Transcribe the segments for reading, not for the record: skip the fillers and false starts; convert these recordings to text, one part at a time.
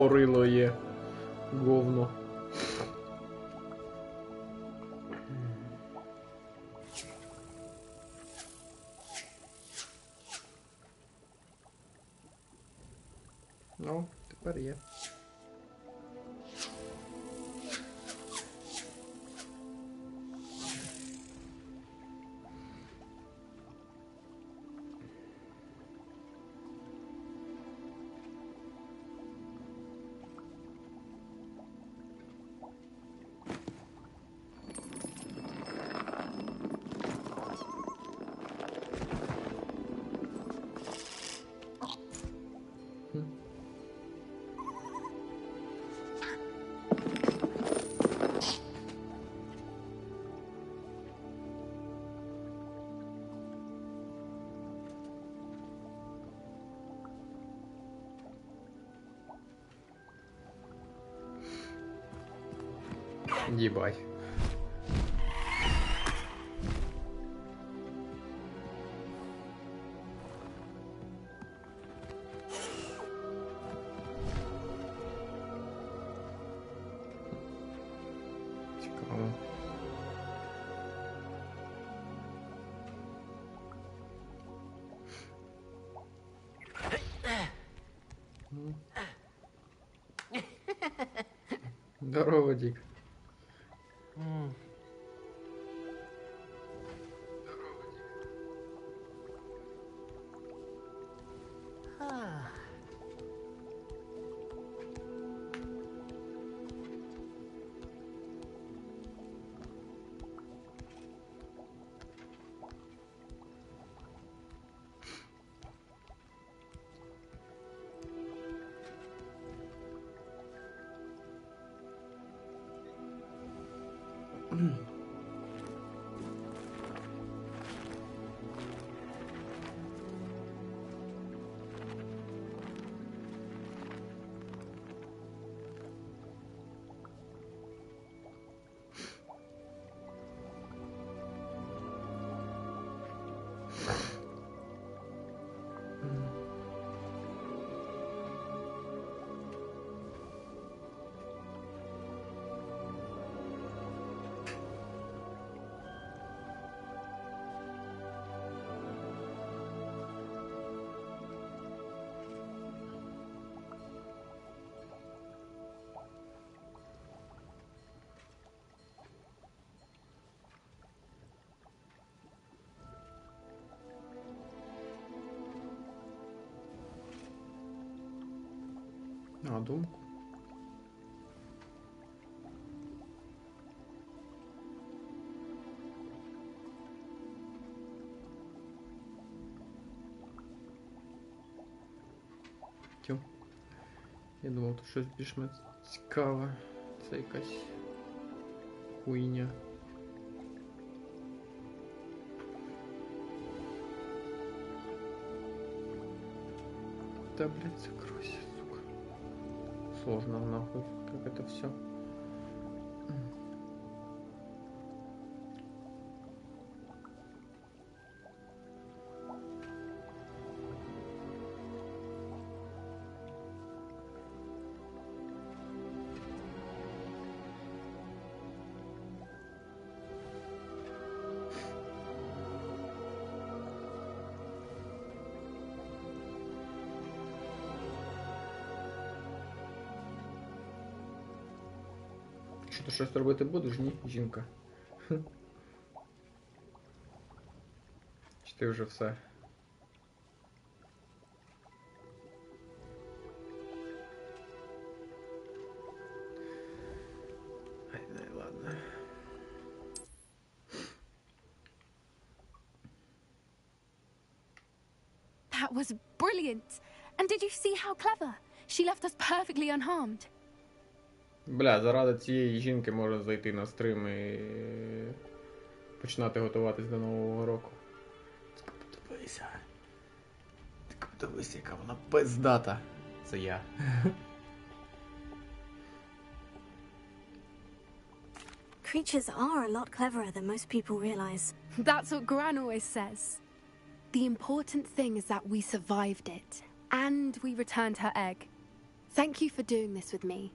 Орило є. Говно. Ну, тепер є. Ебать. Цікаво. Здорово, Дик. На думку. Тю. Я думав, тут щось більш-менш цікаве. Це якась хуйня. Да, блядь, закройся, сука. Сложно нахуй, как это все. Що ти щось робити будеш, ні, жінка? Чи ти вже все? Ай, не, ладно. That was brilliant. And did you see how clever? She left us perfectly unharmed. Бля, заради цієї жінки можна зайти на стрим і починати готуватись до Нового року. Тільки подивися. Тільки подивися, яка вона пиздата. Це я. Creatures are a lot cleverer than most people realize. That's what Gran always says. The important thing is that we survived it. And we returned her egg. Thank you for doing this with me.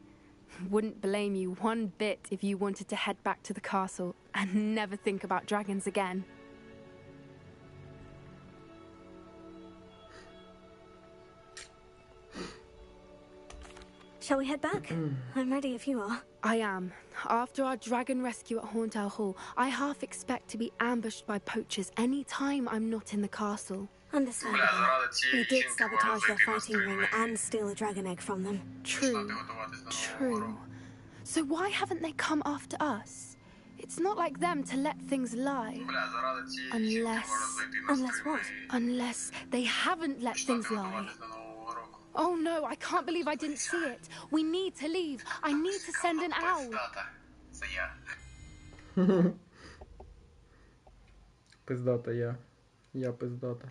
Wouldn't blame you one bit if you wanted to head back to the castle and never think about dragons again. Shall we head back? I'm ready if you are. I am. After our dragon rescue at Hauntower Hall, I half expect to be ambushed by poachers any time I'm not in the castle. Understandable. We did sabotage their fighting ring and steal a dragon egg from them. True. True. So why haven't they come after us? It's not like them to let things lie. Unless what? Unless they haven't let things lie. Oh no, I can't believe I didn't see it. We need to leave. I need to send an owl. Пиздата я. Я пиздата.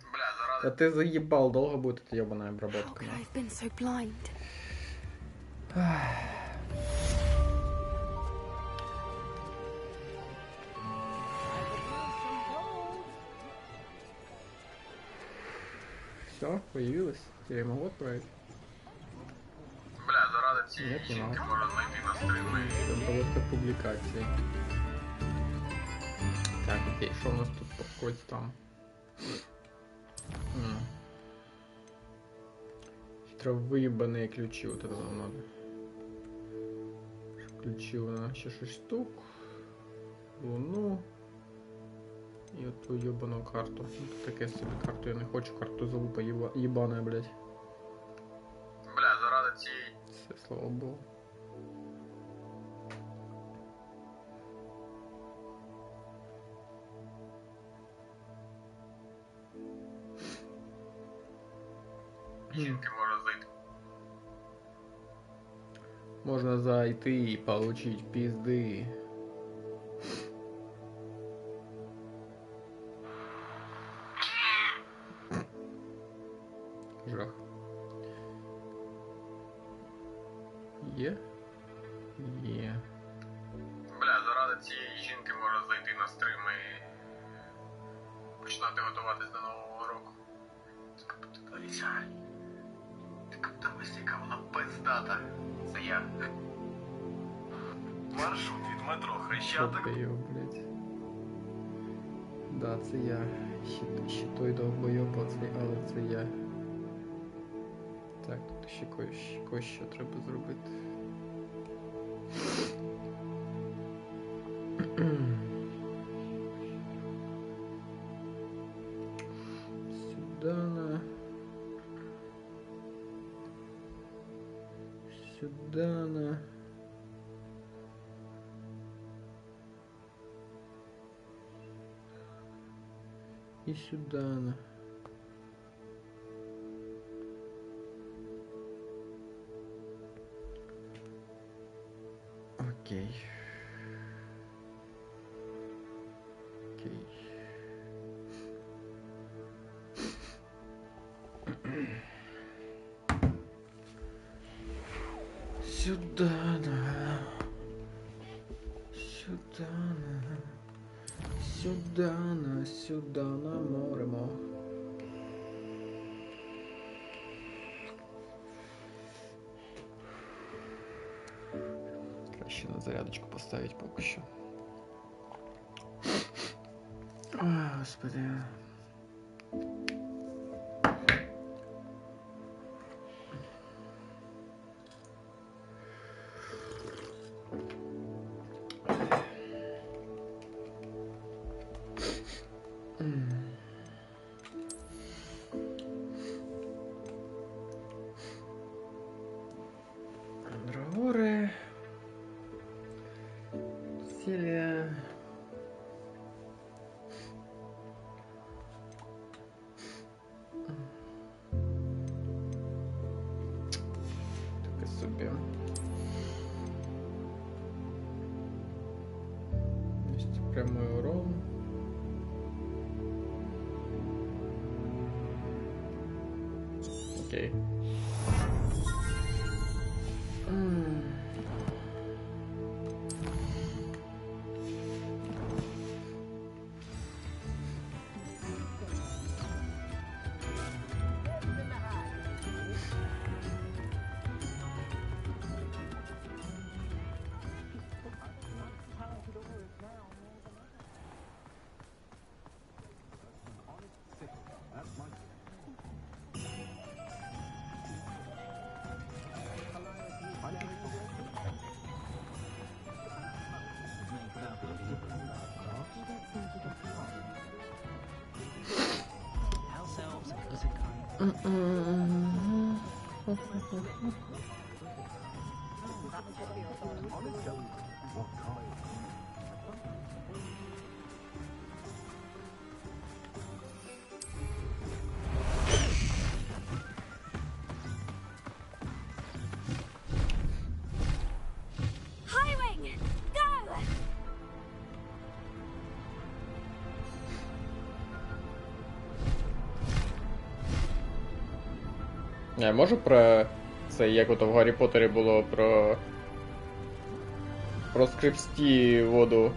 А ты заебал, долго будет эта ебаная How обработка? could I have been so blind? Все, появилось? Я ее могу отправить? Нет, не могу. Проводка публикации. Так, окей, что у нас тут по входе там? Хитро выебанные ключи, вот это нам надо. Ключи у нас еще 6 штук. Луну. И от ту ебану карту. Ну, таке собі карту, я не хочу карту залупа ебаная, блядь. Бля, заради цієї. Все, слава Богу. Жінки можна зайти. Можно зайти и получить пизды. Жах. Є? Є. Бля, заради цієї жінки можна зайти на стрим і починати готуватись до Нового року. Подивися. Подивись, яка вона пиздата. Це я. Маршрут від метро Хрещатик. Що ти його, блядь? Да, це я. Ще той довбойоб, але це я. Так, тут ще кое-що треба зробити. Сюда. И сюда. Окей. Сюда наморимо. Краще на зарядочку поставить поки що. Ой, господи. Андрогори. Селія. Таке собі. Місце прямий урон. Окей. Highwing, go! Я можу про це, як ото в Гаррі Поттері було про скрипсті воду.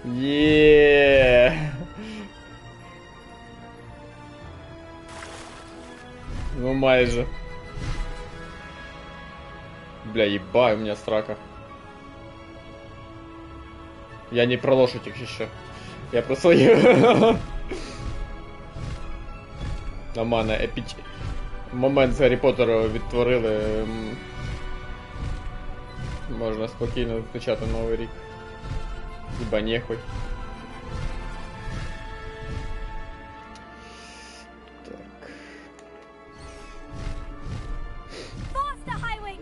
Є. Ну майже. Бля, ебай, у меня страка. Я не про лошадь, якщо що. Я про свою. Нормально, момент з Гаррі Поттеру відтворили. Можна спокійно зустрічати Новий рік. Хіба нехуй. Так. Faster, Highwing!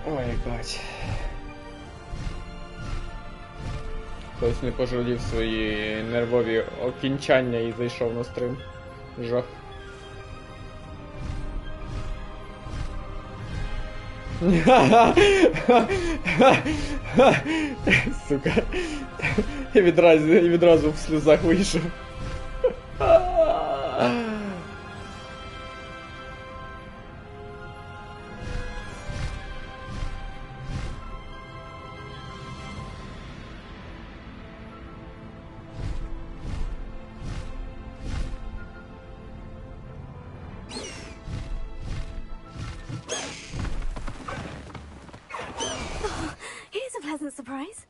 Ой, бать. Хтось не пожалів свої нервові окінчання і зайшов на стрим. Жах. Сука. І відразу в сльозах вийшов. Here's a pleasant surprise.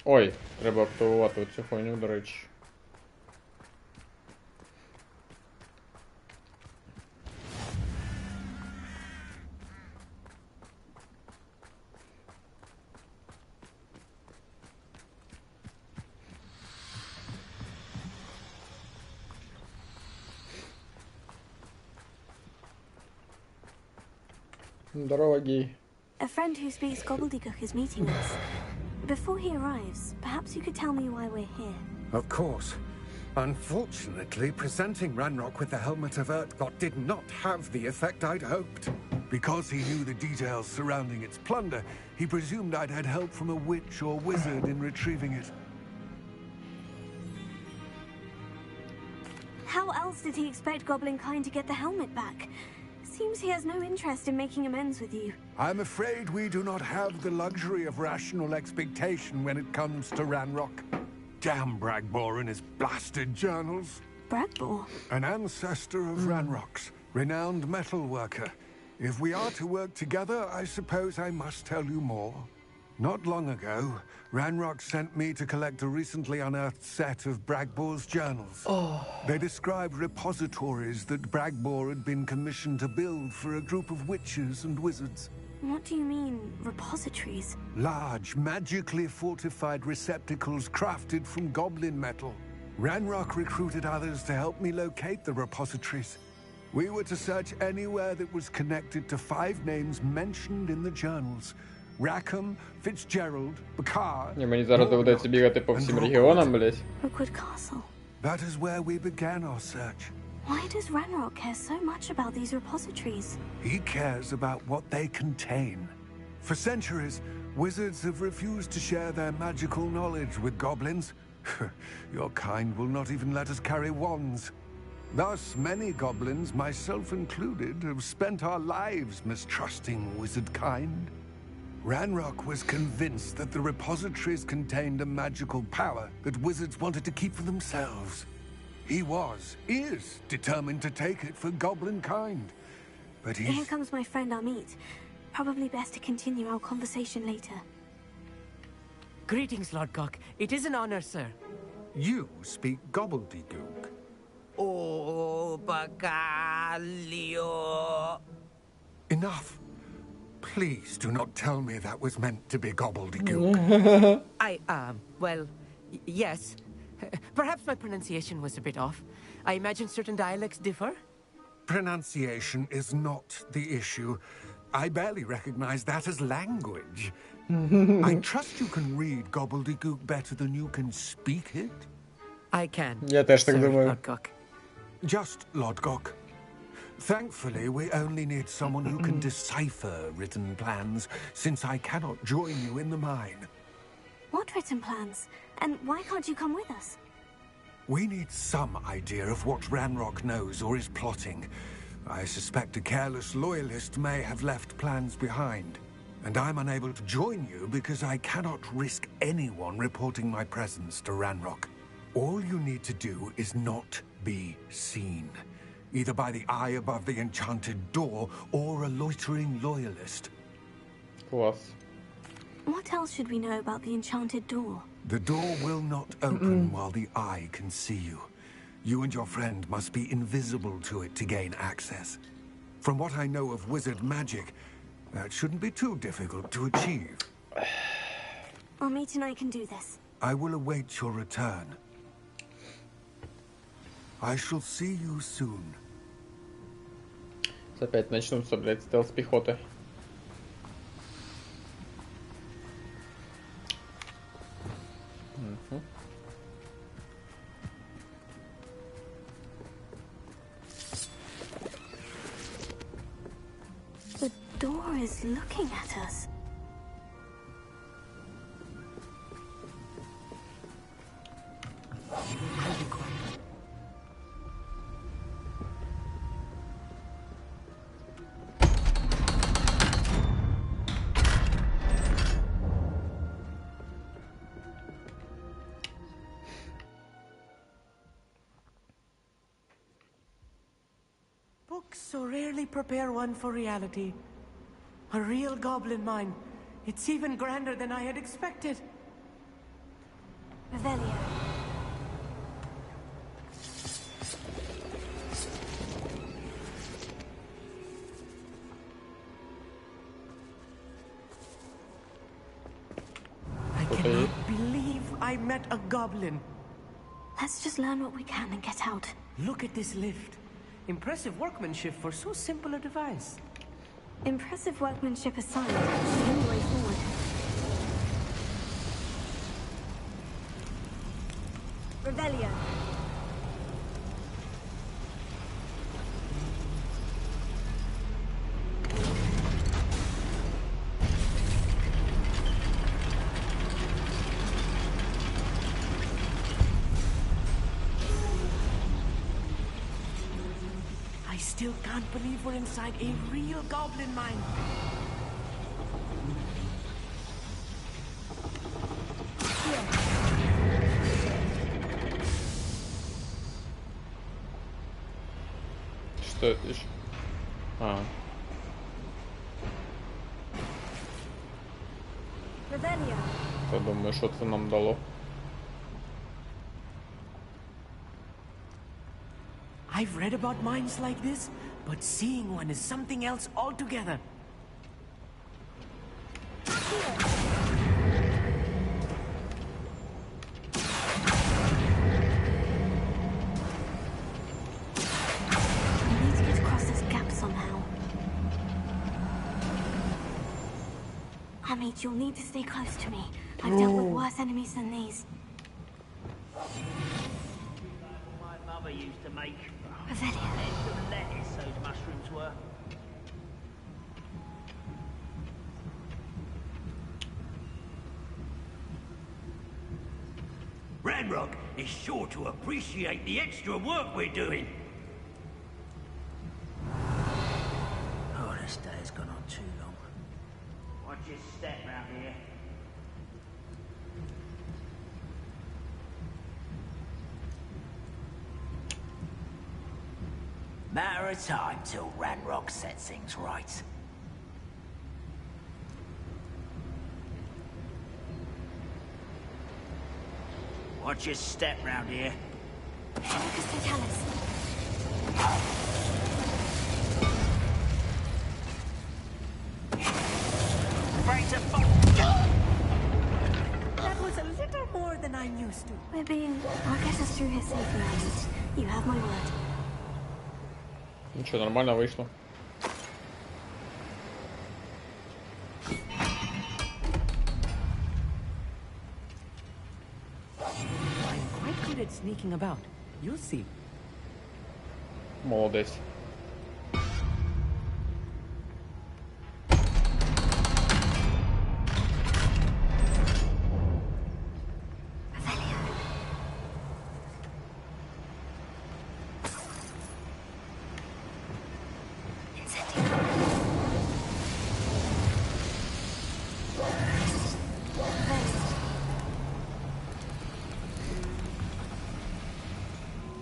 Ой, треба активувати цю хуйню, до речі. Здорово, гей. A friend who speaks gobbledygook is meeting us. Before he arrives, perhaps you could tell me why we're here. Of course. Unfortunately, presenting Ranrock with the Helmet of Urtkot did not have the effect I'd hoped. Because he knew the details surrounding its plunder, he presumed I'd had help from a witch or wizard in retrieving it. How else did he expect Goblinkind to get the helmet back? Seems he has no interest in making amends with you. I'm afraid we do not have the luxury of rational expectation when it comes to Ranrock. Damn Bragbor and his blasted journals. Bragbor? An ancestor of Ranrock's, renowned metal worker. If we are to work together, I suppose I must tell you more. Not long ago, Ranrock sent me to collect a recently unearthed set of Bragbor's journals. They described repositories that Bragbor had been commissioned to build for a group of witches and wizards. What do you mean, repositories? Large, magically fortified receptacles crafted from goblin metal. Ranrock recruited others to help me locate the repositories. We were to search anywhere that was connected to 5 names mentioned in the journals. Rackham, Fitzgerald, Bakar. Ні, мені зараз доведеться бігати по всім регіонам, блять. Rookwood Castle. That is where we began our search. Why does Ranrock care so much about these repositories? He cares about what they contain. For centuries, wizards have refused to share their magical knowledge with goblins. Your kind will not even let us carry wands. Thus, many goblins, myself included, have spent our lives mistrusting wizard kind. Ranrock was convinced that the repositories contained a magical power that wizards wanted to keep for themselves. He is determined to take it for goblin kind. But Here he's... comes my friend Amit. Probably best to continue our conversation later. Greetings, Lord Gok. It is an honor, sir. You speak gobbledygook. Oh, Bagalio. Enough. Please do not tell me that was meant to be gobbledygook. Yes. Perhaps my pronunciation was a bit off. I imagine certain dialects differ. Pronunciation is not the issue. I barely recognize that as language. I trust you can read gobbledygook better than you can speak it? I can. Я теж так sir, думаю. Lord Gok. Just Lord Gok. Thankfully, we only need someone who can decipher written plans, since I cannot join you in the mine. What written plans? And why can't you come with us? We need some idea of what Ranrock knows or is plotting. I suspect a careless loyalist may have left plans behind. And I'm unable to join you because I cannot risk anyone reporting my presence to Ranrock. All you need to do is not be seen, either by the eye above the enchanted door or a loitering loyalist. Клас. What else should we know about the enchanted door? The door will not open while the eye can see you. You and your friend must be invisible to it to gain access. From what I know of wizard magic, that shouldn't be too difficult to achieve. Amit and I can do this. I will await your return. I shall see you soon. Опять начнутся, блядь, стелс пехоты. The door is looking at us. Books so rarely prepare one for reality. A real goblin mine. It's even grander than I had expected. Revelio. I cannot believe I met a goblin. Let's just learn what we can and get out. Look at this lift. Impressive workmanship for so simple a device. Impressive workmanship aside, it's the only way forward. Revelio. I still can't believe we're inside a real goblin mine. Что это еще? Revelio. Я думаю, що це нам дало. I've read about mines like this, but seeing one is something else altogether. We need to get across this gap somehow. Amit, you'll need to stay close to me. I've dealt with worse enemies than these. My mother used to make Revelio. some lettuce, those mushrooms were. Ranrock is sure to appreciate the extra work we're doing. Oh, this day's gone on too long. Watch your step round here. Matter of time till Ranrock sets things right. Watch your step round here. Focus totalis. Afraid to That was a little more than I'm used to. We're being... I'll get us through here safely, Amit. You have my word. Нічого, нормально вийшло. I'm quite good at sneaking about. You'll see. Молодець.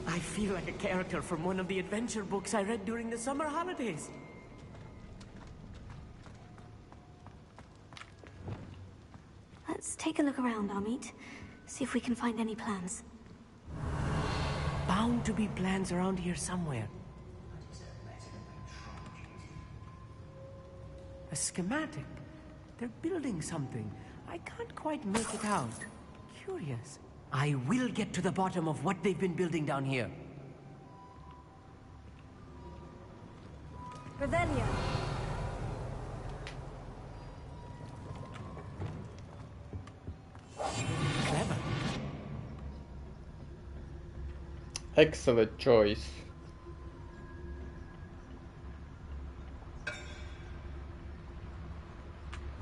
I feel like a character from one of the adventure books I read during the summer holidays. Let's take a look around, Amit. See if we can find any plans. Bound to be plans around here somewhere. A schematic. They're building something. I can't quite make it out. Curious. I will get to the bottom of what they've been building down here. Revelio. Clever. Excellent choice.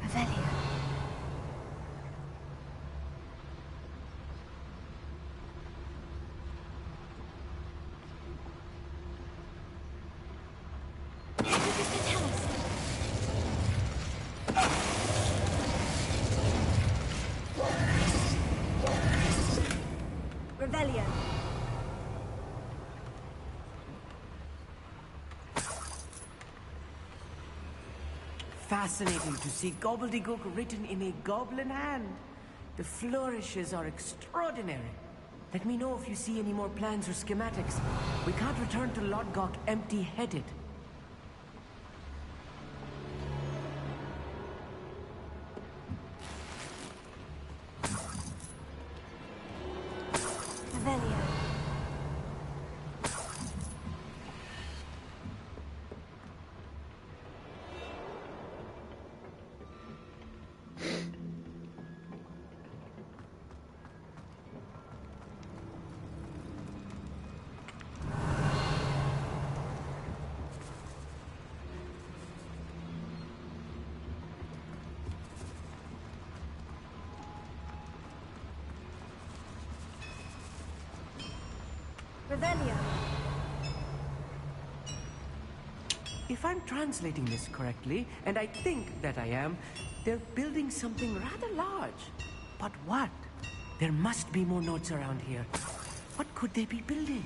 Revelio. Focus totalis. Revelio. Fascinating to see gobbledygook written in a goblin hand. The flourishes are extraordinary. Let me know if you see any more plans or schematics. We can't return to Lodgok empty-headed. Revelio. Revelio. If I'm translating this correctly, and I think that I am, they're building something rather large. But what? There must be more notes around here. What could they be building?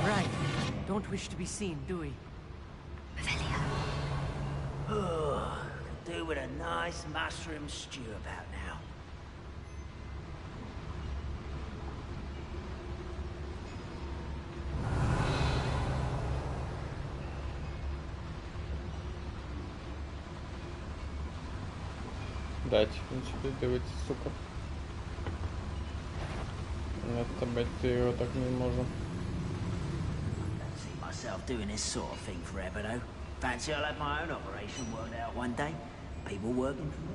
Right. Don't wish to be seen, do we? Revelio. Could do with a nice mushroom stew about now. Дать, він сюди дивиться, сука. Я тебе його так не можу. Don't see myself doing this sort of thing forever, though. Fancy I'll have my own operation worked out one day. People working for me.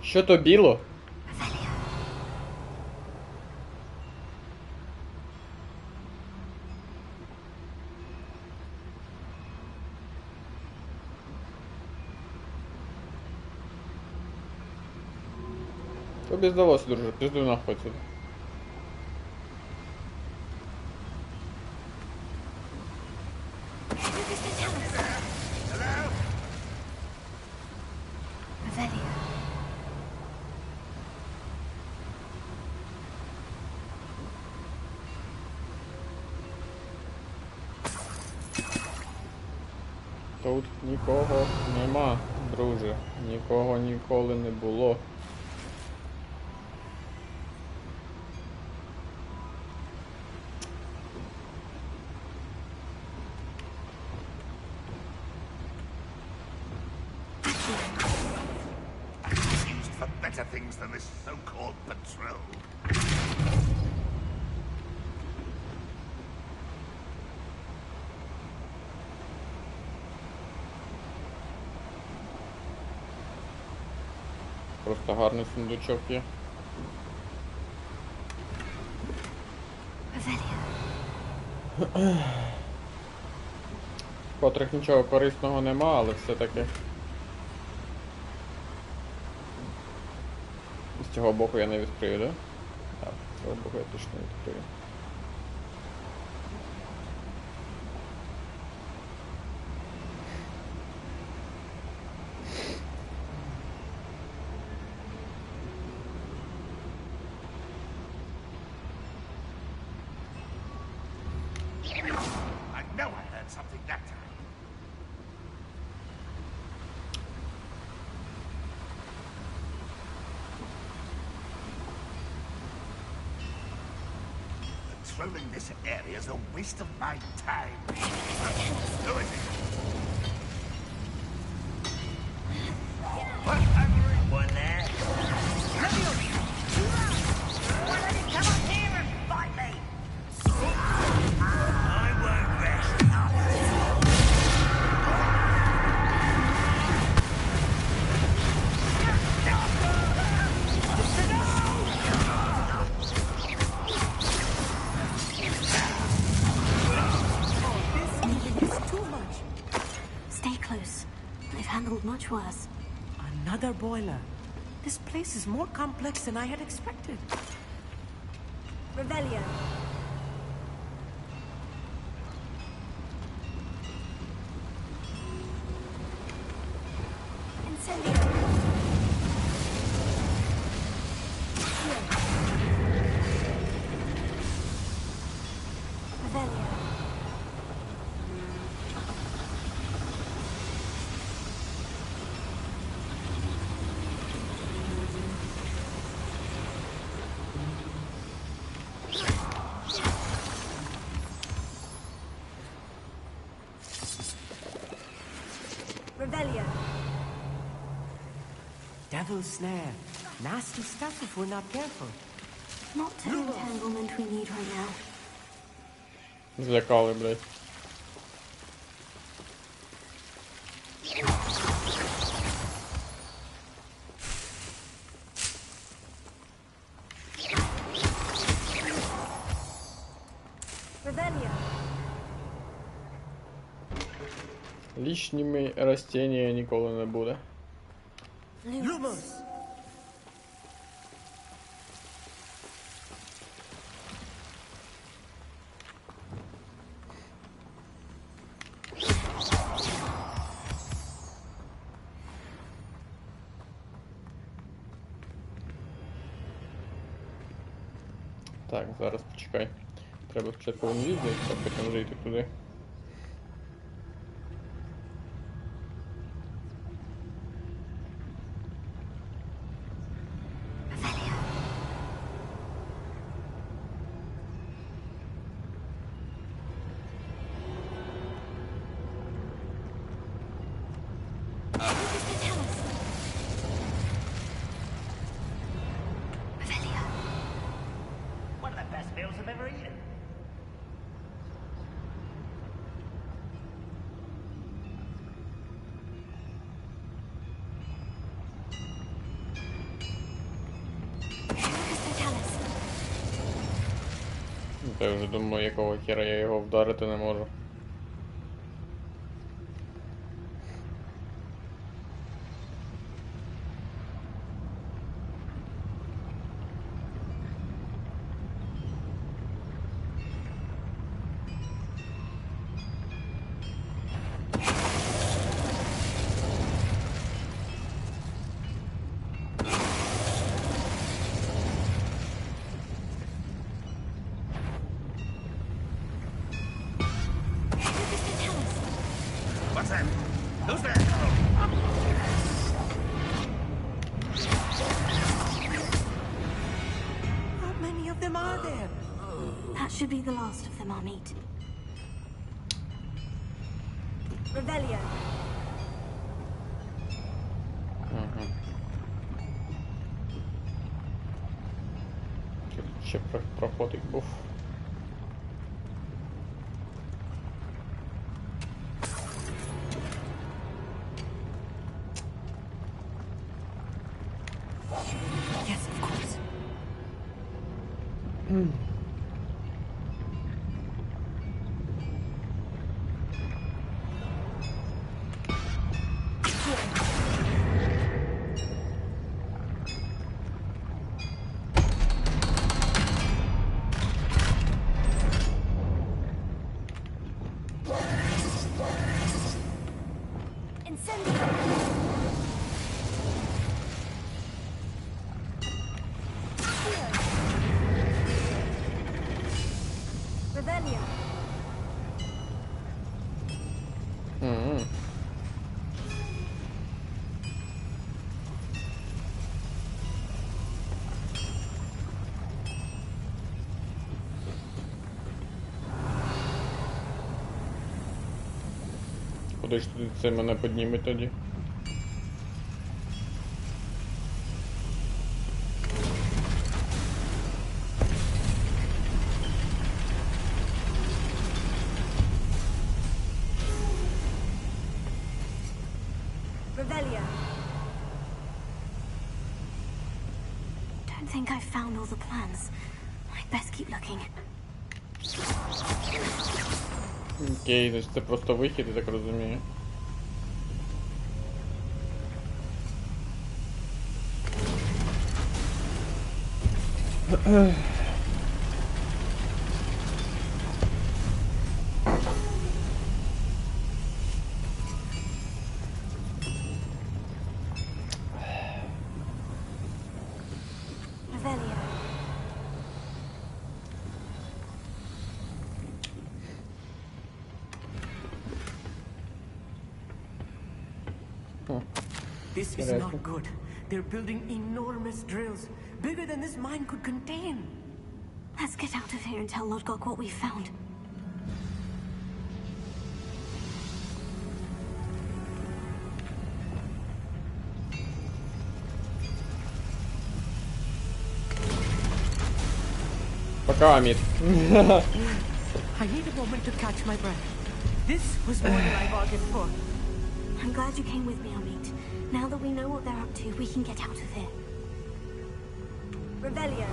Що то біло? Тобі здалося, друже, пізду нахуй сюди. Тут нікого нема, друже. Нікого ніколи не було. Used for better things than this so-called patrol. Просто гарний сундучок є. Котрих нічого корисного нема, але все-таки з цього боку я не відкрию, да? Так, з цього боку я точно не відкрию. I know I heard something that time. Patrolling this area is a waste of my time. Who is it? What? Everyone there? Let me over here. Why don't you come up here and fight me? I won't rest up. Stay close. I've handled much worse. Another boiler. This place is more complex than I had expected. Revelio. Incendio. Revelio. Revelio. Devil's snare. Nasty stuff if we're not careful. Not the entanglement we need right now. Злякали, блядь. Revelio. Лишніми растіння ніколи не буде. Lumos! Так, зараз почекай. Треба спочатку вон відео, а потім зайти туди. One of the best meals I've ever eaten. Я вже думаю, якого хера я його вдарити не можу. of them are there? That should be the last of them, Amit. Revelio. Ще проходик був. Yes, of course. Revelio. Куди ж це мене підніме тоді? Revelio. Don't think I've found all the plans. I'd best keep looking. Окей, значить це просто вихід, я так розумію. Revelio. This is not good. They're building enormous drills, bigger than this mine could contain. Let's get out of here and tell Lodgok what we found. Пока, Амит. I need a moment to catch my breath. This was more than I bargained for. I'm glad you came with me, Amit. Now that we know what they're up to, we can get out of here. Revelio.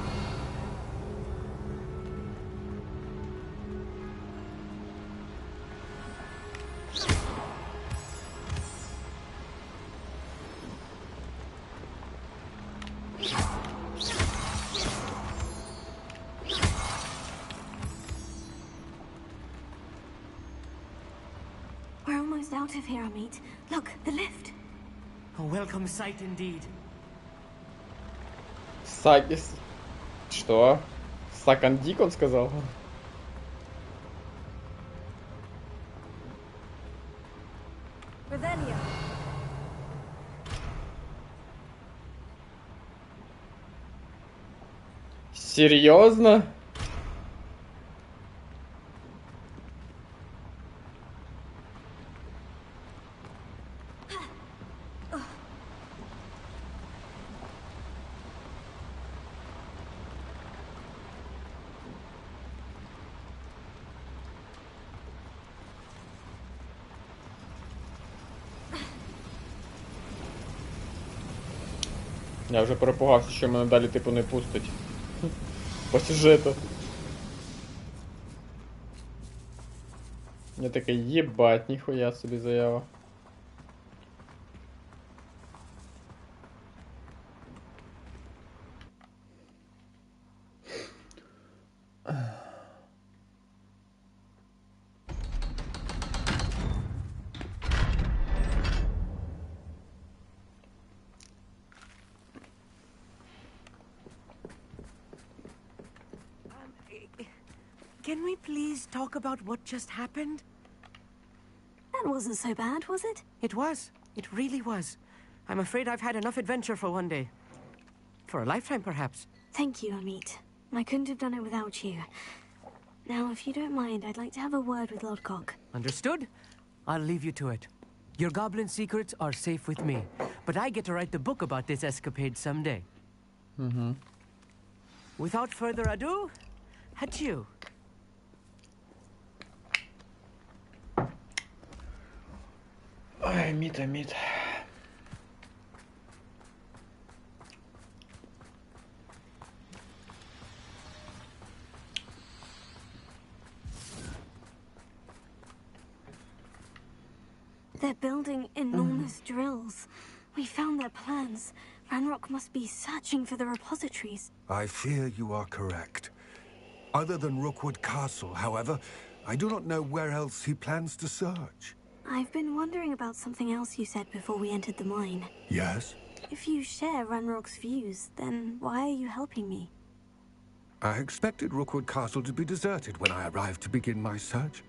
We're almost out of here, Amit. Look, the lift. A welcome sight indeed. Сакис. Что? Сакандик, он сказал? Revelio. Серьезно? Я вже перепугався, що мене далі типу не пустить. По сюжету. Я такий, єбать, ніхуя собі заява. Can we please talk about what just happened? That wasn't so bad, was it? It was. It really was. I'm afraid I've had enough adventure for one day. For a lifetime, perhaps. Thank you, Amit. I couldn't have done it without you. Now, if you don't mind, I'd like to have a word with Lodgok. Understood? I'll leave you to it. Your goblin secrets are safe with me, but I get to write the book about this escapade someday. Without further ado, adieu. Ай, міт. They're building enormous drills. We found their plans. Ranrock must be searching for the repositories. I fear you are correct. Other than Rookwood Castle, however, I do not know where else he plans to search. I've been wondering about something else you said before we entered the mine. Yes? If you share Ranrock's views, then why are you helping me? I expected Rookwood Castle to be deserted when I arrived to begin my search.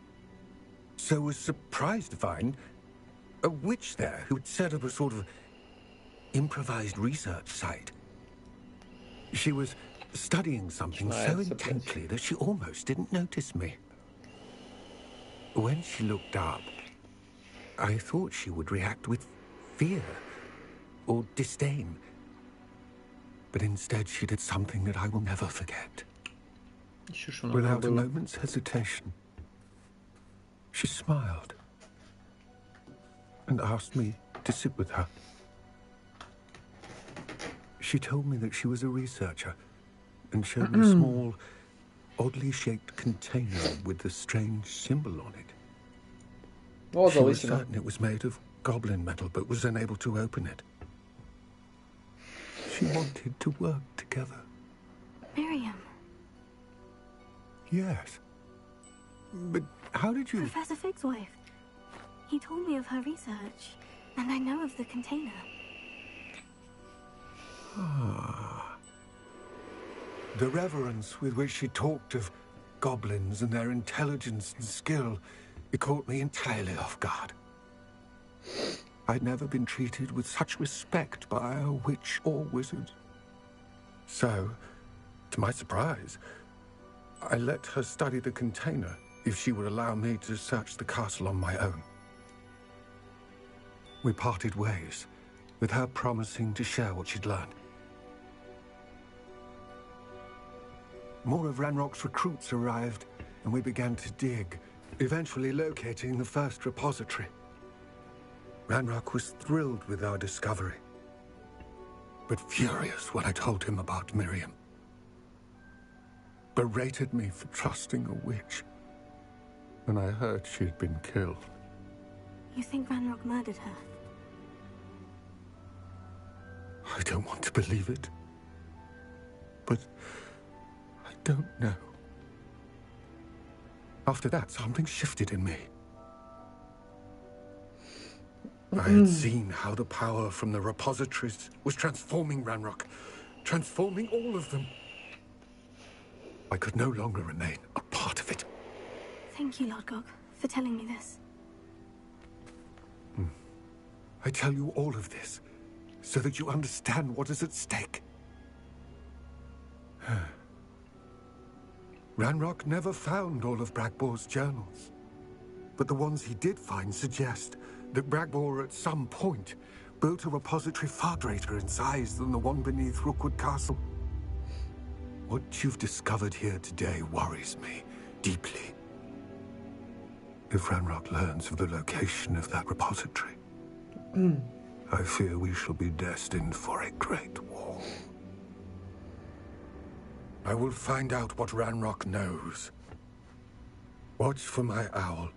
So was surprised to find a witch there who had set up a sort of improvised research site. She was studying something so intently that she almost didn't notice me. When she looked up, I thought she would react with fear or disdain. But instead she did something that I will never forget. Without a moment's hesitation, she smiled and asked me to sit with her. She told me that she was a researcher and showed me a small, oddly shaped container with a strange symbol on it. She was certain it was made of goblin metal, but was unable to open it. She wanted to work together. Miriam. Yes. But how did you... Professor Fig's wife. He told me of her research, and I know of the container. The reverence with which she talked of goblins and their intelligence and skill, it caught me entirely off guard. I'd never been treated with such respect by a witch or wizard. So, to my surprise, I let her study the container if she would allow me to search the castle on my own. We parted ways, with her promising to share what she'd learned. More of Ranrock's recruits arrived, and we began to dig, eventually locating the first repository. Ranrock was thrilled with our discovery, but furious when I told him about Miriam. Berated me for trusting a witch, and I heard she had been killed. You think Ranrock murdered her? I don't want to believe it, but I don't know. After that, something shifted in me. I had seen how the power from the repositories was transforming Ranrock, transforming all of them. I could no longer remain a part of it. Thank you, Lodgok, for telling me this. I tell you all of this so that you understand what is at stake. Ranrock never found all of Bragbor's journals, but the ones he did find suggest that Bragbor at some point built a repository far greater in size than the one beneath Rookwood Castle. What you've discovered here today worries me deeply. If Ranrock learns of the location of that repository, I fear we shall be destined for a great war. I will find out what Ranrock knows. Watch for my owl.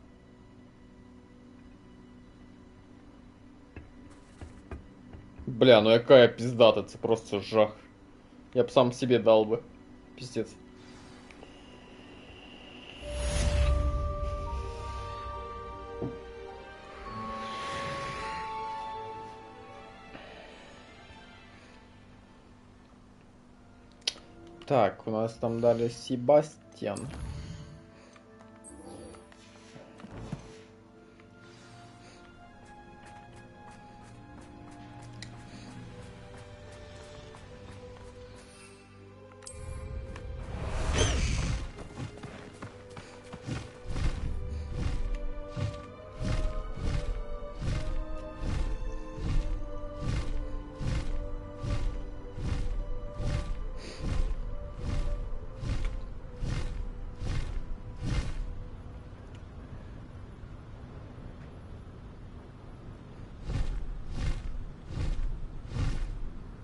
Бля, ну якая пиздата, це просто жах. Я б сам себе дал бы. Пиздец. Так, у нас там далі Себастьян.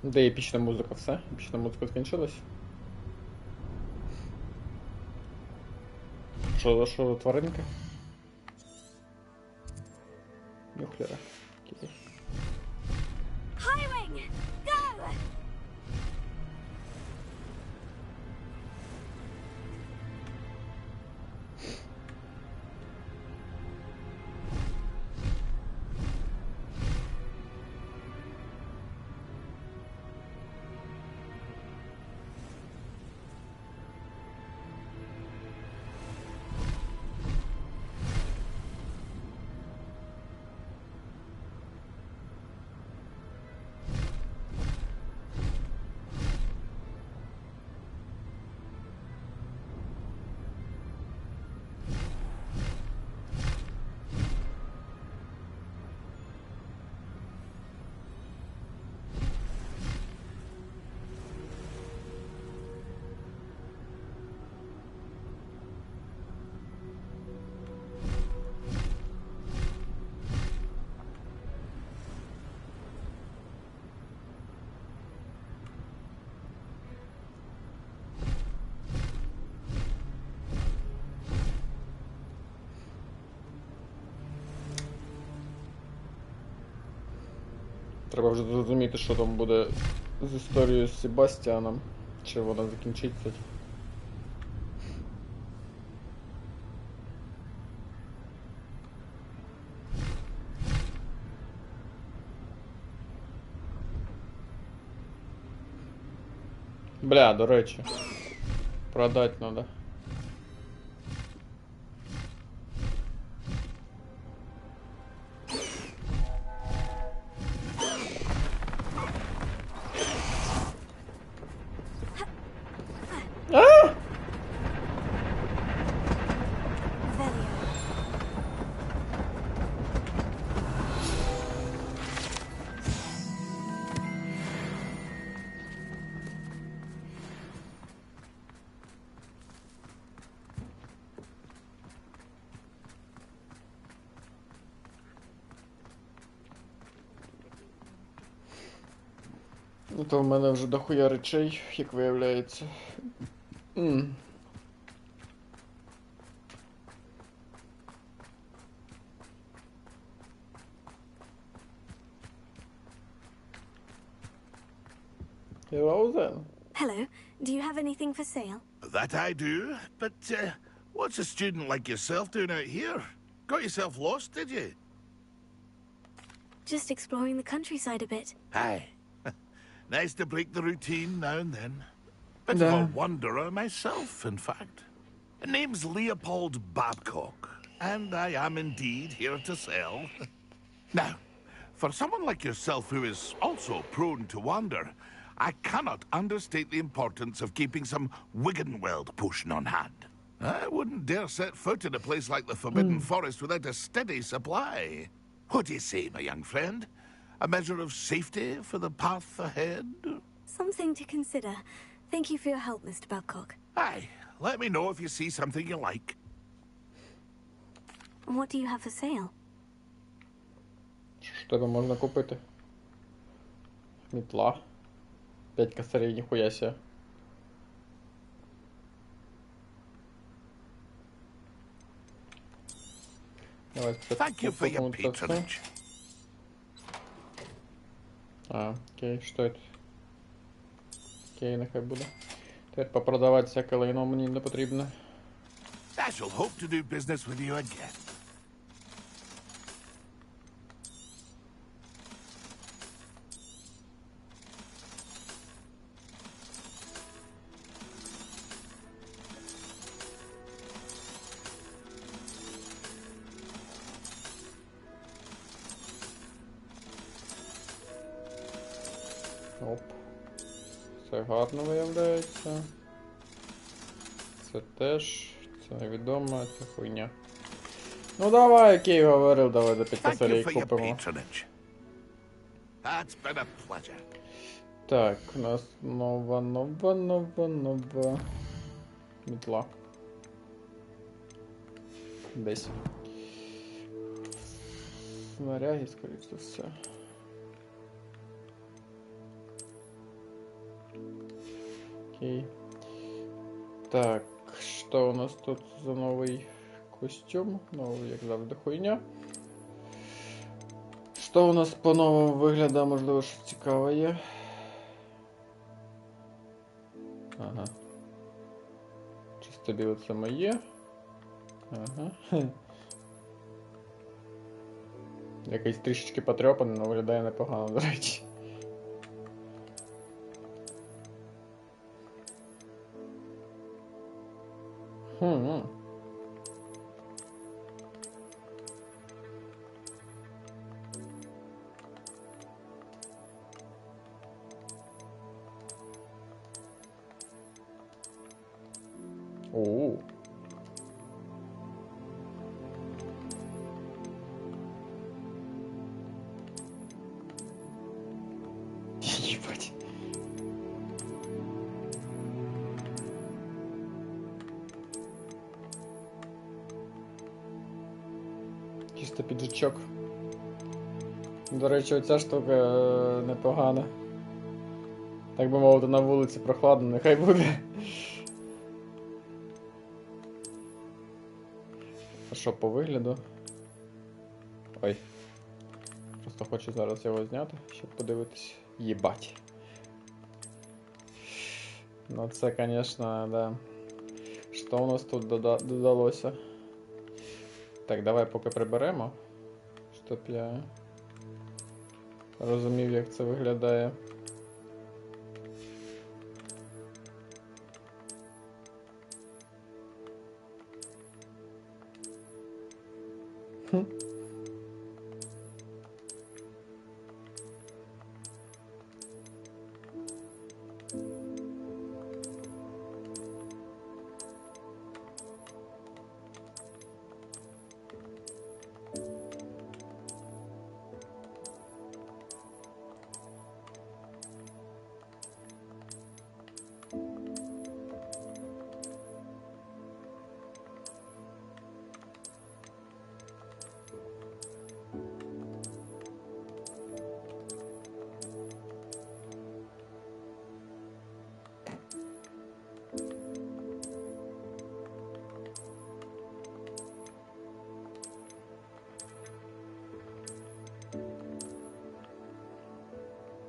Де епічна музика? Все? Епічна музика скінчилась? Що тваринки? Нюхлера. Окей. Highwing! Go! Треба вже зрозуміти, що там буде з історією з Себастьяном. Чи вона закінчиться. Бля, до речі. Продать надо. Ну то в мене вже дохуя речей, як виявляється. Hello then. Hello. Do you have anything for sale? That I do, but what's a student like yourself doing out here? Got yourself lost, did you? Just exploring the countryside a bit. Aye. Nice to break the routine now and then. Bit of a wanderer myself, in fact. Name's Leopold Babcock, and I am indeed here to sell. Now, for someone like yourself who is also prone to wander, I cannot understate the importance of keeping some Wiggenweld potion on hand. I wouldn't dare set foot in a place like the Forbidden Forest without a steady supply. What do you say, my young friend? A measure of safety for the path ahead? Something to consider. Thank you for your help, Mr. Babcock. Aye, let me know if you see something you like. And what do you have for sale? Що ж тебе можна купити? Мітла. 5 косарей, ніхуя ся. Давай Thank you for your patronage. Окей, що это? Окей, нехай буде. Тепер попродавати всяке лайно мені не потрібно. I shall hope to do business with you again. Оп. Це гарно виявляється. Це теж. Це невідомо, це хуйня. Ну давай, окей, говорив, давай за 5 Thank you косарей for your купимо. patronage. That's been a pleasure. Так, у нас нова мітла. Десь. Снаряги, скоріше за все. Окей. Так, що у нас тут за новий костюм? Новий, як завжди, хуйня. Що у нас по новому вигляду, можливо, що цікаве є? Ага. Чисто біле це моє. Ага. Якийсь трішечки потрьопаний, але виглядає непогано, до речі. Оу. Ебать. Чисто піджачок. До речі, оця штука непогана. Так би мовити, на вулиці прохладно, нехай буде. А що по вигляду? Ой. Просто хочу зараз його зняти, щоб подивитись. Єбать. Ну це, конечно, да. Що у нас тут додалося? Так, давай поки приберемо. Щоб я розумів, як це виглядає.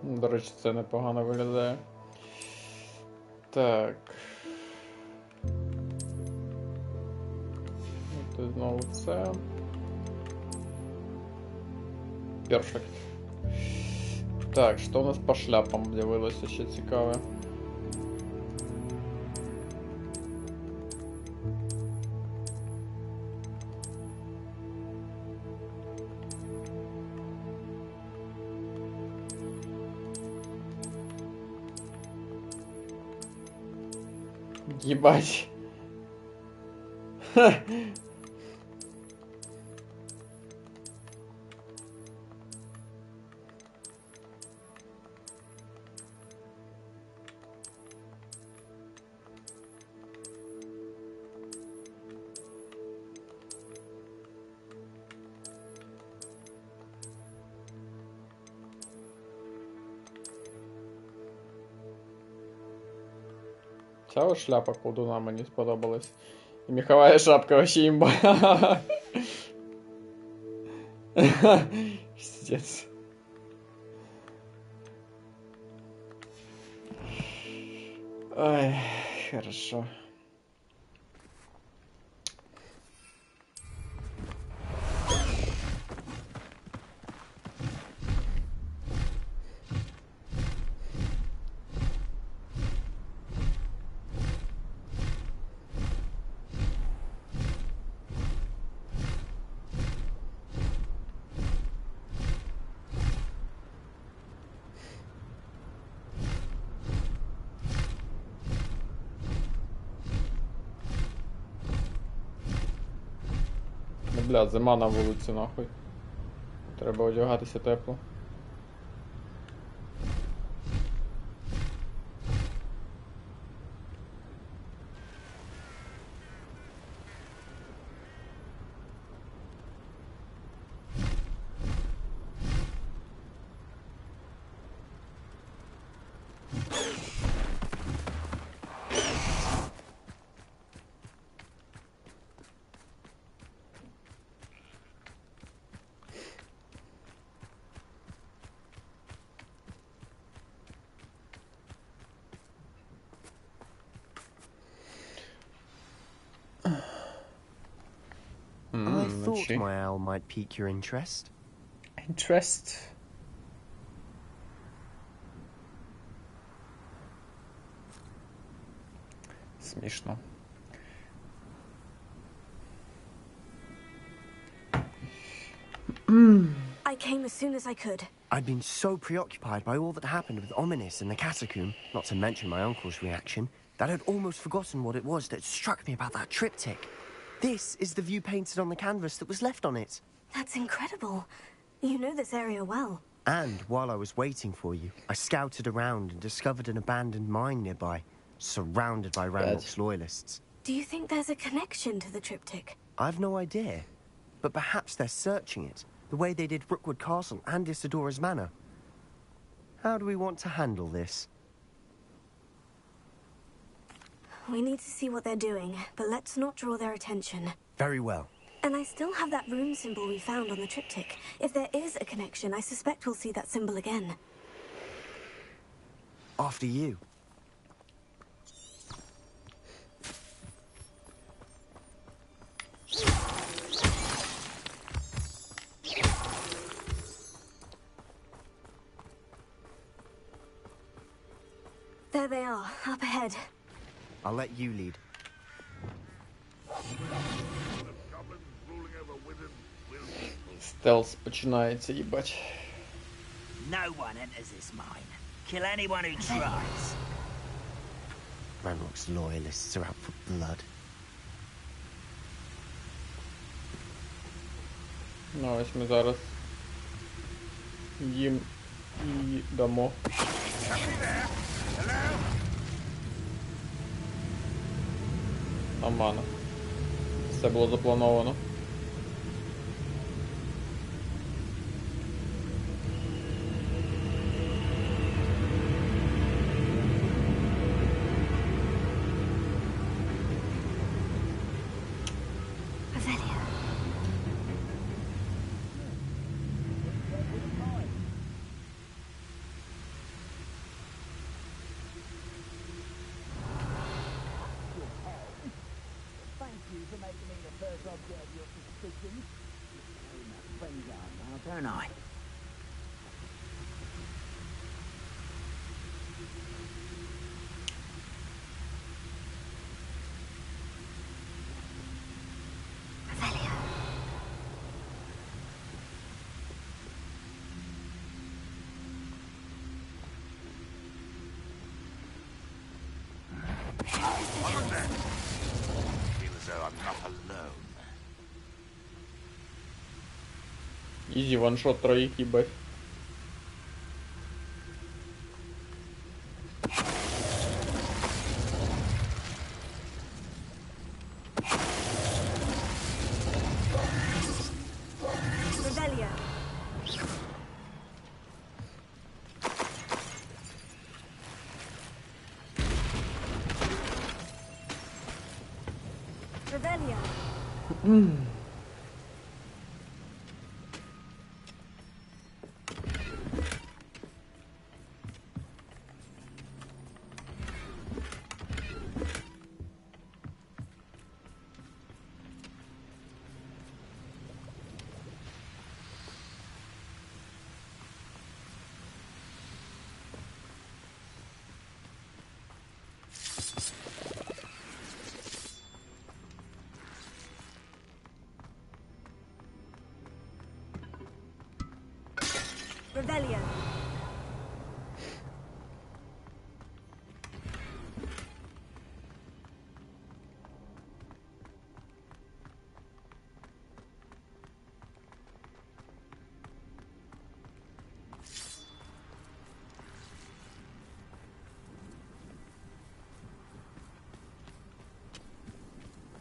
До речі, це непогано виглядає. Так. Тут знову це. Перфект. Так, що у нас по шляпам з'явилося ще цікаве? Ебать. Ха. Ця ось шляпа колдуна мені сподобалась. І міхова шапка вообще імба. Пиздец. Ой, хорошо. Бля, зима на вулиці, нахуй. Треба одягатися тепло. thought my owl might pique your interest. Interest. Смішно. I came as soon as I could. I'd been so preoccupied by all that happened with Ominis and the catacomb, not to mention my uncle's reaction, that I'd almost forgotten what it was that struck me about that triptych. This is the view painted on the canvas that was left on it. That's incredible. You know this area well. And while I was waiting for you, I scouted around and discovered an abandoned mine nearby, surrounded by Ranrock's loyalists. Do you think there's a connection to the triptych? I've no idea, but perhaps they're searching it, the way they did Rookwood Castle and Isidora's Manor. How do we want to handle this? We need to see what they're doing, but let's not draw their attention. Very well. And I still have that rune symbol we found on the triptych. If there is a connection, I suspect we'll see that symbol again. After you. There they are, up ahead. I'll let you lead. Стелс починається, їбать. No one enters this mine. Kill anyone who tries. Ranrock's loyalists are out for blood. Ну, ось ми зараз їм і дамо. Амана. Все було заплановано. Don't I? Feel as though I'm not alone. Ізі, ваншот троїх, їбать. Rebellion.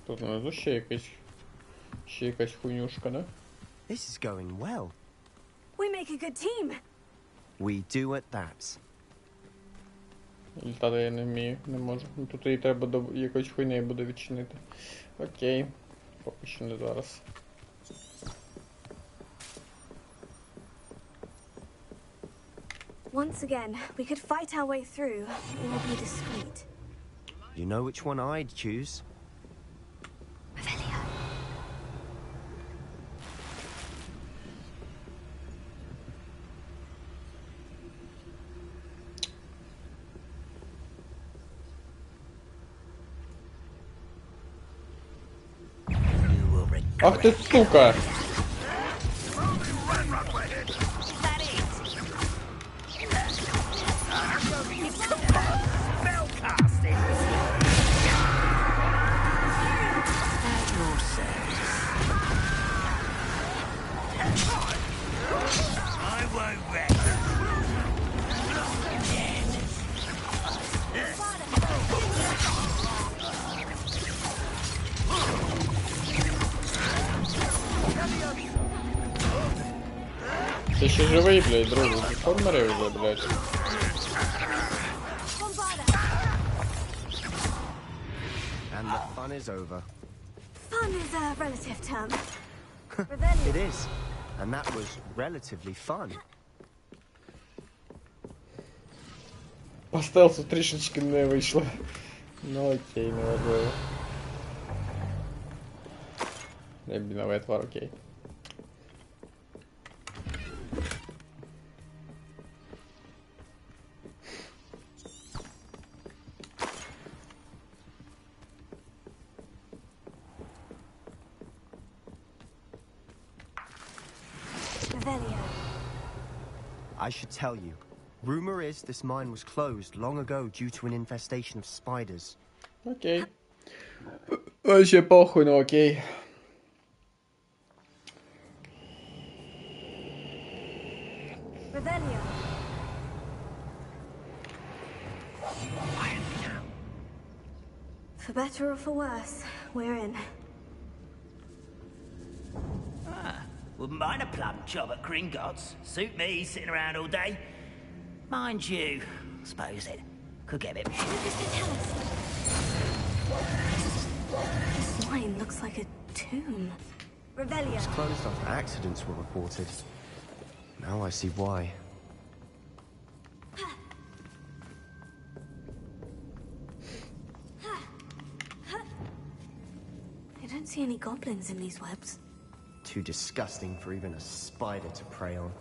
Тут внизу ще якась хуйнюшка, да? This is going well. We make a good team. We do at that. Літати я не вмію, не можу. Ну, тут її треба якоюсь хуйнею буде відчинити. Окей. Поки що не зараз. Once again, we could fight our way through, or be discreet. You know which one I'd choose? Ах ти, сука! Ти ще живий, блядь, друже? Ти помери вже, блядь. And the fun is over. Fun is a relative term. It is. And that was relatively fun. По стелсу трішечки не вийшло. Ну окей, неважливо. Рябіновий отвар, окей. I should tell you. Rumor is this mine was closed long ago due to an infestation of spiders. Окей. Вообще похуй, но окей. Revelio. For better or for worse, we're in. Wouldn't mind a plum job at Gringotts. Suit me, sitting around all day. Mind you, I suppose it could get a bit... This mine looks like a tomb. Revelio. It was closed after accidents were reported. Now I see why. I don't see any goblins in these webs. Too disgusting for even a spider to prey on.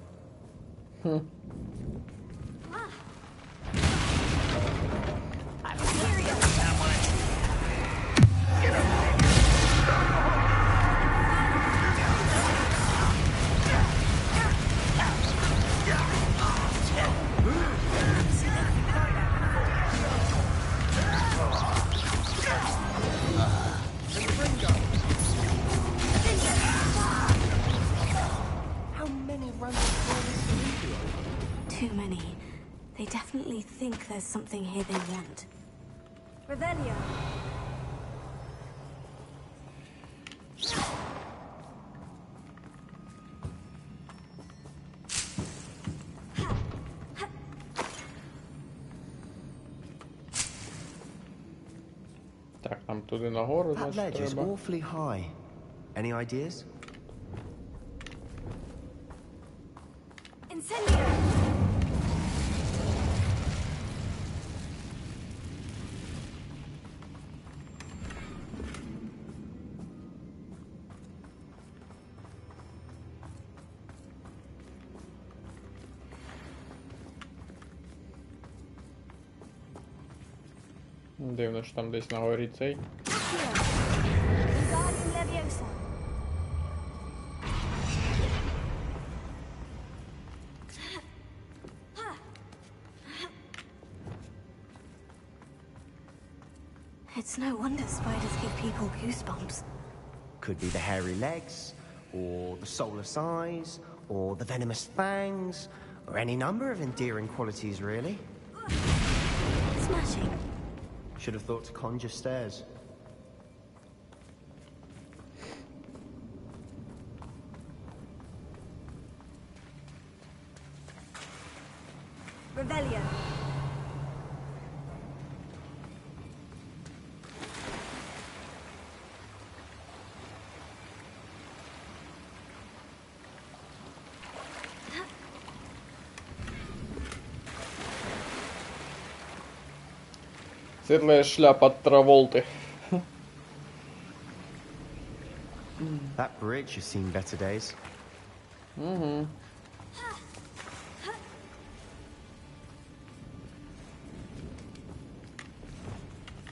Too many. They definitely think there's something here they want. Revelio. Так, нам туди нагору, That значить, ledge is треба. awfully high. Any ideas? Incendio. Дивно, що там десь на горі цей. Wingardium Leviosa. It's no wonder spiders give people goosebumps. Could be the hairy legs, or the soulless eyes, or the venomous fangs, or any number of endearing qualities, really. Smashing. Should have thought to conjure stairs. Revelio. Світлая шляпа Траволти. That bridge has seen better days. Угу.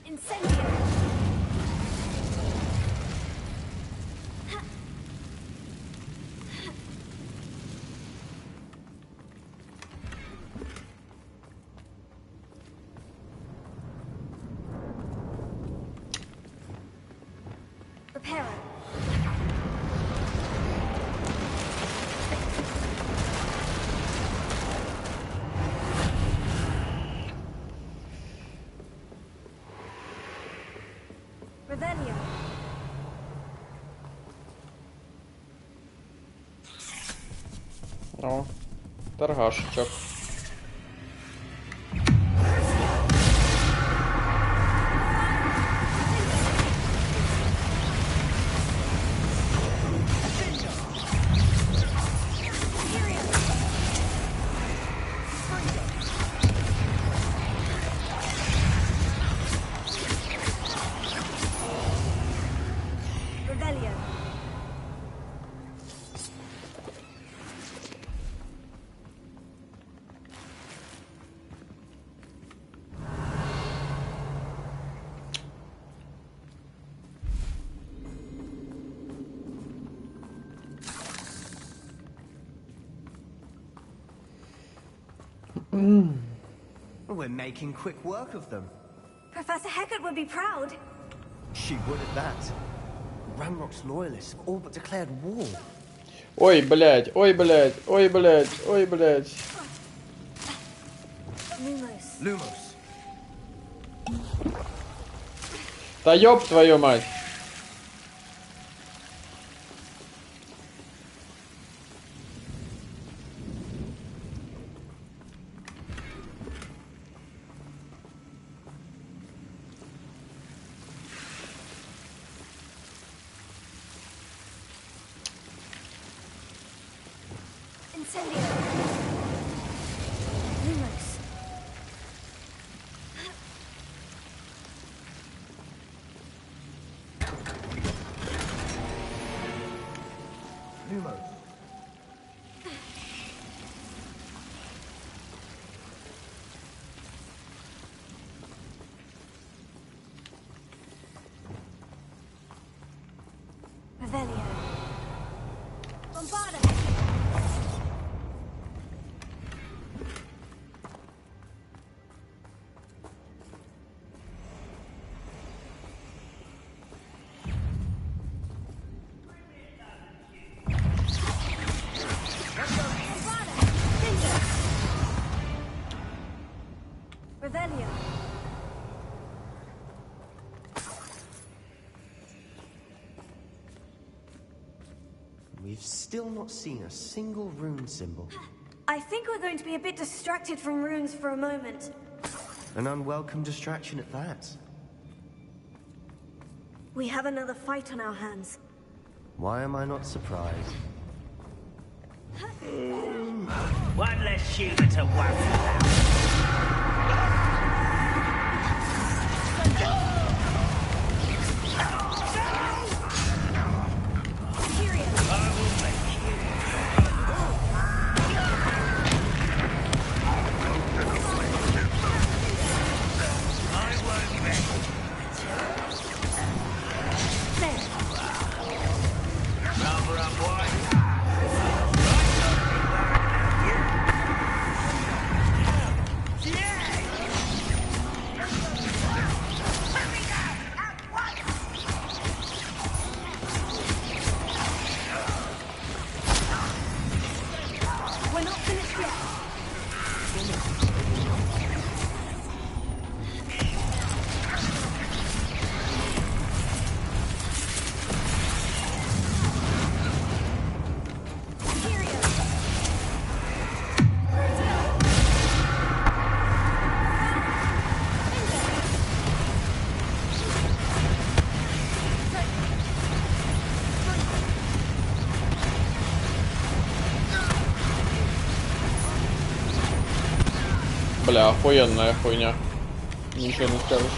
Incendio. Revelio. О, торгашечок. We're making quick work of them. Professor Heckert would be proud. She would at that. Ranrock's loyalists have all but declared war. Ой, блядь, ой, блядь, ой, блядь, ой, блядь. Lumos. Lumos. Да ёб твою мать. Incendio. Lumos. Lumos. Revelio. Bombarda. Revelio. We've still not seen a single rune symbol. I think we're going to be a bit distracted from runes for a moment. An unwelcome distraction at that. We have another fight on our hands. Why am I not surprised? One less shooter to worry about. We're not finished yet. Бля, охуенная хуйня. Ничего не скажешь.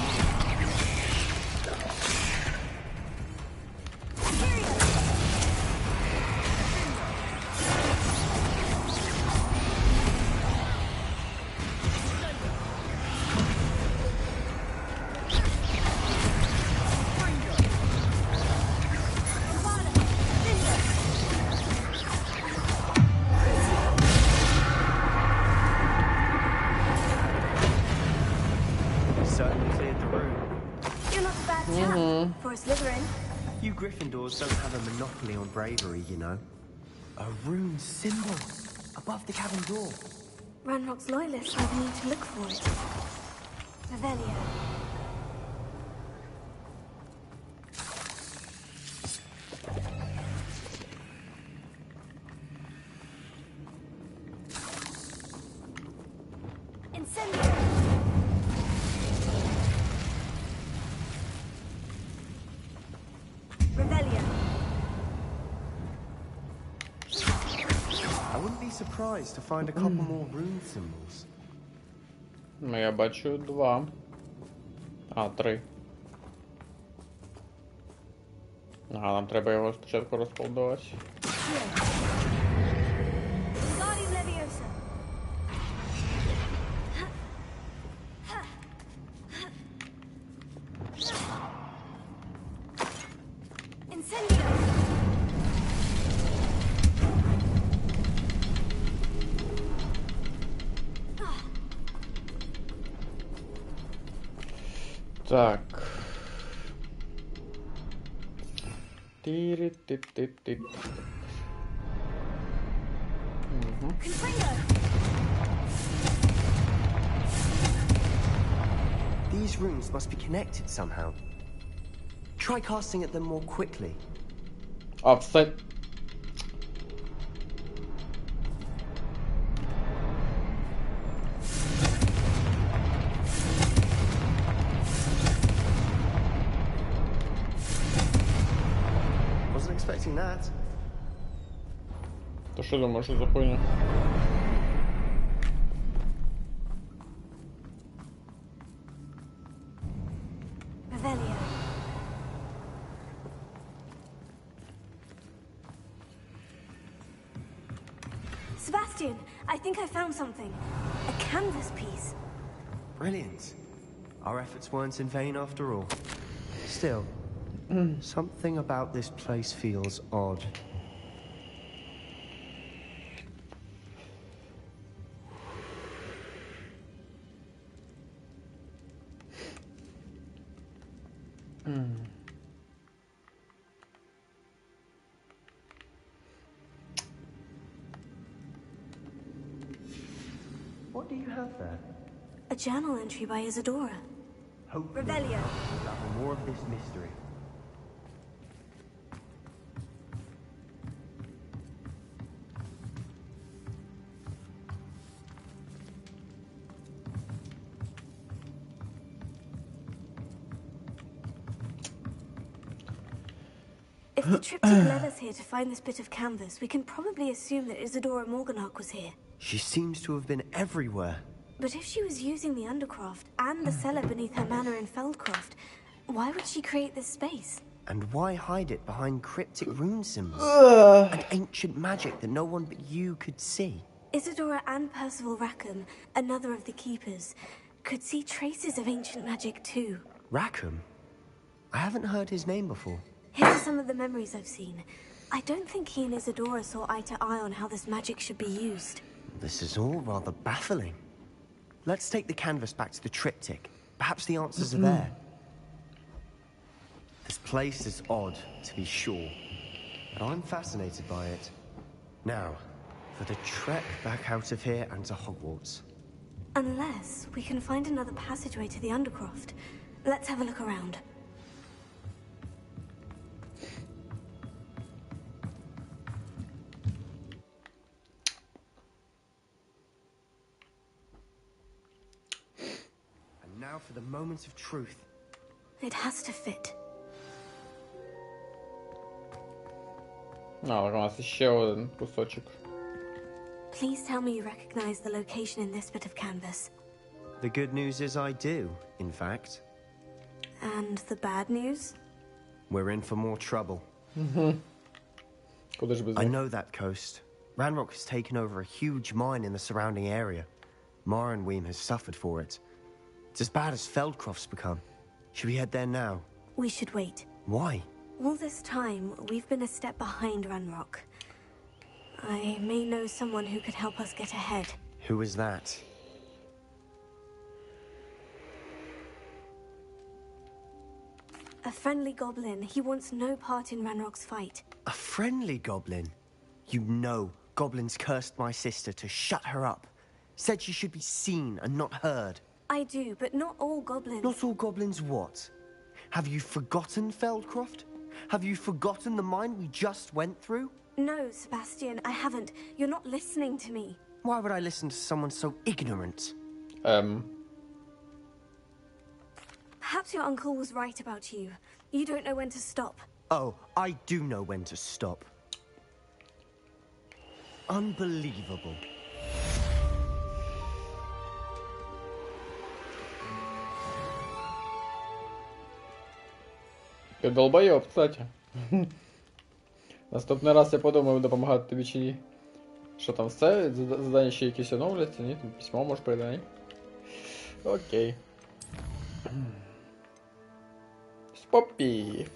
Certainly cleared the room. You're not a bad chap for a Slytherin. You Gryffindors don't have a monopoly on bravery, you know. A rune symbol above the cabin door. Ranrock's loyalists would need to look for it. Revelio. surprised to find a couple more rune symbols. Ну, я бачу 2. А, 3. Ага, нам треба його спочатку розколдувати. Так. Тири-ти-ти-ти. Угу. These runes must be connected somehow. Try casting at them more quickly. Offset. Wasn't expecting that. То що думаєш, що за хуйня? Sebastian, I think I found something. A canvas piece. Brilliant. Our efforts weren't in vain after all. Still, something about this place feels odd. What do you have there? A journal entry by Isadora. Hopefully, Revelio. we'll unravel more of this mystery. If the triptych led us here to find this bit of canvas, we can probably assume that Isadora Morganach was here. She seems to have been everywhere. But if she was using the Undercroft and the cellar beneath her manor in Feldcroft, why would she create this space? And why hide it behind cryptic rune symbols? And ancient magic that no one but you could see? Isadora and Percival Rackham, another of the keepers, could see traces of ancient magic too. Rackham? I haven't heard his name before. Here are some of the memories I've seen. I don't think he and Isadora saw eye to eye on how this magic should be used. This is all rather baffling. Let's take the canvas back to the triptych. Perhaps the answers are there. This place is odd, to be sure, but I'm fascinated by it. Now, for the trek back out of here and to Hogwarts. Unless we can find another passageway to the Undercroft. Let's have a look around. And now for the moment of truth. It has to fit. А, так у нас ще один кусочок. Please tell me you recognize the location in this bit of canvas. The good news is I do, in fact. And the bad news? We're in for more trouble. Куди ж без I них? know that coast. Ranrock has taken over a huge mine in the surrounding area. Morinweem has suffered for it. It's as bad as Feldcroft's become. Should we head there now? We should wait. Why? All this time, we've been a step behind Ranrock. I may know someone who could help us get ahead. Who is that? A friendly goblin. He wants no part in Ranrock's fight. A friendly goblin? You know goblins cursed my sister to shut her up. Said she should be seen and not heard. I do, but not all goblins. Not all goblins what? Have you forgotten Feldcroft? Have you forgotten the mine we just went through? No, Sebastian, I haven't. You're not listening to me. Why would I listen to someone so ignorant? Perhaps your uncle was right about you. You don't know when to stop. Oh, I do know when to stop. unbelievable. Ти долбойоб, кстати. Наступний раз я подумаю, допомагати тобі чи ні. Що там все? Задання ще якісь оновляться? Ні? Там письмо може прийде, ні? Окей. Спопі.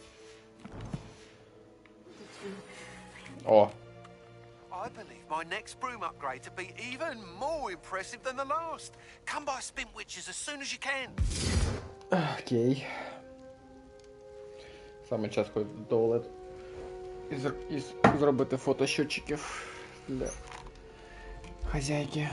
О. I believe my next broom upgrade to be even more impressive than the last. Come by Spintwitches as soon as you can. Окей. Саме час ходити до туалет. І зробити фото щотчиків для хазяйки.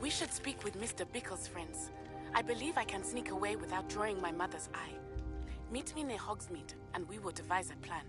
We should speak with Mr. Bickle's friends. I believe I can sneak away without drawing my mother's eye. Meet me near Hogsmeade, and we will devise a plan.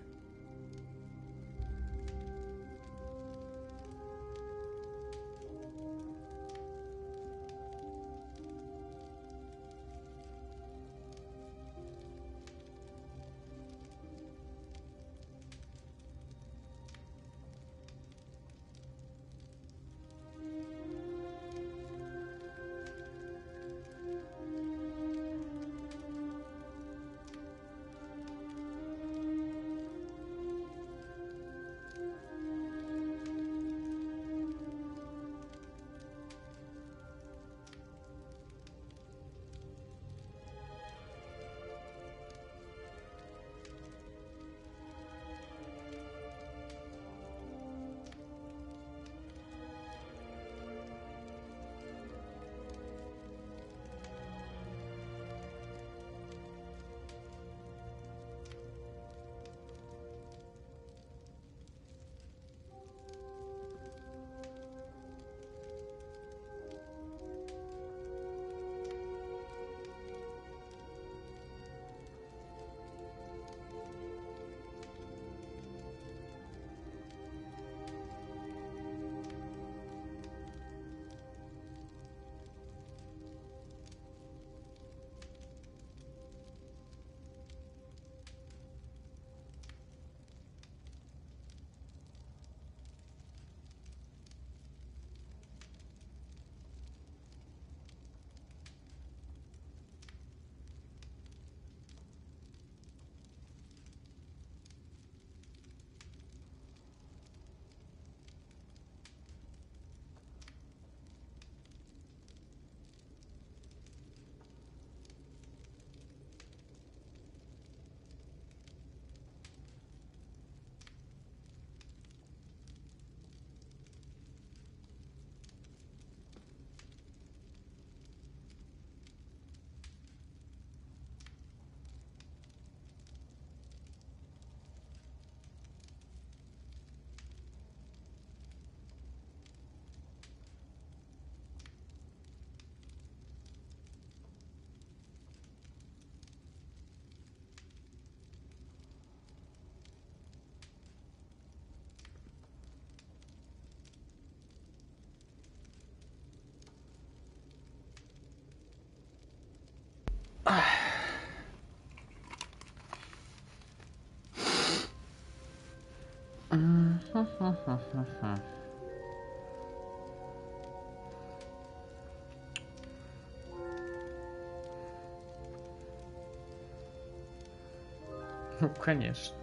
Ну, конечно.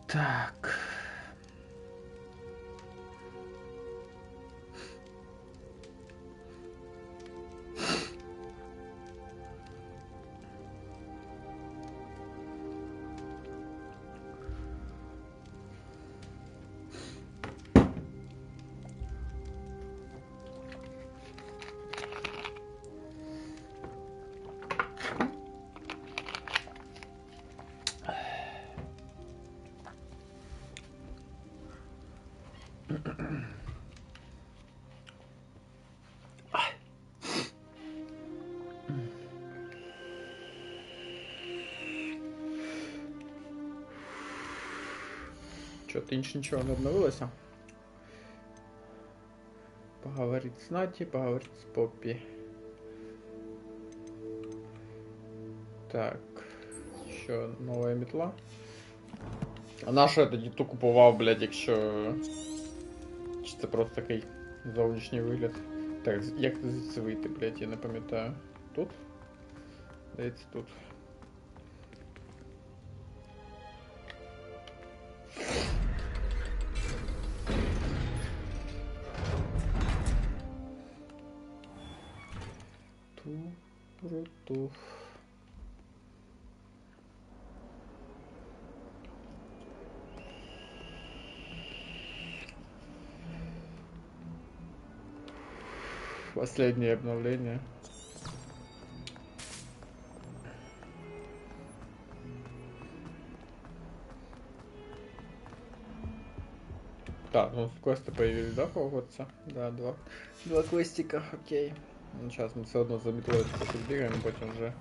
Так. Чё, ты ничего не обновилось? Поговорить с Нати, поговорить с Поппи. Так, що нова метла. А на що я тоді ту купував, блядь, якщо... Чи це просто такий зовнішній вигляд? Так, як звідси вийти, блядь, я не пам'ятаю. Тут? Здається, тут. Круту. Последнее обновление. Так, ну квесты появились, да, колготца? Да, два квестика, окей. Ну, сейчас мы все одно за метлою побегаем, потім вже.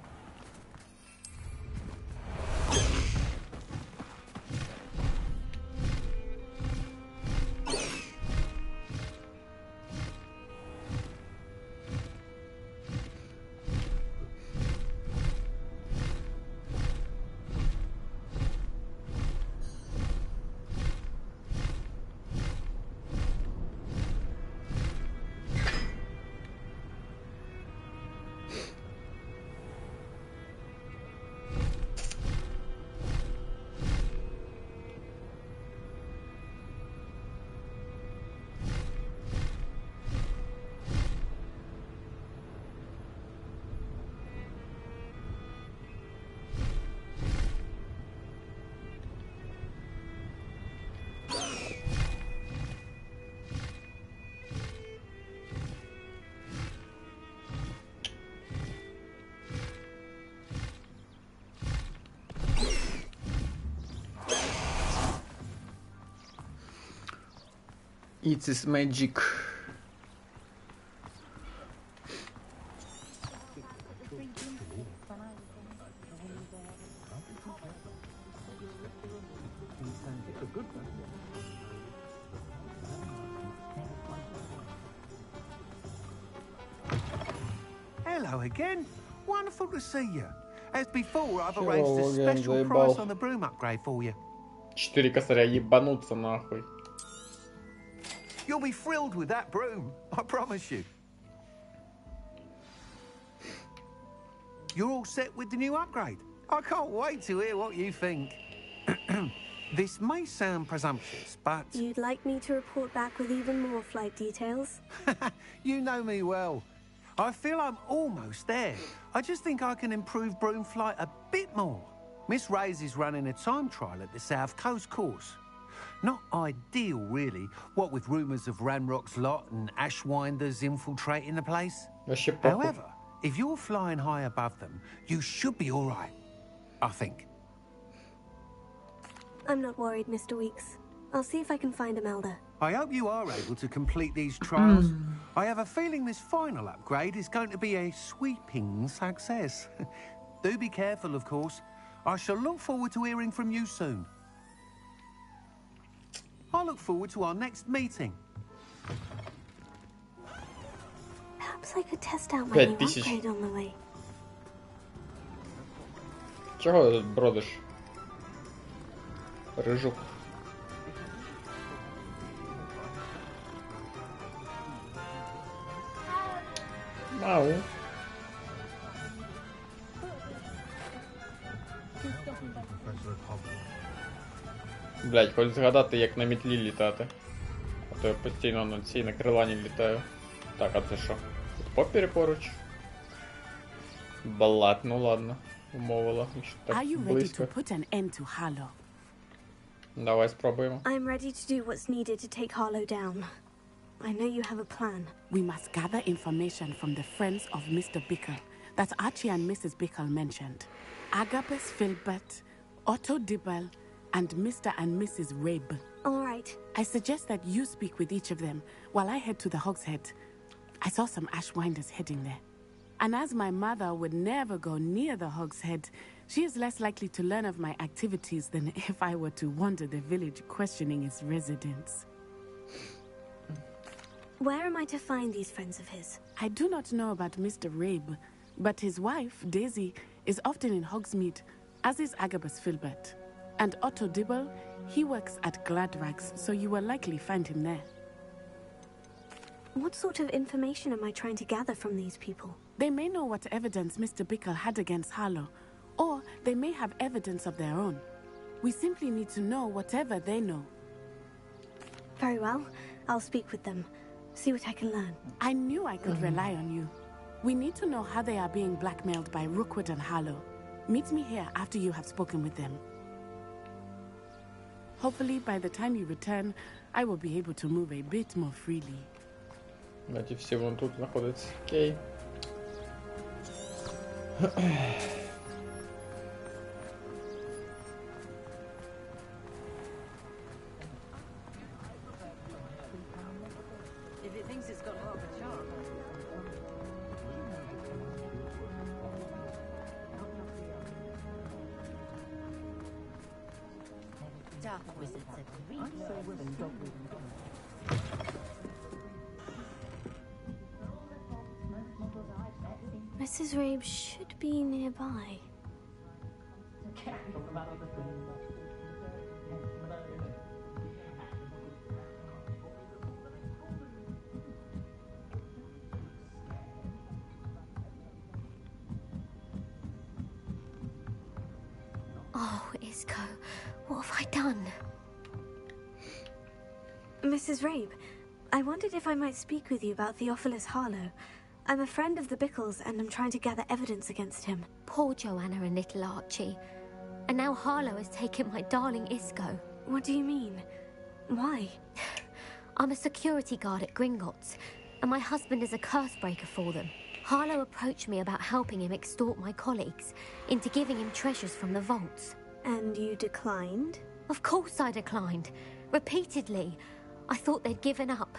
It's is magic. Hello again. Wonderful to see you. As before, I've arranged a special price on the broom upgrade for you. 4 косаря ебануться нахуй. You'll be thrilled with that broom, I promise you. You're all set with the new upgrade. I can't wait to hear what you think. This may sound presumptuous, but... You'd like me to report back with even more flight details? You know me well. I feel I'm almost there. I just think I can improve broom flight a bit more. Miss Ray's is running a time trial at the South Coast course. Not ideal, really, what with rumours of Ranrock's lot and Ashwinders infiltrating the place. However, if you're flying high above them, you should be all right, I think. I'm not worried, Mr. Weeks. I'll see if I can find a melder. I hope you are able to complete these trials. I have a feeling this final upgrade is going to be a sweeping success. Do be careful, of course. I shall look forward to hearing from you soon. I look forward to our next meeting. Perhaps I could test out my new 5000. upgrade on the way. Чого тут бродиш? Рижук. Ау. Блять, хоч згадати, як на мітлі літати. А то я постійно на цій на крилані літаю. Так, а це що? Тут попірі поруч? Балат, ну ладно. Умовила. Are you ready to put an end to Harlow? Давай спробуємо. I'm ready to do what's needed to take Harlow down. I know you have a plan. We must gather information from the friends of Mr. Bickle that Archie and Mrs. Bickle mentioned. Agabus Filbert, Otto Dibble, and Mr. and Mrs. Rabe. All right. I suggest that you speak with each of them while I head to the Hogshead. I saw some Ashwinders heading there. And as my mother would never go near the Hogshead, she is less likely to learn of my activities than if I were to wander the village questioning its residents. Where am I to find these friends of his? I do not know about Mr. Rabe, but his wife, Daisy, is often in Hogsmeade, as is Agabus Filbert. And Otto Dibble, he works at Gladrags, so you will likely find him there. What sort of information am I trying to gather from these people? They may know what evidence Mr. Bickle had against Harlow, or they may have evidence of their own. We simply need to know whatever they know. Very well. I'll speak with them. See what I can learn. I knew I could rely on you. We need to know how they are being blackmailed by Rookwood and Harlow. Meet me here after you have spoken with them. Hopefully, by the time you return, I will be able to move a bit more freely. Значить, всі вон тут знаходяться. Окей. If it thinks it's got half a charm. Dark wizards agree. Mrs. Rabe should be nearby. Oh, Isco, what have I done? Mrs. Rabe, I wondered if I might speak with you about Theophilus Harlow. I'm a friend of the Bickles and I'm trying to gather evidence against him. Poor Joanna and little Archie. And now Harlow has taken my darling Isco. What do you mean? Why? I'm a security guard at Gringotts, and my husband is a curse breaker for them. Harlow approached me about helping him extort my colleagues into giving him treasures from the vaults. And you declined? Of course I declined. Repeatedly. I thought they'd given up,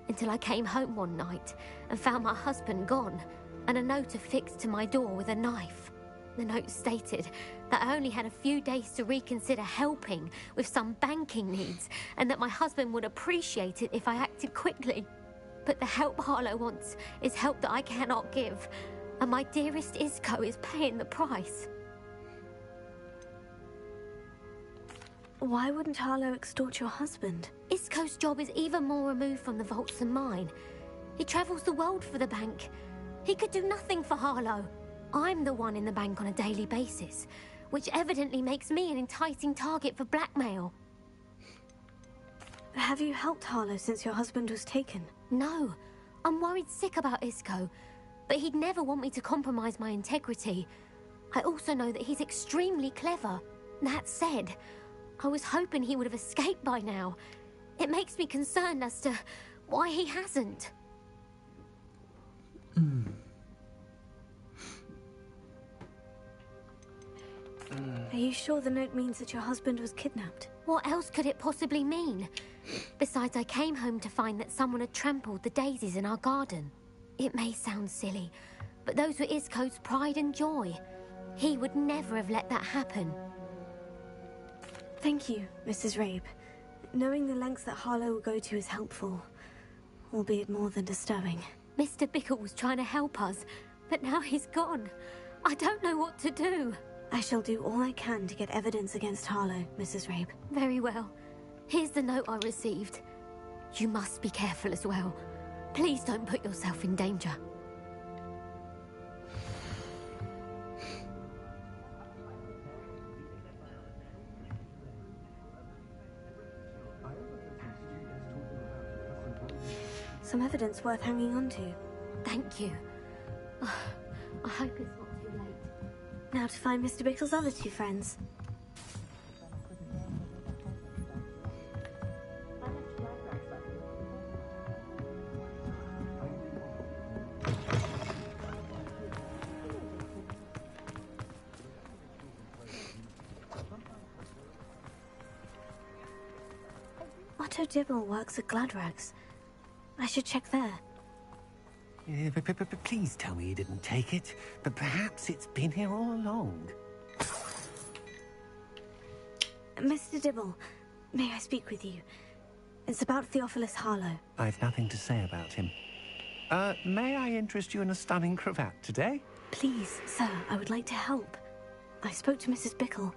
until I came home one night and found my husband gone, and a note affixed to my door with a knife. The note stated that I only had a few days to reconsider helping with some banking needs, and that my husband would appreciate it if I acted quickly. But the help Harlow wants is help that I cannot give, and my dearest Isco is paying the price. Why wouldn't Harlow extort your husband? Isco's job is even more removed from the vaults than mine. He travels the world for the bank. He could do nothing for Harlow. I'm the one in the bank on a daily basis, which evidently makes me an enticing target for blackmail. Have you helped Harlow since your husband was taken? No. I'm worried sick about Isco, but he'd never want me to compromise my integrity. I also know that he's extremely clever. That said, I was hoping he would have escaped by now. It makes me concerned as to why he hasn't. Are you sure the note means that your husband was kidnapped? What else could it possibly mean? Besides, I came home to find that someone had trampled the daisies in our garden. It may sound silly, but those were Isco's pride and joy. He would never have let that happen. Thank you, Mrs. Rabe. Knowing the lengths that Harlow will go to is helpful, albeit more than disturbing. Mr. Bickle was trying to help us, but now he's gone. I don't know what to do. I shall do all I can to get evidence against Harlow, Mrs. Rabe. Very well. Here's the note I received. You must be careful as well. Please don't put yourself in danger. Some evidence worth hanging on to. Thank you. I hope it's not too late. Now to find Mr. Bickle's other two friends. Otto Dibble works at Gladrags. I should check there. Please tell me you didn't take it. But perhaps it's been here all along. Mr. Dibble, may I speak with you? It's about Theophilus Harlow. I've nothing to say about him. May I interest you in a stunning cravat today? Please, sir, I would like to help. I spoke to Mrs. Bickle.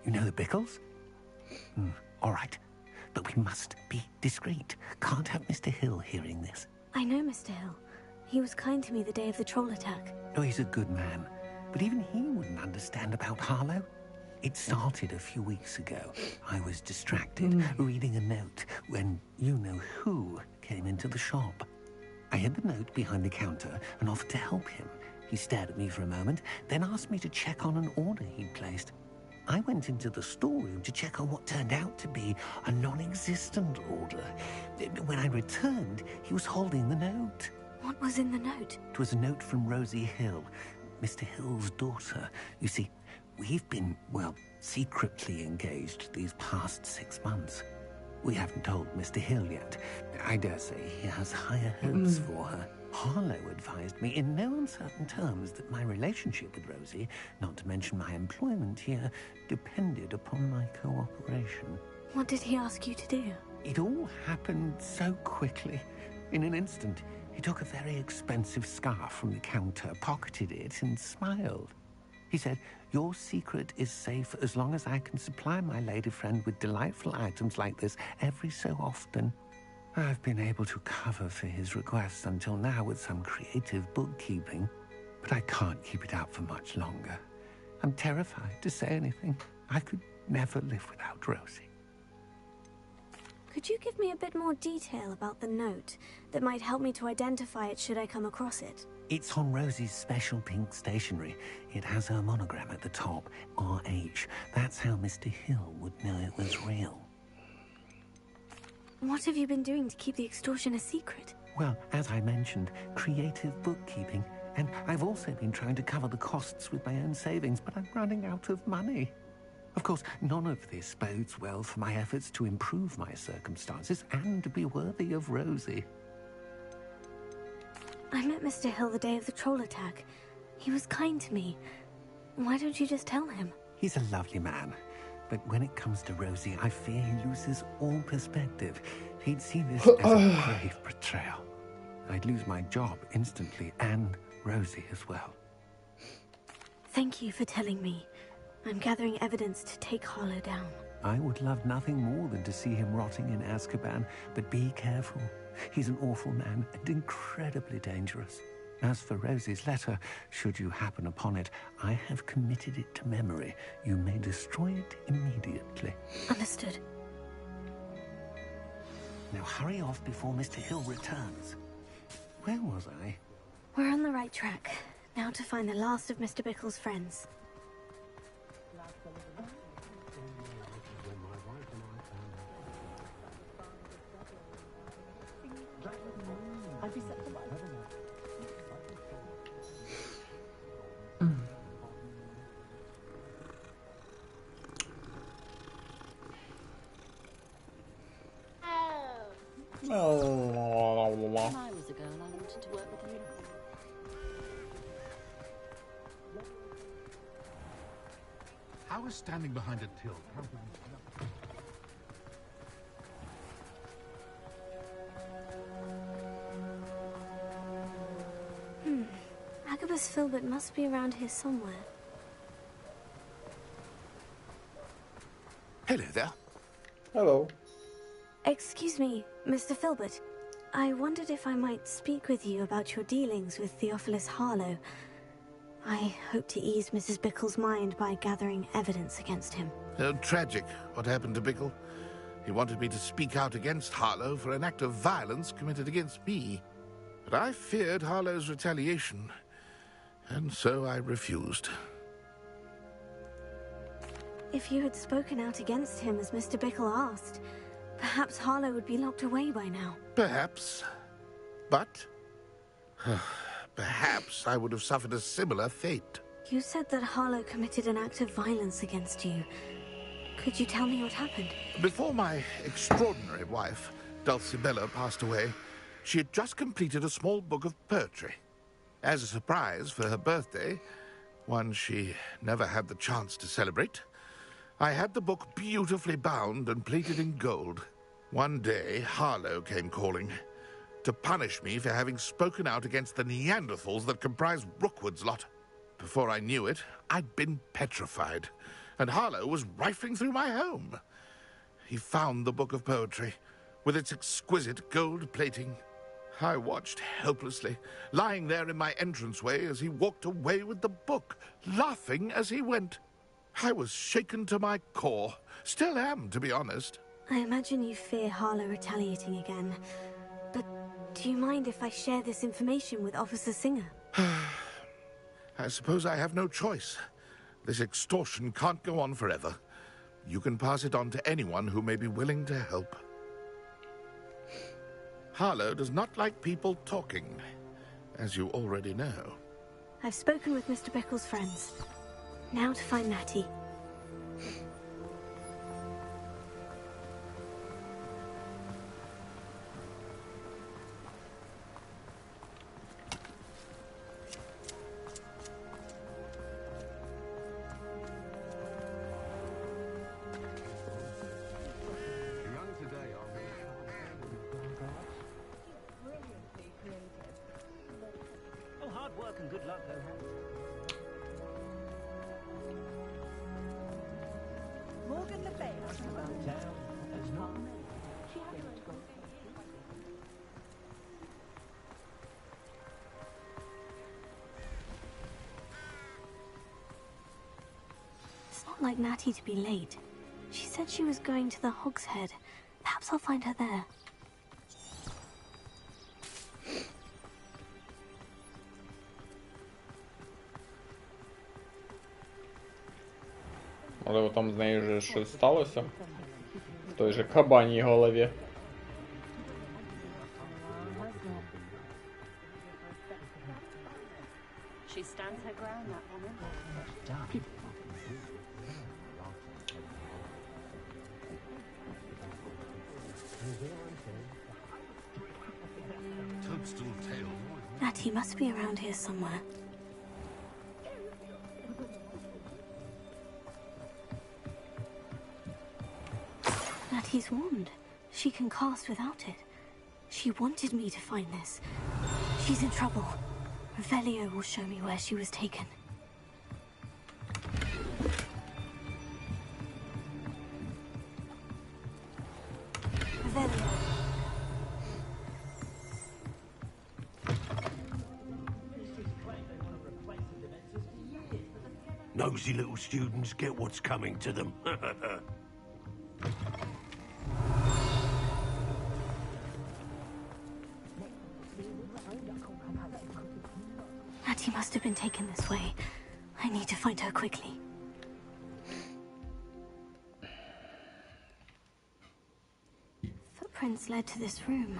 You know the Bickles? All right. But we must be discreet. Can't have Mr. Hill hearing this. I know Mr. Hill. He was kind to me the day of the troll attack. Oh, he's a good man. But even he wouldn't understand about Harlow. It started a few weeks ago. I was distracted, reading a note, when you-know-who came into the shop. I hid the note behind the counter and offered to help him. He stared at me for a moment, then asked me to check on an order he'd placed. I went into the storeroom to check on what turned out to be a non-existent order. When I returned, he was holding the note. What was in the note? It was a note from Rosie Hill, Mr. Hill's daughter. You see, we've been, well, secretly engaged these past 6 months. We haven't told Mr. Hill yet. I dare say he has higher hopes for her. Harlow advised me in no uncertain terms that my relationship with Rosie, not to mention my employment here, depended upon my cooperation. What did he ask you to do? It all happened so quickly. In an instant, he took a very expensive scarf from the counter, pocketed it, and smiled. He said, "Your secret is safe as long as I can supply my lady friend with delightful items like this every so often." I've been able to cover for his requests until now with some creative bookkeeping, but I can't keep it out for much longer. I'm terrified to say anything. I could never live without Rosie. Could you give me a bit more detail about the note that might help me to identify it should I come across it? It's on Rosie's special pink stationery. It has her monogram at the top, RH. That's how Mr. Hill would know it was real. What have you been doing to keep the extortion a secret? Well, as I mentioned, creative bookkeeping. And I've also been trying to cover the costs with my own savings, but I'm running out of money. Of course, none of this bodes well for my efforts to improve my circumstances and to be worthy of Rosie. I met Mr. Hill the day of the troll attack. He was kind to me. Why don't you just tell him? He's a lovely man. But when it comes to Rosie, I fear he loses all perspective. He'd see this as a grave betrayal. I'd lose my job instantly, and Rosie as well. Thank you for telling me. I'm gathering evidence to take Harlow down. I would love nothing more than to see him rotting in Azkaban, but be careful. He's an awful man and incredibly dangerous. As for Rosie's letter, should you happen upon it, I have committed it to memory. You may destroy it immediately. Understood. Now hurry off before Mr. Hill returns. Where was I? We're on the right track. Now to find the last of Mr. Bickle's friends. When I was a girl, I wanted to work with you. How is standing behind a till? Agabus Filbert must be around here somewhere. Hello there. Hello. Excuse me, Mr. Filbert. I wondered if I might speak with you about your dealings with Theophilus Harlow. I hope to ease Mrs. Bickle's mind by gathering evidence against him. Oh, tragic what happened to Bickle. He wanted me to speak out against Harlow for an act of violence committed against me. But I feared Harlow's retaliation, and so I refused. If you had spoken out against him as Mr. Bickle asked, perhaps Harlow would be locked away by now. Perhaps. But perhaps I would have suffered a similar fate. You said that Harlow committed an act of violence against you. Could you tell me what happened? Before my extraordinary wife, Dulcibella, passed away, she had just completed a small book of poetry. As a surprise for her birthday, one she never had the chance to celebrate, I had the book beautifully bound and plated in gold. One day, Harlow came calling to punish me for having spoken out against the Neanderthals that comprise Rookwood's lot. Before I knew it, I'd been petrified, and Harlow was rifling through my home. He found the book of poetry, with its exquisite gold plating. I watched helplessly, lying there in my entranceway as he walked away with the book, laughing as he went. I was shaken to my core. Still am, to be honest. I imagine you fear Harlow retaliating again. But Do you mind if I share this information with Officer Singer? I suppose I have no choice. This extortion can't go on forever. You can pass it on to anyone who may be willing to help. Harlow does not like people talking, as you already know. I've spoken with Mr. Bickle's friends. Now to find Natty. It's not like Natty to be late. She said she was going to the Hog's Head. Perhaps I'll find her there. Можливо, там з нею вже щось сталося? В той же кабаній голові. She stands her ground, that woman. Natty must be around here somewhere. Natty's wand. She can cast without it. She wanted me to find this. She's in trouble. Revelio will show me where she was taken. Revelio. Nosy little students get what's coming to them. Natty must have been taken this way. I need to find her quickly. Footprints led to this room.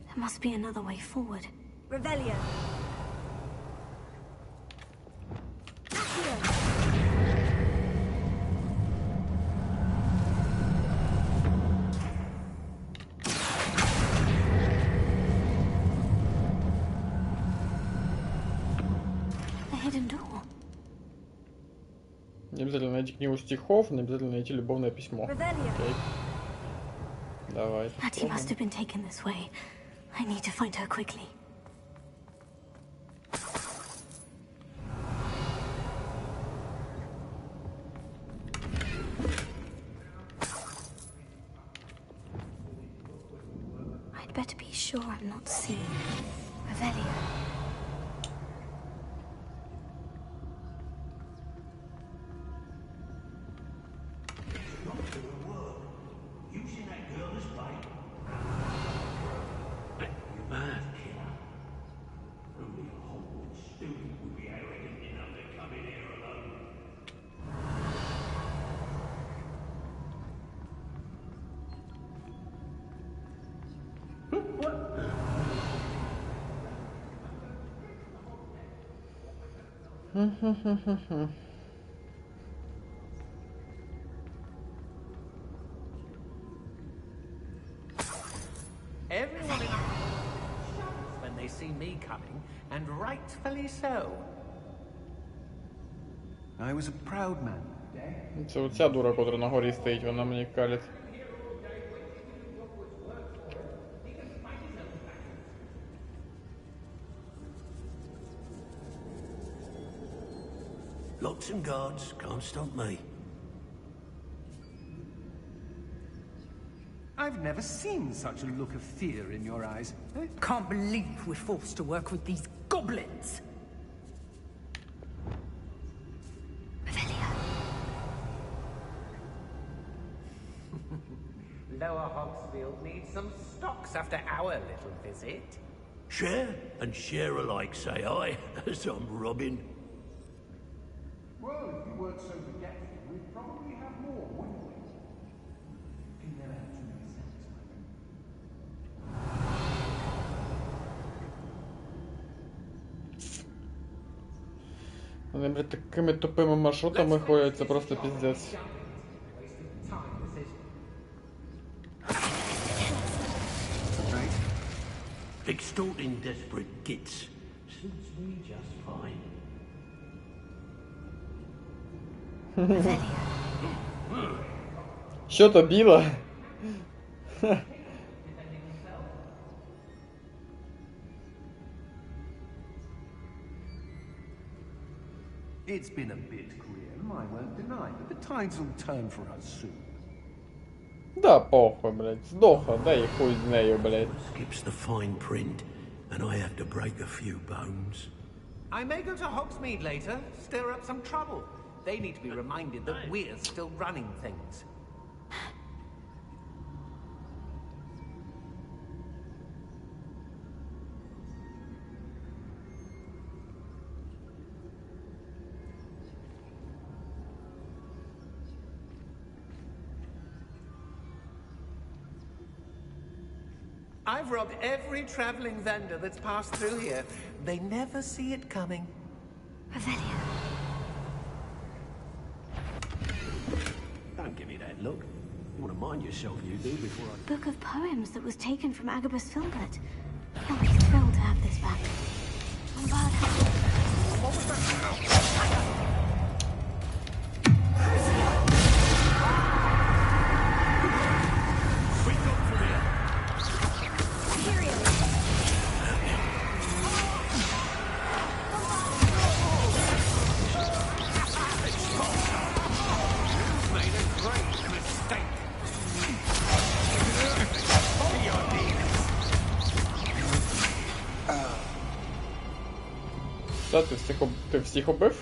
There must be another way forward. Revelio. Не обязательно найти книгу стихов, не обязательно найти любовное письмо. Окей. Давай. Natty must have been taken this way. I need to find her quickly. I'd better be sure I'm not seen. Revelio. Everyone in when they see me coming, and rightfully so. I was a proud man. Це оця дура, котра на горі стоїть, вона мені калить. Locks and guards can't stop me. I've never seen such a look of fear in your eyes. Can't believe we're forced to work with these goblins. Lower Hogsfield needs some stocks after our little visit. Share and share alike, say I, as I'm robbing. Well, if you weren't so forgetful, we'd probably have more, wouldn't we? You never have too many sense, my friend. Вони, блядь, такими тупими маршрутами ходять, це просто піздець. Extorting desperate gits suits me just fine. Що то біло? It's been a bit grim, I won't deny, but the tides will turn for us soon. Да похуй, блядь, здохла, дай і хуй з нею, блядь. Skips the fine print, and I have to break a few bones. I may go to Hogsmeade later, stir up some trouble. They need to be reminded that we're still running things. I've robbed every traveling vendor that's passed through here. They never see it coming. Revelio. Don't give me that look. You want to mind yourself, you do, before I... Book of poems that was taken from Agabus Filbert. He'll be thrilled to have this back. What was that? Що, ти всіх убив?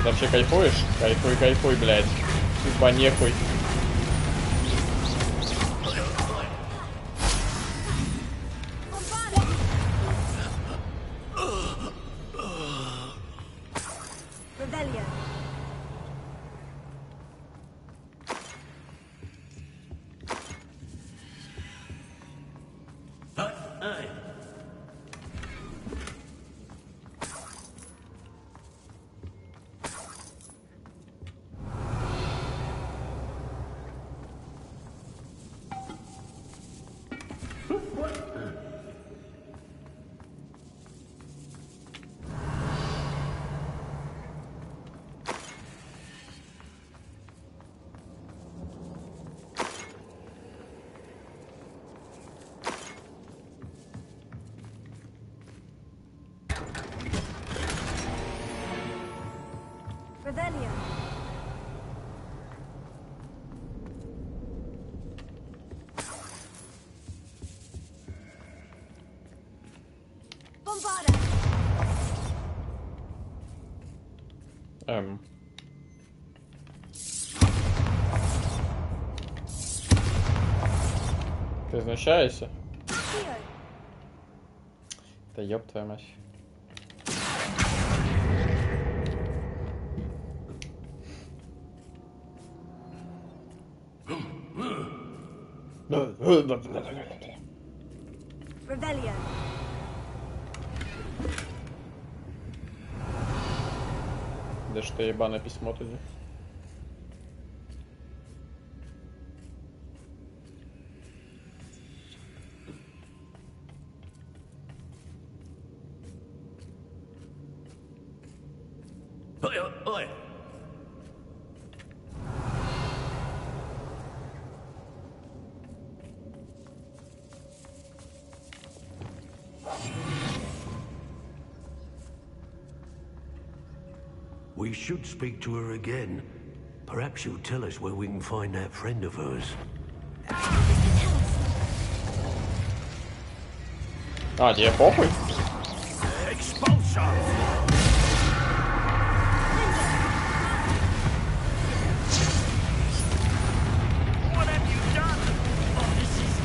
Вообще кайфуешь? Кайфуй, кайфуй, блядь. Типа нехуй. Revelio. Bombarda. Ти знущаєшся? Та ёб твою мать. Revelio. Де ж те єбане письмо тоді? Oi, oi. We should speak to her again. Perhaps she'll tell us where we can find that friend of hers. А, тебе похуй? Expulsion! What have you done? Oh, this is...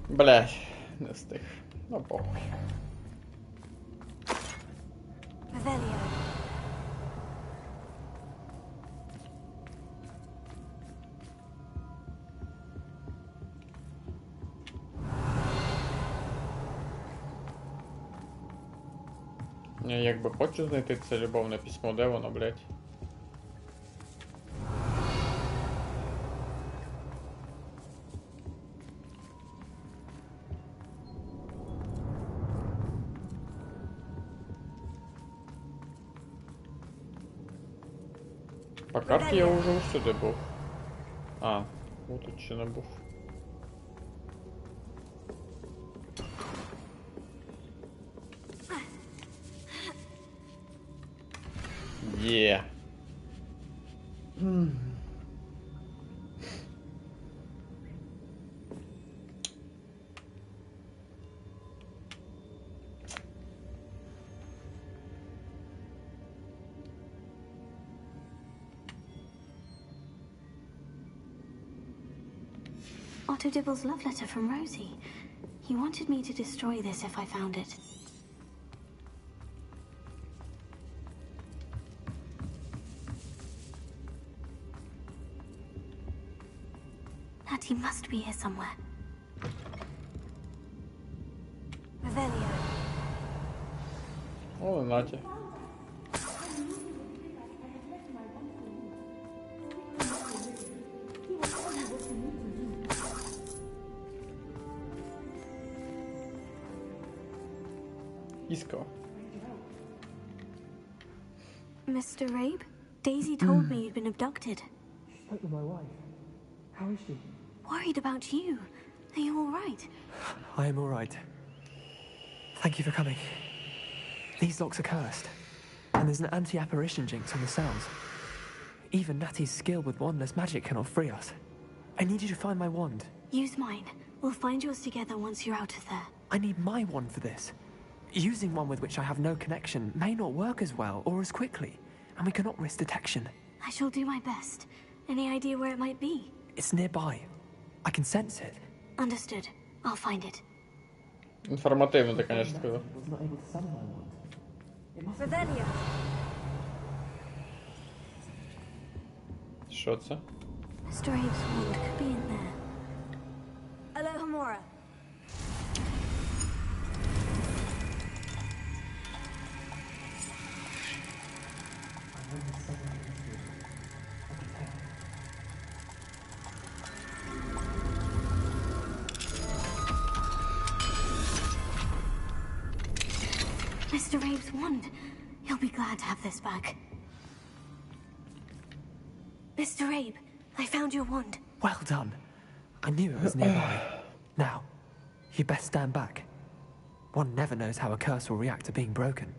Блядь, не встиг. Ну похуй. Revelio. Я якби хочу знайти це любовне письмо, де воно, блядь? По карті я вже всюди був. А, тут ще не був. Є. Otto Dibble's love letter from Rosie. He wanted me to destroy this if I found it. Natty must be here somewhere. Revelio. О, Наті. Искала. Mr. Rabe, Daisy told me you'd been abducted. She spoke with my wife. How is she? Worried about you. Are you all right? I am all right. Thank you for coming. These locks are cursed, and there's an anti-apparition jinx on the cells. Even Natty's skill with wandless magic cannot free us. I need you to find my wand. Use mine. We'll find yours together once you're out of there. I need my wand for this. Using one with which I have no connection may not work as well or as quickly, and we cannot risk detection. I shall do my best. Any idea where it might be? It's nearby. I can sense it. Understood. I'll find it. Информативно ты, конечно, сказал. Revelio. Що це? Mr. Abe's wand could be in there. Alohomora. Mr. Abe's wand. He'll be glad to have this back. Mr. Abe, I found your wand. Well done. I knew it was nearby. Now, you best stand back. One never knows how a curse will react to being broken.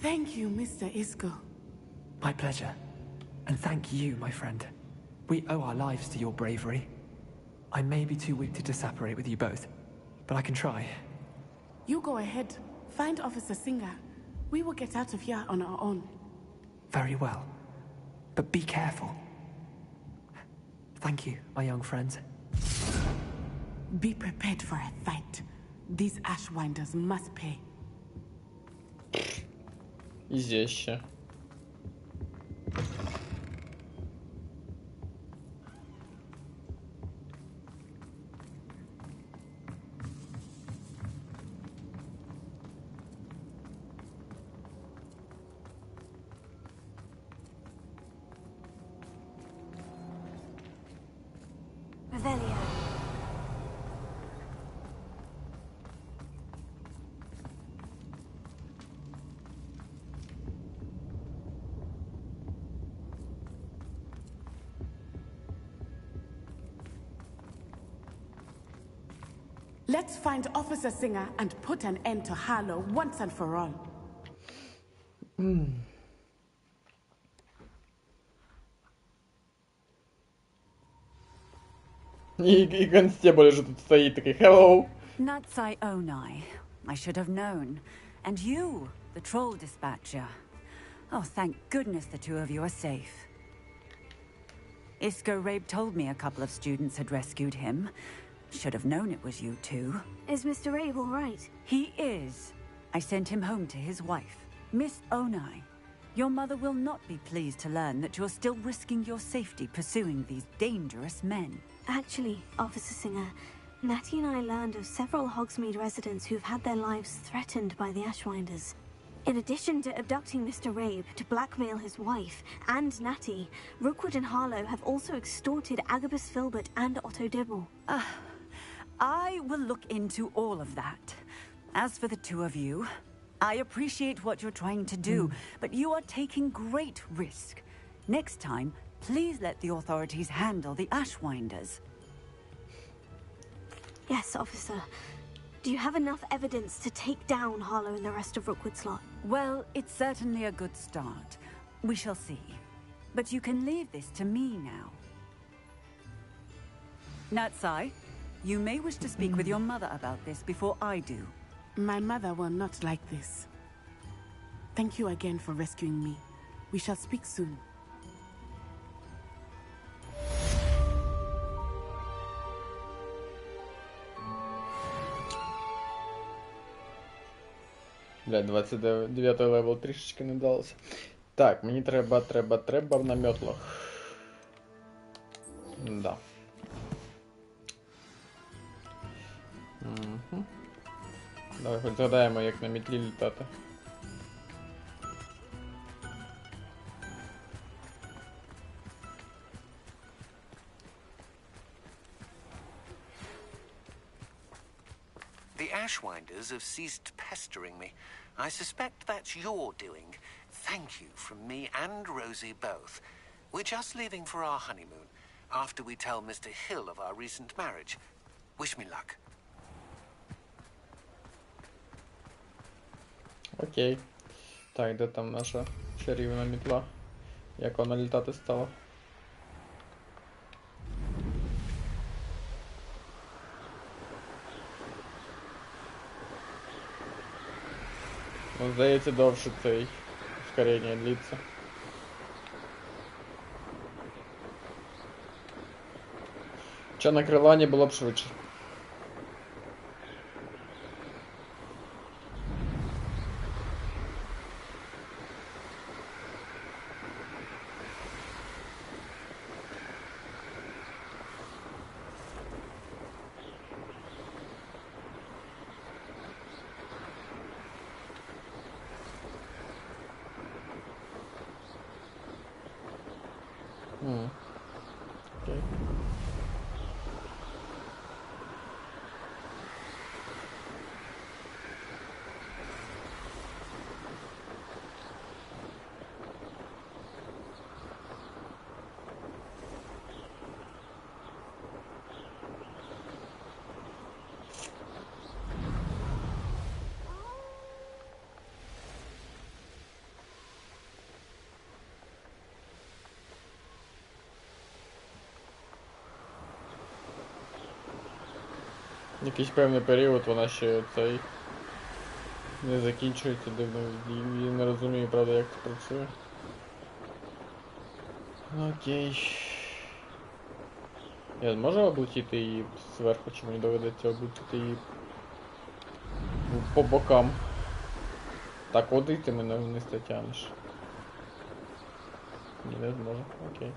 Thank you, Mr. Isco. My pleasure. And thank you, my friend. We owe our lives to your bravery. I may be too weak to disapparate with you both, but I can try. You go ahead. Find Officer Singer. We will get out of here on our own. Very well. But be careful. Thank you, my young friends. Be prepared for a fight. These Ashwinders must pay. Изяще. Revelio. Let's find Officer Singer and put an end to Harlow once and for all. І констебль же тут стоїть такий, hello. Natsai Onai. I should have known. And you, the troll dispatcher. Oh, thank goodness the two of you are safe. Isco Rabe told me a couple of students had rescued him. Should have known it was you two. Is Mr. Rabe all right? He is. I sent him home to his wife. Miss Onai, your mother will not be pleased to learn that you're still risking your safety pursuing these dangerous men. Actually, Officer Singer, Natty and I learned of several Hogsmeade residents who've had their lives threatened by the Ashwinders. In addition to abducting Mr. Rabe to blackmail his wife and Natty, Rookwood and Harlow have also extorted Agabus Filbert and Otto Dibble. I will look into all of that. As for the two of you, I appreciate what you're trying to do, but you are taking great risk. Next time, please let the authorities handle the Ashwinders. Yes, officer. Do you have enough evidence to take down Harlow and the rest of Rookwood's lot? Well, it's certainly a good start. We shall see. But you can leave this to me now. Natsai, you may wish to speak with your mother about this before I do. My mother will not like this. Thank you again for rescuing me. We shall speak soon. Бля, 29 левел трішечки не вдалося. Так, мені треба на мьотлах. Да. Угу. Давай хоч згадаємо, як на мітлі літати. The Ashwinders have ceased pestering me. I suspect that's your doing. Thank you from me and Rosie both. We're just leaving for our honeymoon, after we tell Mr. Hill of our recent marriage. Wish me luck. Окей. Так, де там наша чарівна мітла? Як вона літати стала? Ну, здається, довше цей ускорення длиться. Що на крилані було б швидше. Окей. Якийсь певний період вона ще цей не закінчується, дивно, і не розумію, правда, як це працює. Окей. Я зможу облетіти її зверху, чи мені доведеться облетіти її по бокам? Так, куди ти мене вниз тягнеш? Ні, не зможу, окей.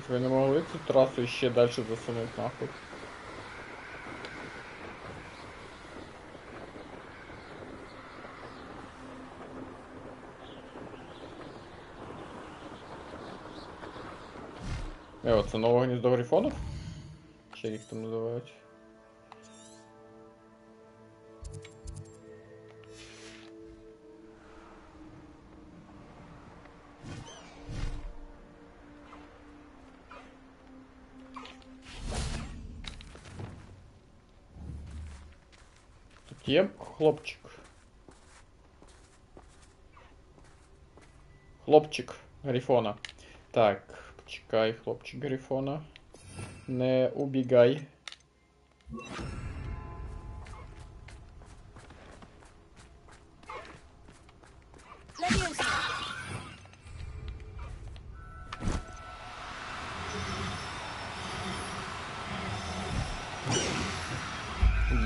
Ви не могли цю трасу ще далі засунути нахуй? Це нове гніздо грифонів? Чи їх там називають? Тут є хлопчик. Хлопчик грифона. Так, почекай, хлопчик грифона. Не убігай.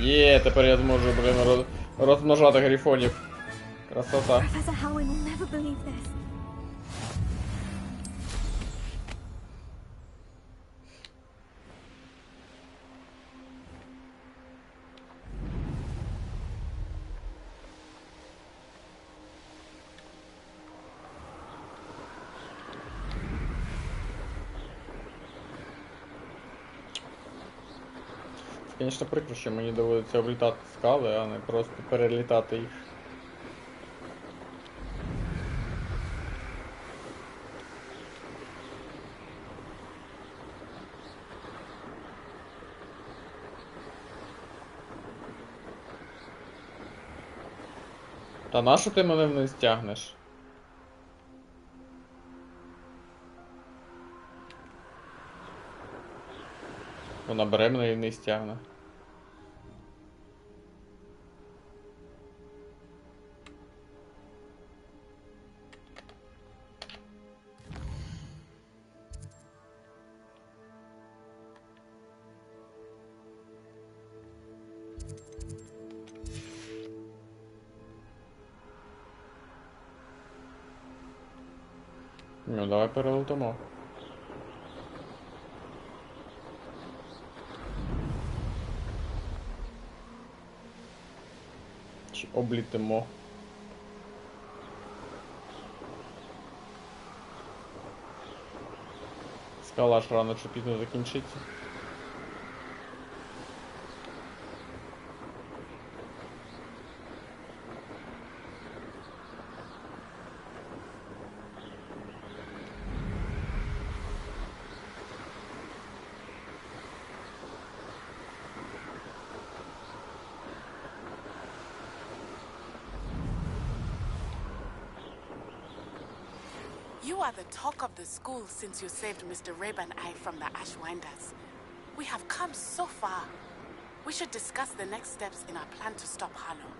Є, тепер я зможу, блин, розмножати грифонів. Красота. Professor Howin will never believe this. Звісно, прикро, що мені доводиться облітати скали, а не просто перелітати їх. Та нащо ти мене вниз тягнеш? Вона бере мене і вниз тягне. Ну, давай перелетимо. Чи облітимо. Скала ж рано чи пізно закінчиться. You are the talk of the school since you saved Mr. Rabe and I from the Ashwinders. We have come so far. We should discuss the next steps in our plan to stop Harlow.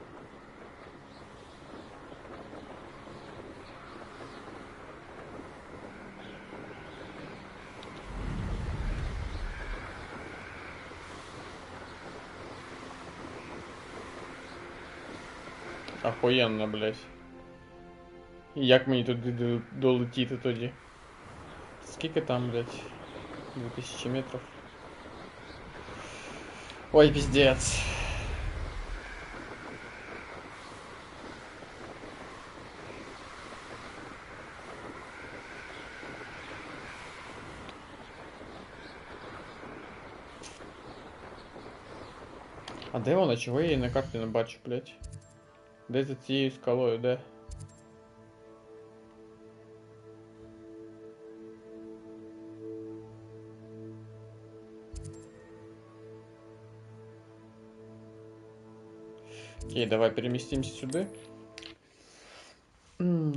Охуєнно, блядь. І як мені туди долетіти тоді? Скільки там, блядь? 2000 метрів. Ой, пиздец. А де вона? Чого я її на карті не бачу, блядь? Де за цією скалою, де? Окей, давай перемістимося сюди.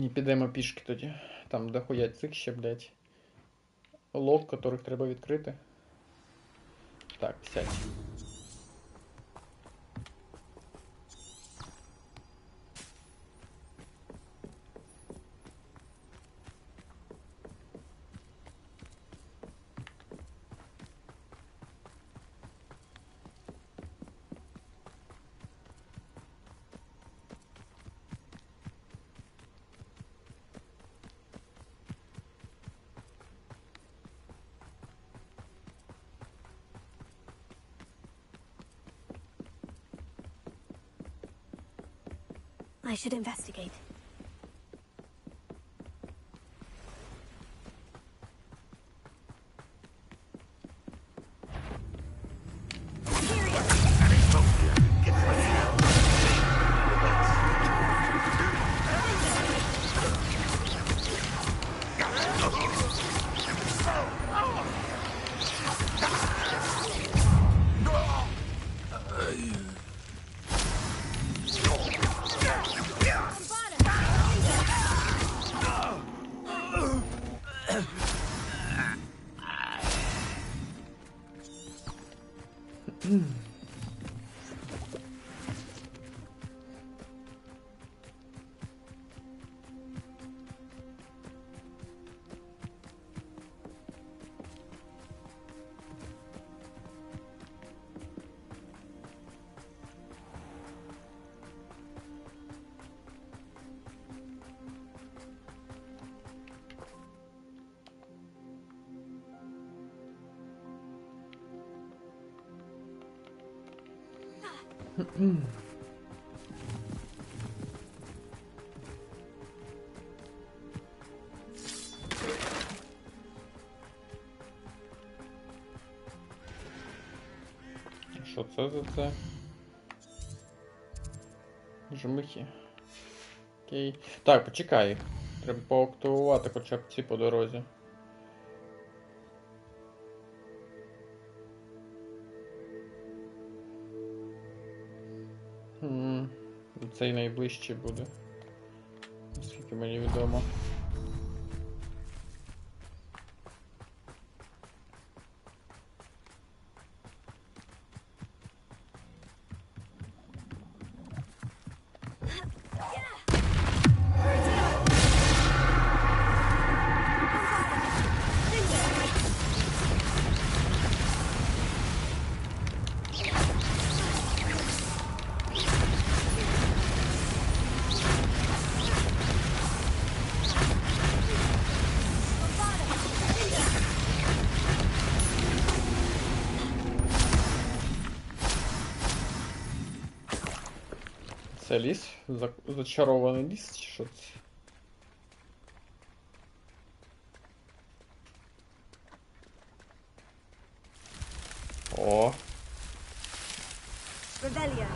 І підемо пішки тоді. Там дохуя цих ще, блядь. Лог, котрих треба відкрити. Так, сядь. I should investigate. Що це за це? Жмихи. Окей. Так, почекай. Треба поактивувати хоча б ці по дорозі. Цей найближчий буде. Наскільки мені відомо. Це ліс? Зачарований ліс чи що це? О! Rebellion.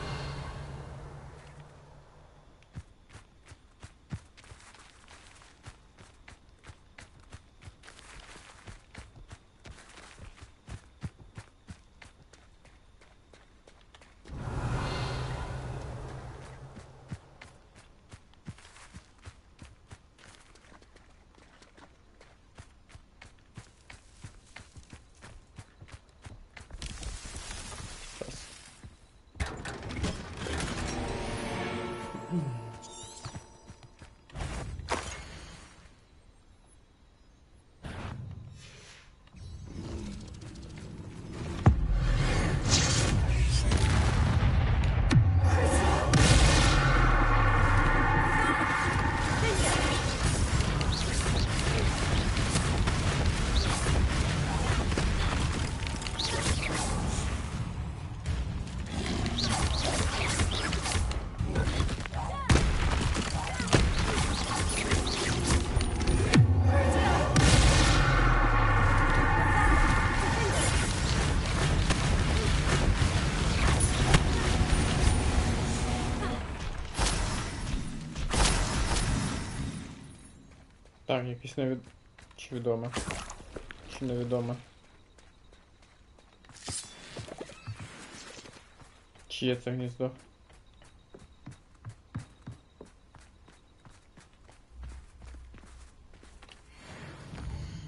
Так, якесь чи відоме. Чи невідоме. Чиє це гніздо?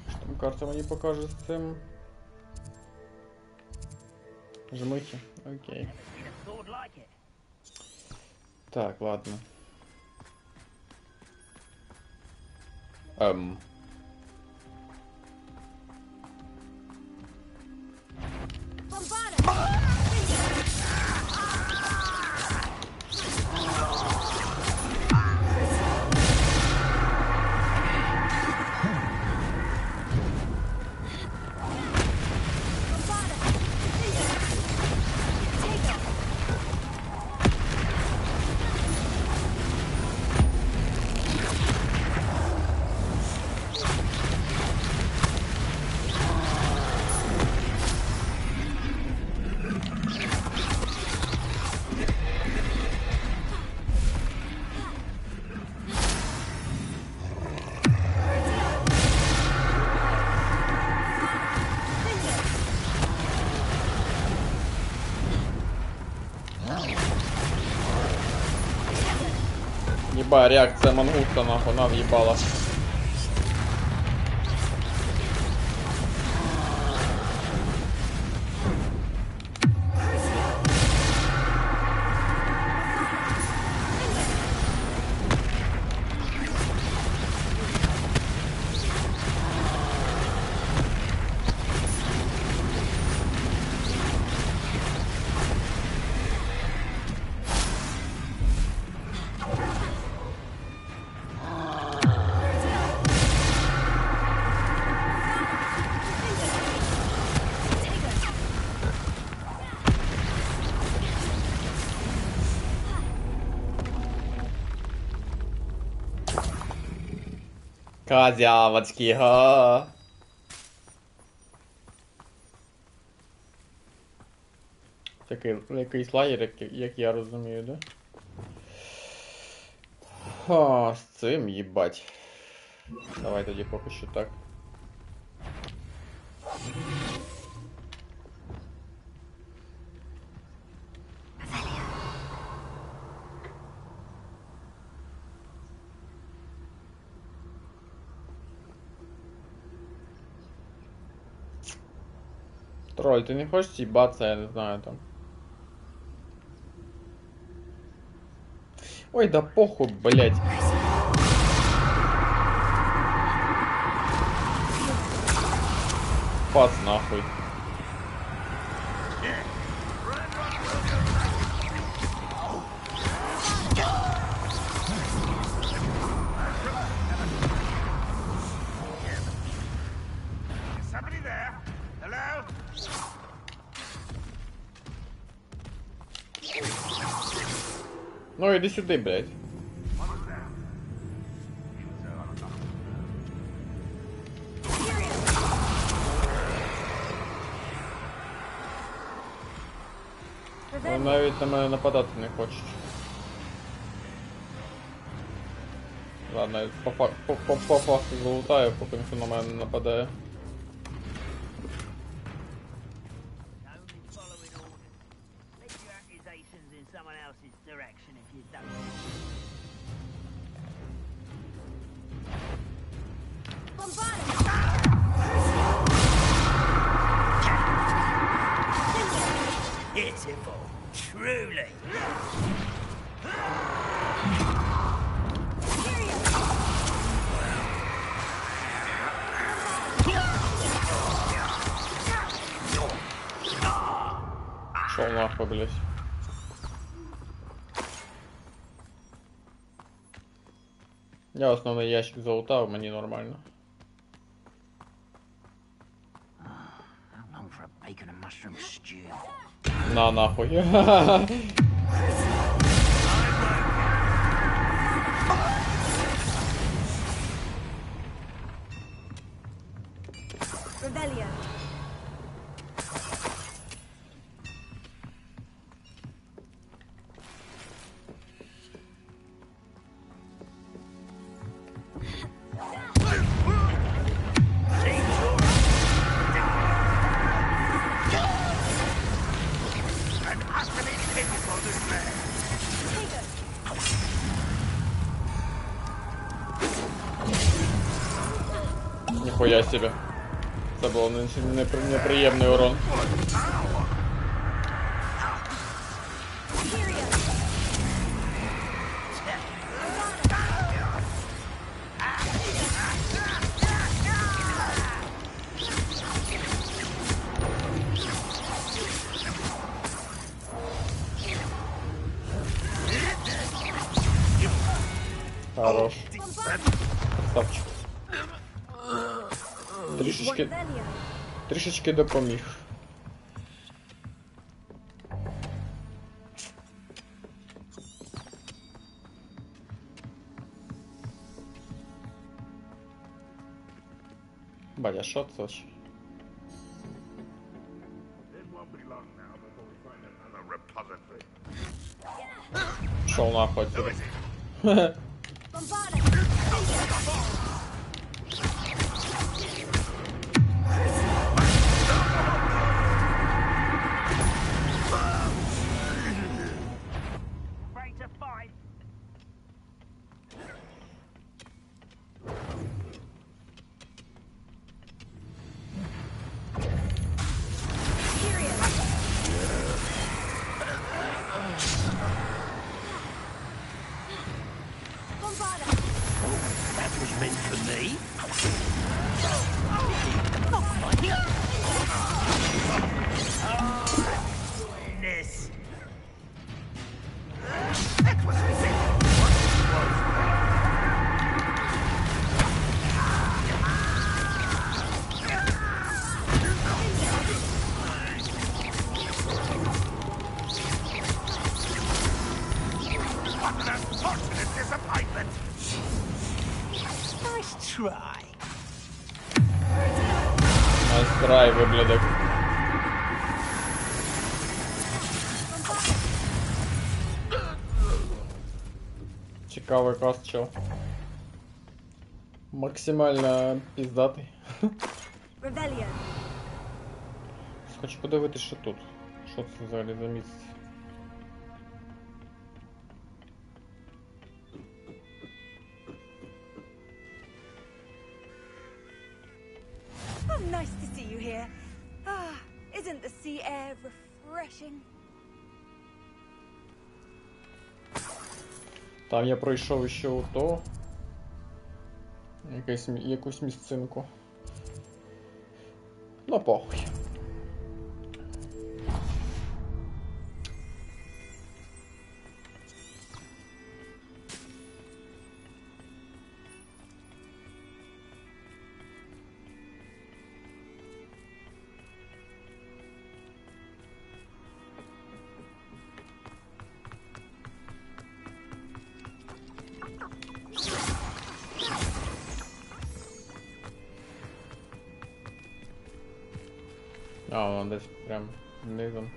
Що там карта мені покаже з цим? Жмихи? Окей. Так, ладно. Єба, реакція мангуста, нахуй, на в'їбала. Козявочки, га. Такий якийсь лагер, як я розумію, да? Ха, з цим їбать. Давай тоді поки що так. Троль, ты не хочешь ебаться, я не знаю там. Ой, да похуй, блять. Пац нахуй. Ну иди сюда, блядь. Он навіть на мене нападати не хоче. Ладно, я по факту залутаю, поки ніхто на мене не нападає. Pitiful, truly. Шел нахуй, блядь. Я основний ящик залутав, мені нормально. Bacon and mushroom stew. На нахуй. Rebellion. Нихуя себе. Это был неприемный урон. Хорош. Ставчик. Трішечки допоміг. Бля, що це? Шел нахуй отсюда. That was meant for me. Goodness. That was meant. What an unfortunate disappointment. Nice try. Настрій виглядок. Цікавий каст, чел. Максимально піздатий. Хочу подивитися, що тут. Що це взагалі за місце? Oh, nice to see you here. Ah, isn't the sea air refreshing? Там я пройшов ще у то. Якусь місцинку. Ну, похуй. А, вон десь прям низом.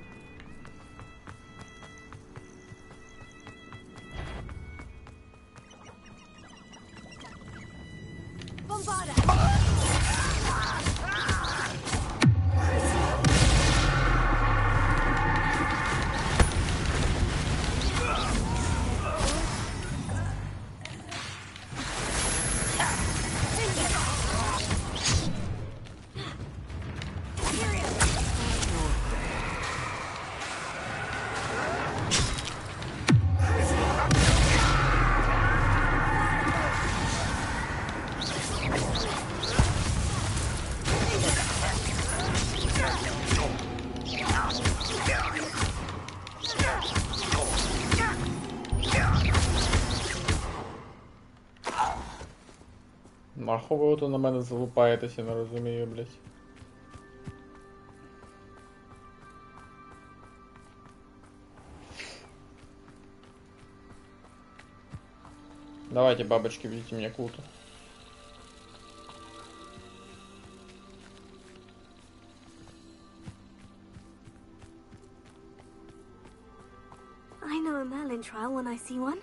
Нахуй ви ото на мене залупаєтеся, не розумію, блядь. Давайте, бабочки, ведите меня к луту. I know a Merlin trial when I see one.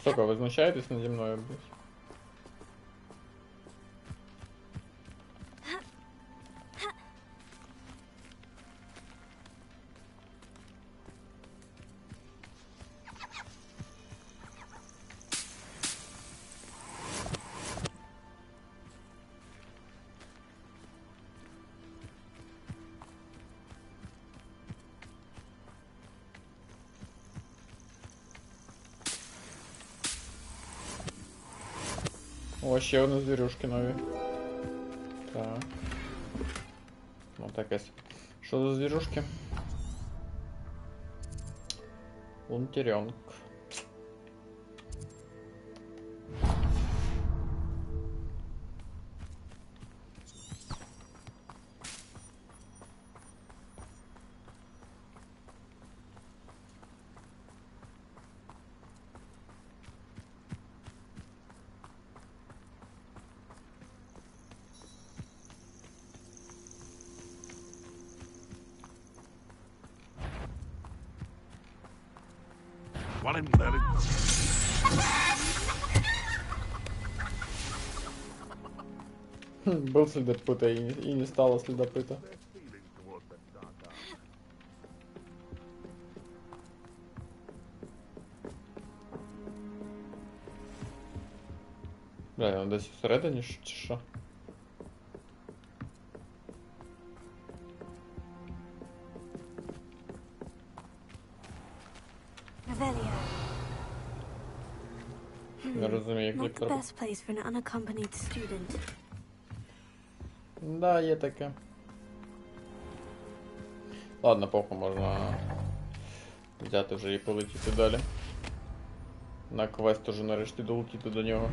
Сука, вы возмущаетесь надо мною, блядь? О, ще одні звірюшки нові. Так. Ну таке. Що за звірюшки? Лунтеренок. Был следопыта и не стало следопыта. Бля, він десь всередині чи що? Не розумію, як Not їх the треба. best place for an unaccompanied student. Да, є таке. Ладно, похуй, можна взяти вже і полетіти далі. На квест уже нарешті долетіти до нього.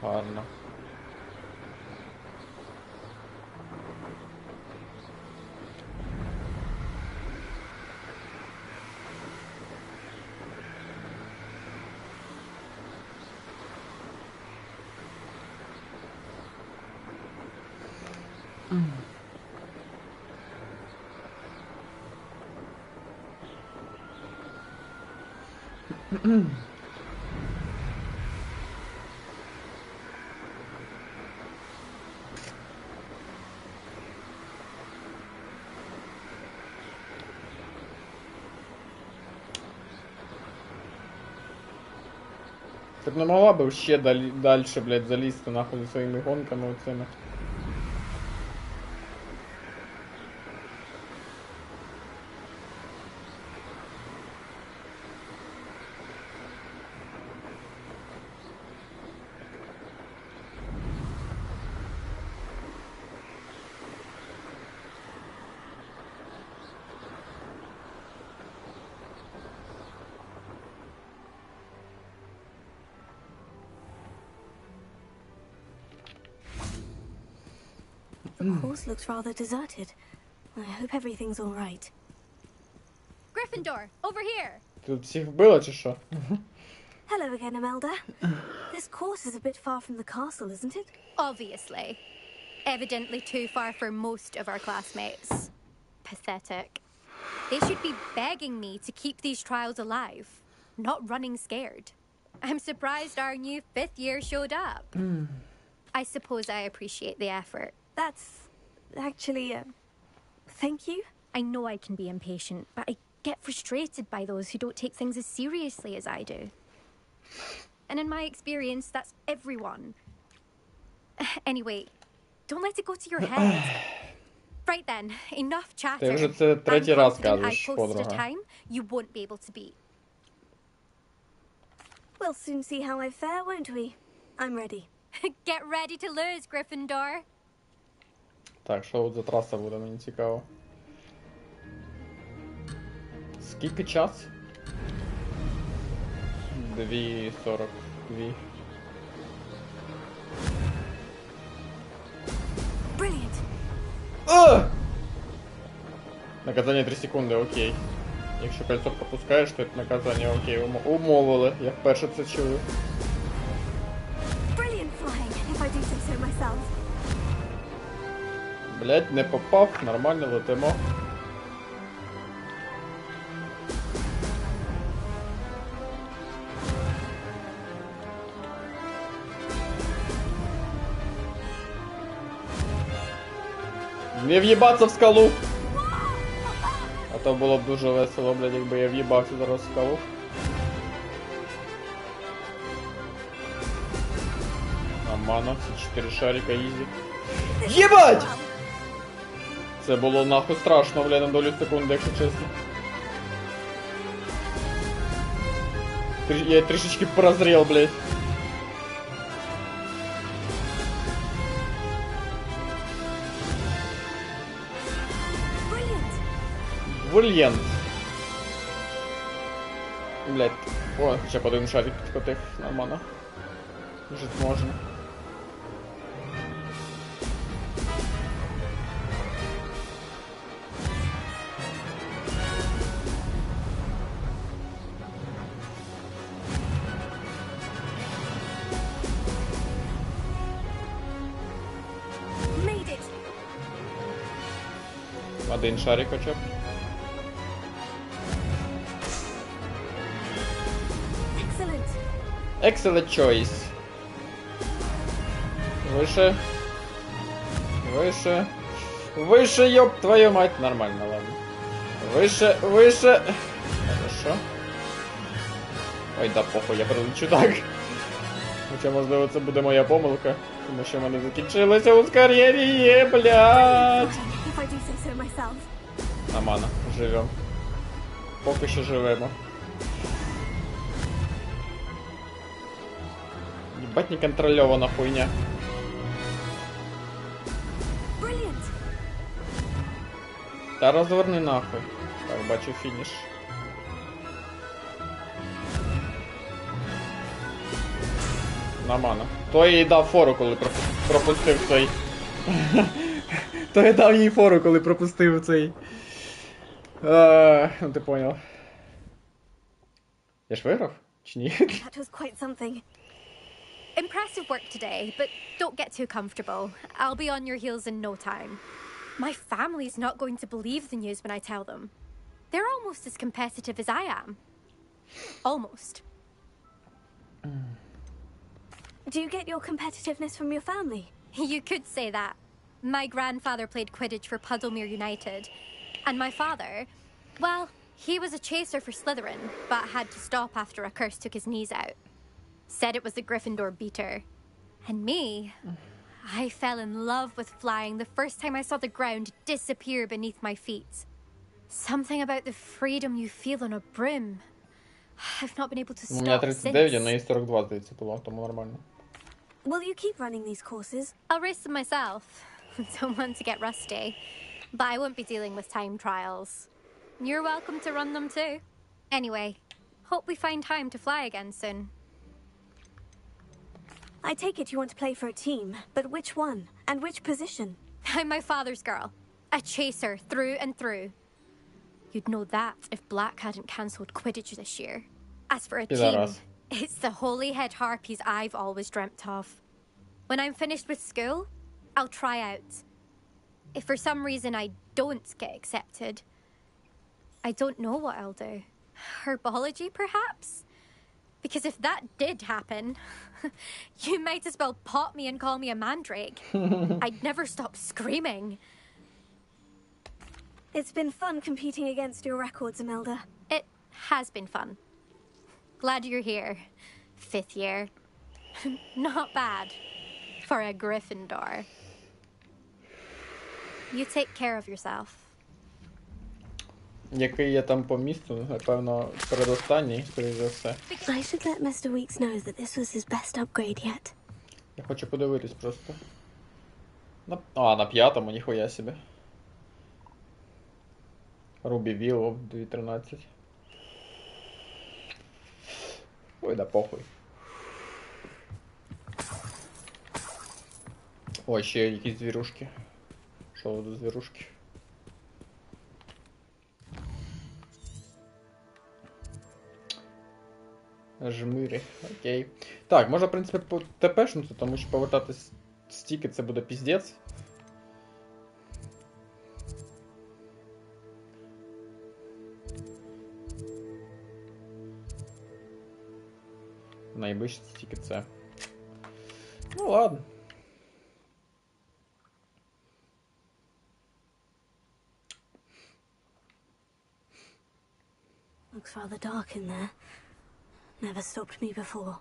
Гарно. Ти б не могла б ще дальше, блядь, залізти нахуй зі своїми гонками оцими. The course looks rather deserted. I hope everything's all right. Gryffindor, over here. Тут всіх вбило чи що? Hello again, Imelda. This course is a bit far from the castle, isn't it? Obviously. Evidently too far for most of our classmates. Pathetic. They should be begging me to keep these trials alive, not running scared. I'm surprised our new 5th year showed up. I suppose I appreciate the effort. That's actually, thank you. I know I can be impatient, but I get frustrated by those who don't take things as seriously as I do. And in my experience, that's everyone. Anyway, don't let it go to your head. Right then, enough chatter. Ти вже це третій раз I кажеш, posted a подруга. time you won't be able to beat. We'll soon see how I fare, won't we? I'm ready. Get ready to lose, Gryffindor. Так, що от за траса буде, мені цікаво. Скільки час? 2:42. Brilliant. Наказання 3 секунди, окей. Якщо кольцо пропускаєш, то це наказання окей. Умовили, я вперше це чую. Brilliant flying, if I do say so myself. Блять, не попав, нормально летимо. Не в'їбаться в скалу! А то було б дуже весело, блядь, якби я в'їбався зараз в скалу. Нормально, це 4 шарика ізі. Єбать! Це було нахуй страшно, бля, на долю секунди, якщо чесно. Я трішечки прозрел, блядь. Бульєнт. Блядь. О, ще один шарик підкотив. Нормально. Жить можна. Один шарик хоча б. Excellent choice. Выше. Выше. Выше, ёб твою мать. Нормально, ладно. Выше, выше. Хорошо. Ой, да похуй, я прилечу так. Хоча, можливо, це буде моя помилка. Тому що в мене закінчилося ускорення, блядь. Нормально, живем. Поки що живемо. Ебать неконтрольована хуйня. Та розверни нахуй. Так, бачу фініш. Нормально. То їй дав фору, коли пропустив цей. То я дав їй фору, коли пропустив цей. Ну ти понял. Я ж виграв? Чи ні? Impressive work today, but don't get too comfortable. I'll be on your heels in no time. My family's not going to believe the news when I tell them. They're almost as competitive as I am. Almost. Do you get your competitiveness from your family? You could say that. My grandfather played Quidditch for Puddlemere United. And my father, well, he was a chaser for Slytherin, but had to stop after a curse took his knees out. Said it was the Gryffindor beater. And me, I fell in love with flying the first time I saw the ground disappear beneath my feet. Something about the freedom you feel on a broom. I've not been able to stop since. У мене 39, а неї 42, здається, було, тому нормально. Will you keep running these courses? I'll race them myself. Don't want to get rusty. But I won't be dealing with time trials. You're welcome to run them too. Anyway, hope we find time to fly again soon. I take it you want to play for a team, but which one? And which position? I'm my father's girl. A chaser through and through. You'd know that if Black hadn't cancelled Quidditch this year. As for a team, it's the holy-head harpies I've always dreamt of. When I'm finished with school, I'll try out. If for some reason I don't get accepted, I don't know what I'll do. Herbology, perhaps? Because if that did happen, you might as well pop me and call me a mandrake. I'd never stop screaming. It's been fun competing against your records, Imelda. It has been fun. Glad you're here. 5th year. Not bad. For a Gryffindor. You take care of yourself. Який я там по місту, напевно, передостанній, скоріш за все. I should let Mr. Weeks know that this was his best upgrade yet. Я хочу подивитись просто. На 5-му, ніхуя собі. Рубі Віллов, 2.13. Ой, да похуй. Ой, ще якісь звірушки. Що за звірушки? Жмири, окей. Так, можна, в принципі, ТПшнути, тому що повертатись стільки це буде піздець. Найближче стільки це. Ну ладно. Looks rather dark in there. Never stopped me before.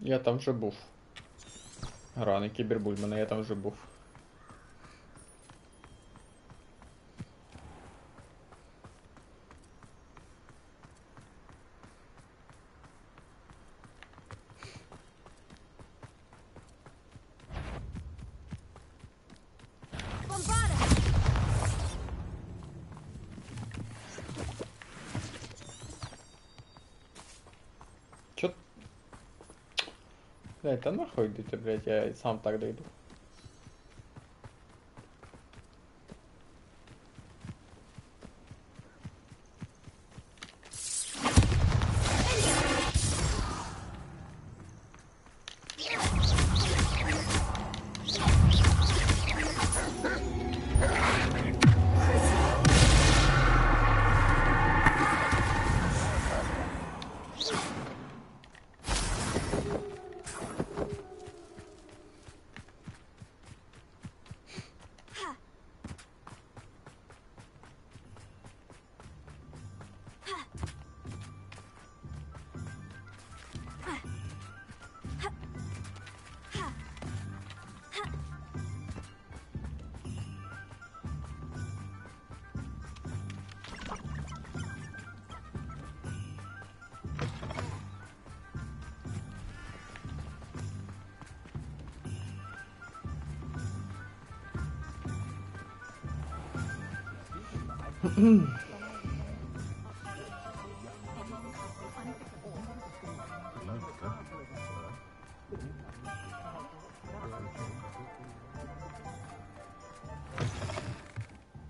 Я там вже був. Граний кібербуль, мене я там вже був. Чё? Блядь, да нахуй идите, блядь, я и сам так дойду.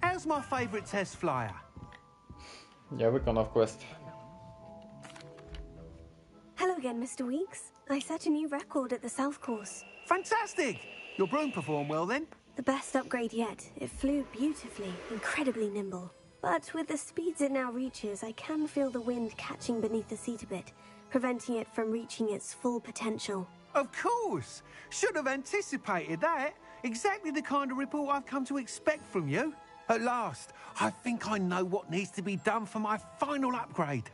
How's my favourite test flyer? Я виконав квест. Hello again, Mr. Weeks. I set a new record at the South course. Fantastic! Your broom performed well then? The best upgrade yet. It flew beautifully, incredibly nimble. But with the speeds it now reaches, I can feel the wind catching beneath the seat a bit, preventing it from reaching its full potential. Of course! Should have anticipated that. Exactly the kind of report I've come to expect from you. At last, I think I know what needs to be done for my final upgrade.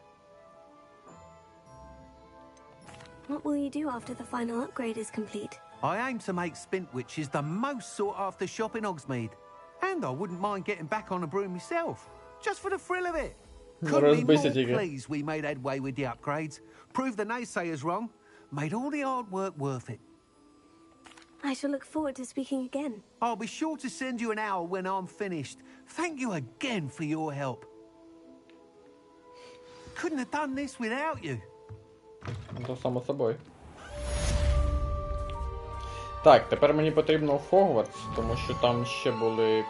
What will you do after the final upgrade is complete? I aim to make Spintwitches the most sought-after shop in Hogsmeade. And I wouldn't mind getting back on a broom myself, just for the thrill of it. Couldn't be more pleased we made headway with the upgrades, proved the naysayers wrong, made all the hard work worth it. I shall look forward to speaking again. I'll be sure to send you an hour when I'm finished. Thank you again for your help. Couldn't have done this without you. То само собою. Так, тепер мені потрібно в Хогвартс, тому що там ще були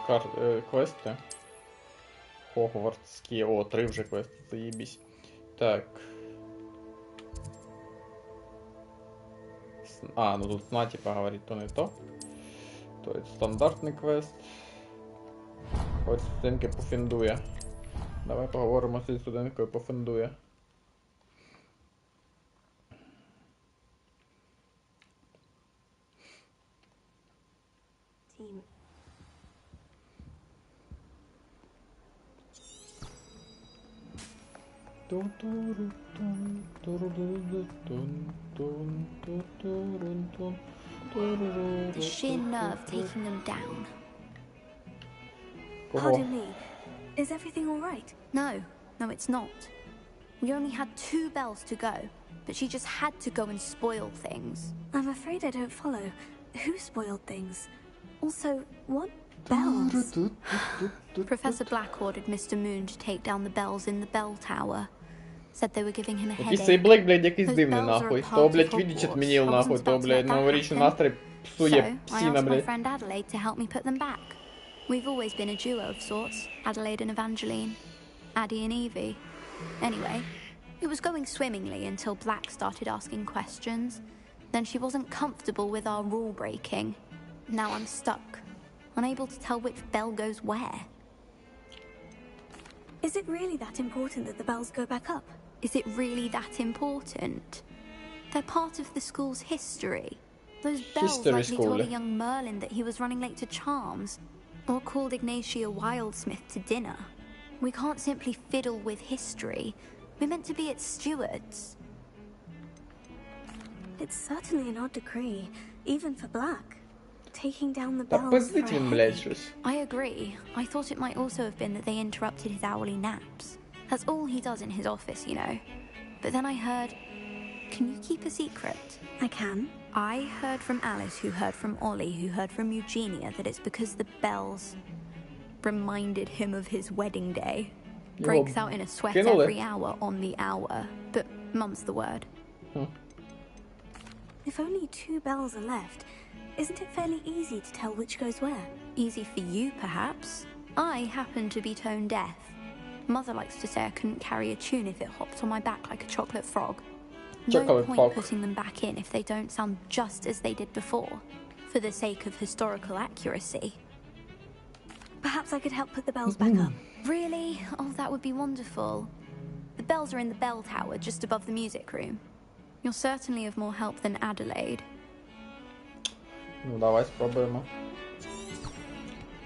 квести. Хогвартські. О, 3 вже квести, заєбісь. Так. А, ну тут знаті поговорить, то не то. То є стандартний квест. Ось студентки пофіндує. Давай поговоримо з цією студенткою пофіндує. The sheer nerve taking them down. Pardon me. Is everything all right? No, it's not. We only had 2 bells to go, but she just had to go and spoil things. I'm afraid I don't follow. Who spoiled things? Also, what bells? Professor Black ordered Mr. Moon to take down the bells in the bell tower. Said they were giving him a Якийсь headache. цей Блейк, блядь, якийсь дивний, нахуй. То, блядь, Квіддіч відмінив, нахуй. То, блядь, новорічний настрій псує псина, I asked my блядь. friend Adelaide to help me put them back. We've always been a duo of sorts, Adelaide and Evangeline. Addie and Evie. Anyway, it was going swimmingly until Black started asking questions. Then she wasn't comfortable with our rule breaking. Now I'm stuck, unable to tell which bell goes where. Is it really that important that the bells go back up? Is it really that important? They're part of the school's history. Those bells likely told a young Merlin that he was running late to Charms, or called Ignatia Wildsmith to dinner. We can't simply fiddle with history. We're meant to be its stewards. It's certainly an odd decree, even for Black. Taking down the Та bells for пиздить a він, блядь, щось. I agree. I thought it might also have been that they interrupted his hourly naps. That's all he does in his office, you know. But then I heard... Can you keep a secret? I can. I heard from Alice, who heard from Ollie, who heard from Eugenia, that it's because the bells reminded him of his wedding day. Breaks out in a sweat every hour on the hour. But mum's the word. If only 2 bells are left, isn't it fairly easy to tell which goes where? Easy for you, perhaps. I happen to be tone deaf. Mother likes to say I couldn't carry a tune if it hopped on my back like a chocolate frog. No point putting them back in if they don't sound just as they did before, for the sake of historical accuracy. Perhaps I could help put the bells back up. Really? Oh, that would be wonderful. The bells are in the bell tower just above the music room. You're certainly of more help than Adelaide. Ну, давай спробуємо.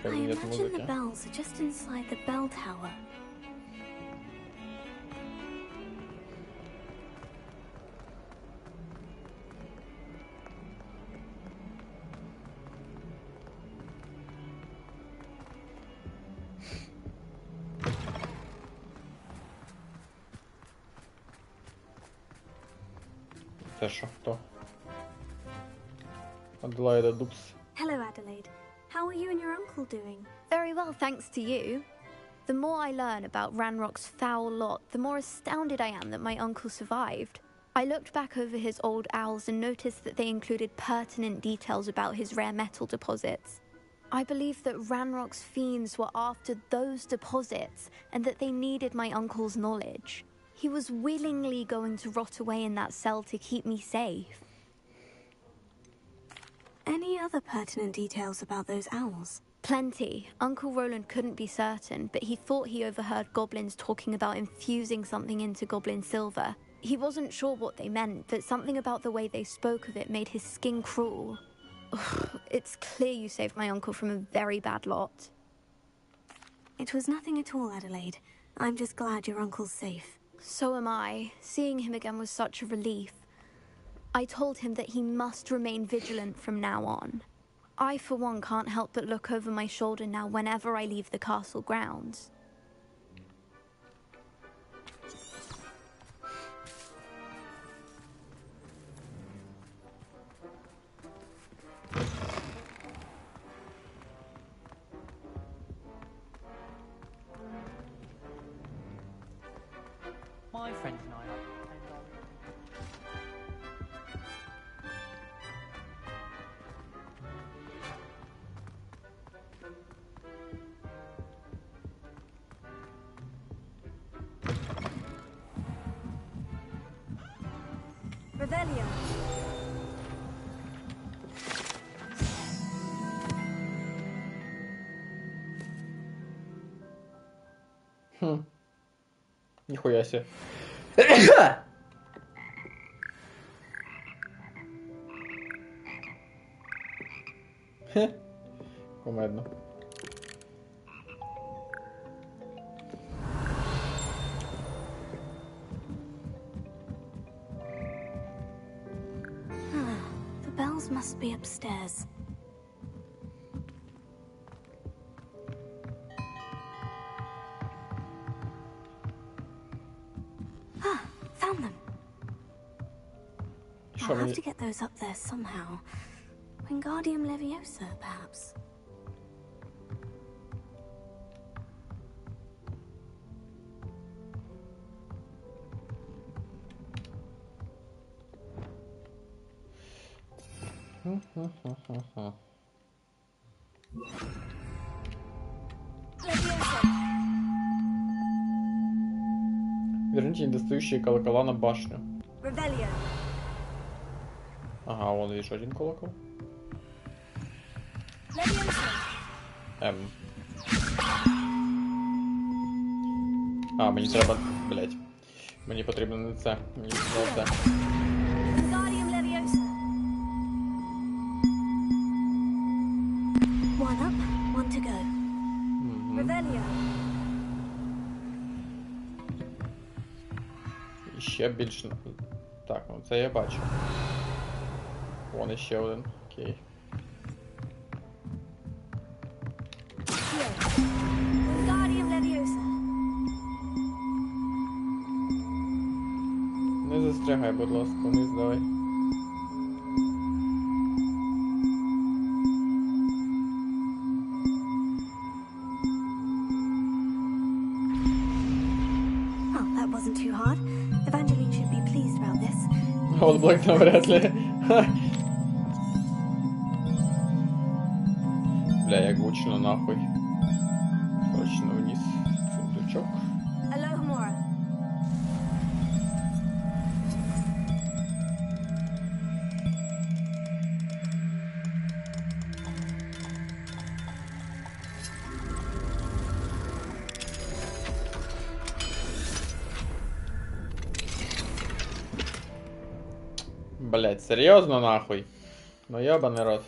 I imagine the bells are just inside the bell tower. Це що, хто? Аделаїда Дубс. Hello, Adelaide. How are you and your uncle doing? Very well, thanks to you. The more I learn about Ranrock's foul lot, the more astounded I am that my uncle survived. I looked back over his old owls and noticed that they included pertinent details about his rare metal deposits. I believe that Ranrock's fiends were after those deposits and that they needed my uncle's knowledge. He was willingly going to rot away in that cell to keep me safe. Any other pertinent details about those owls? Plenty. Uncle Roland couldn't be certain, but he thought he overheard goblins talking about infusing something into goblin silver. He wasn't sure what they meant, but something about the way they spoke of it made his skin crawl. It's clear you saved my uncle from a very bad lot. It was nothing at all, Adelaide. I'm just glad your uncle's safe. So am I. Seeing him again was such a relief. I told him that he must remain vigilant from now on. I, for one, can't help but look over my shoulder now whenever I leave the castle grounds. My friends and I are... Revelio. Ніхуя себе. Комедно. The bells must be upstairs. Found them. I'll have to get those up there somehow. Wingardium Leviosa, perhaps. Верните недостающие колокола на башню. Revelio. Ага, вон видишь один колокол. А, мені треба, блять. Мені потрібно не це. Мені треба це. Wingardium Leviosa. One up, one to go. Revelio. І ще більше. Так, ну це я бачу. Вон іще один. Окей. Не застрягай, будь ласка, вниз давай. Вот Блэк навряд ли. Бля, як гучно нахуй. Точно вниз. Сундучок. Блять, серьезно нахуй? Ну ебаный рот.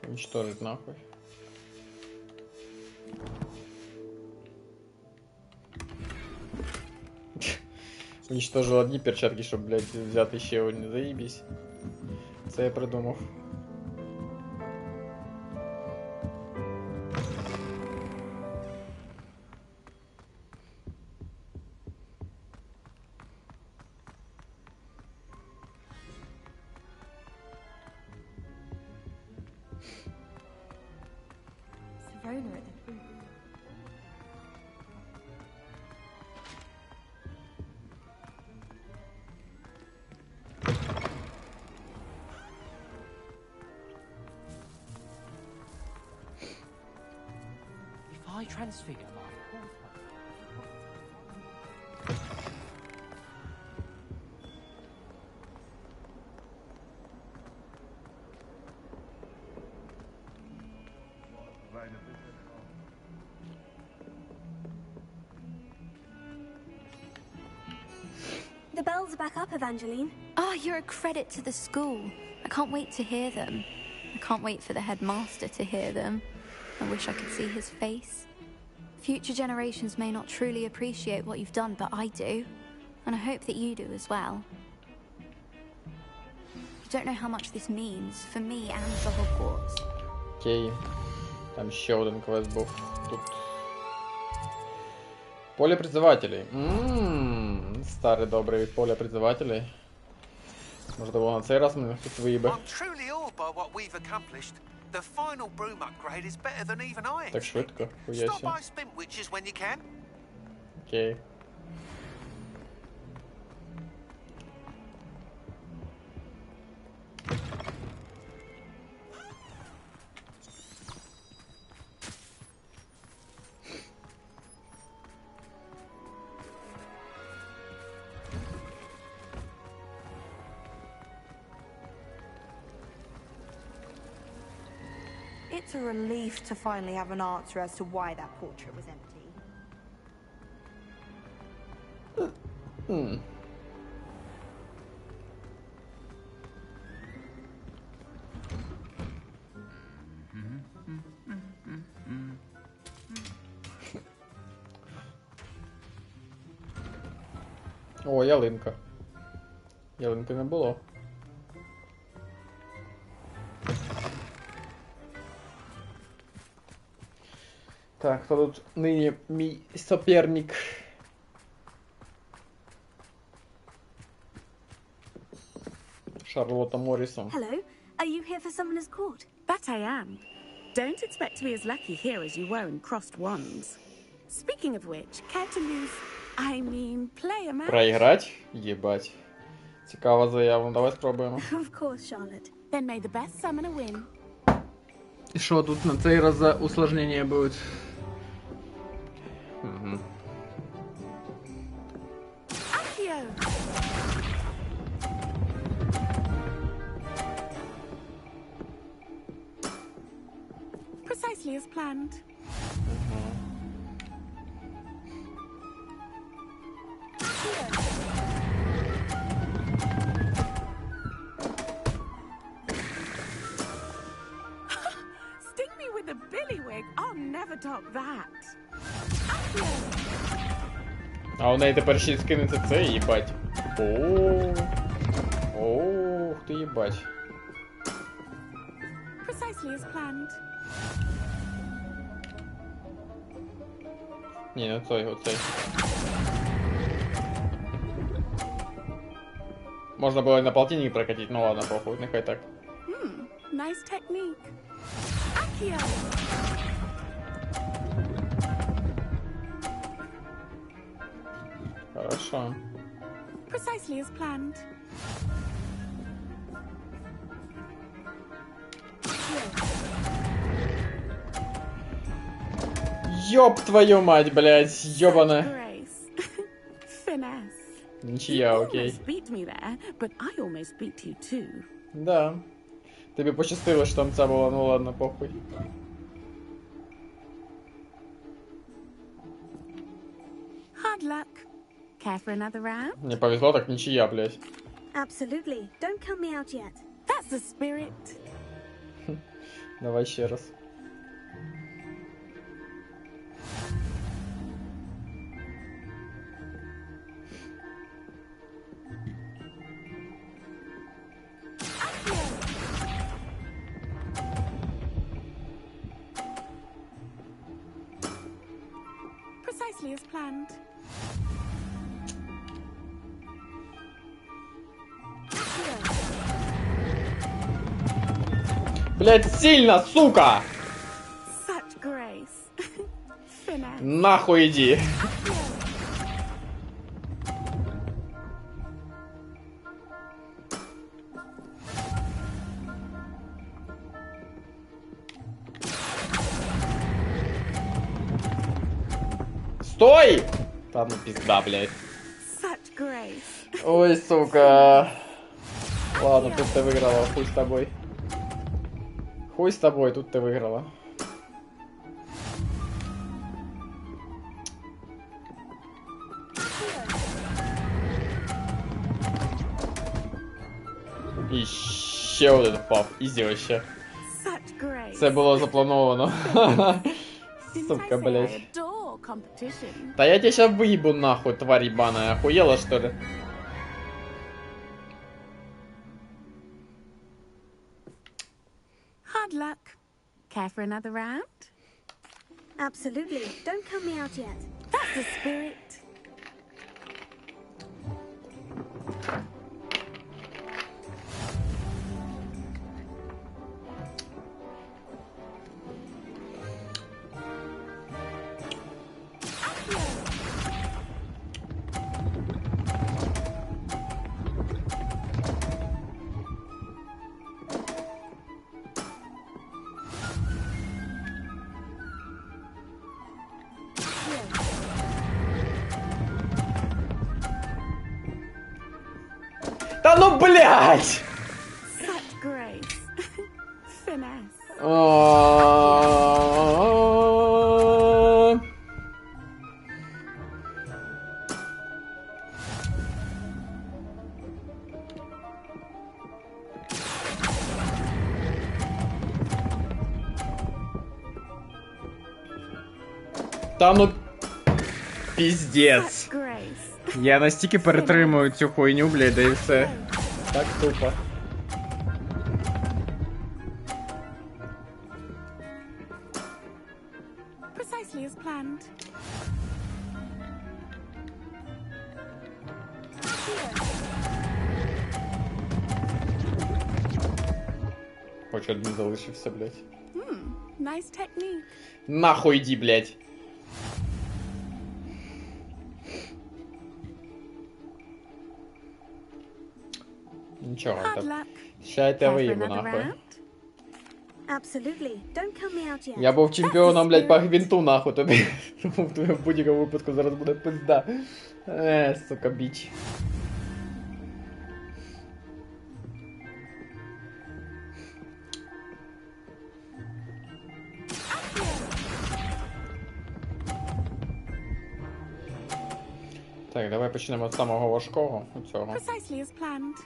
Уничтожить нахуй. Уничтожил одни перчатки, чтобы, блять, взяти ще одні. Заебись. Це я придумав. I transfigure my whole The bells are back up, Evangeline. Oh, you're a credit to the school. I can't wait to hear them. I can't wait for the headmaster to hear them. I wish I could see his face. Future generations may not truly appreciate what you've done, but I do. And I hope that you do as well. You don't know how much this means for me and for Hogwarts. Окей. Там ще один квест був. Тут. Поле призывателей. Старий добрий поле призывателей. Можливо, на цей раз мене хтось виїбе. The final broom upgrade is better than even I. Так швидко, Stop by Spintwitches when you can. Окей. It's a relief to finally have an answer as to why that portrait was empty. О, ялинка. Ялинки не було. Так, хто тут нині мій соперник? Шарлотта Моррисон. Hello, are you here for Summoner's Court? That I am. Don't expect to be as lucky here as you were in Crossed Wands. Speaking of which, care to lose? I mean, play a match? Проіграть? Єбать. Цікава заява, давай спробуємо. Of course, Charlotte. Then may the best summoner win. І що тут на цей раз за усложнення будуть? Угу. Precisely as planned. Sting me with a billywig. I'll never top that. А у неї тепер ще й скинеться це, їбать. Ооо. Ух ти, їбать. Precisely as planned. Ні, не цей, оцей. Можна було і на полтинник прокатити, ну ладно, похуй, нехай так. Nice technique. Accio. Хорошо. Precisely as planned. Ёб твою мать, блядь, ёбана. Grace. Finesse. Ничья, You окей. almost beat me there, but I almost beat you too. Да. Тобі пощастило, що там ця була, ну ладно, похуй. Hard luck. Care for another round? Не повезло, так ничья, блядь. Absolutely. Don't count me out yet. That's the spirit. Давай ще раз. Precisely as planned. Блядь, сильно, сука! Such grace. Finesse. Нахуй иди. Стой! Там пизда, блядь. Such grace. Ой, сука. Ладно, тут ты выиграла, хуй с тобой. Хуй с тобой, тут ты выиграла. І ще один впав. Ізі вообще. Such grace. Це було заплановано. Сука, блядь. Adore competition. Да я тебя сейчас выебу нахуй, тварь ебаная. Охуела, что ли? Hard luck. Care for another round? Absolutely. Don't count me out yet. That's the spirit. Да ну блять! Such grace. Finesse. Та ну піздец. Such grace. Я настільки перетримую цю хуйню, блядь, да і все. Так тупо. Precisely as planned. Хоч один залишився, блядь. Nice technique. Нахуй иди, блядь. Нічого, Hard так. luck. Ща я тебе Care for виїбу, another нахуй. round? Absolutely. Don't count me out yet. Я був чемпіоном, блядь, по гвинту, нахуй тобі. Тому в твоєму будь-якому випадку зараз буде пизда. Сука, біч. Так, давай почнемо з самого важкого у цього. Precisely as planned.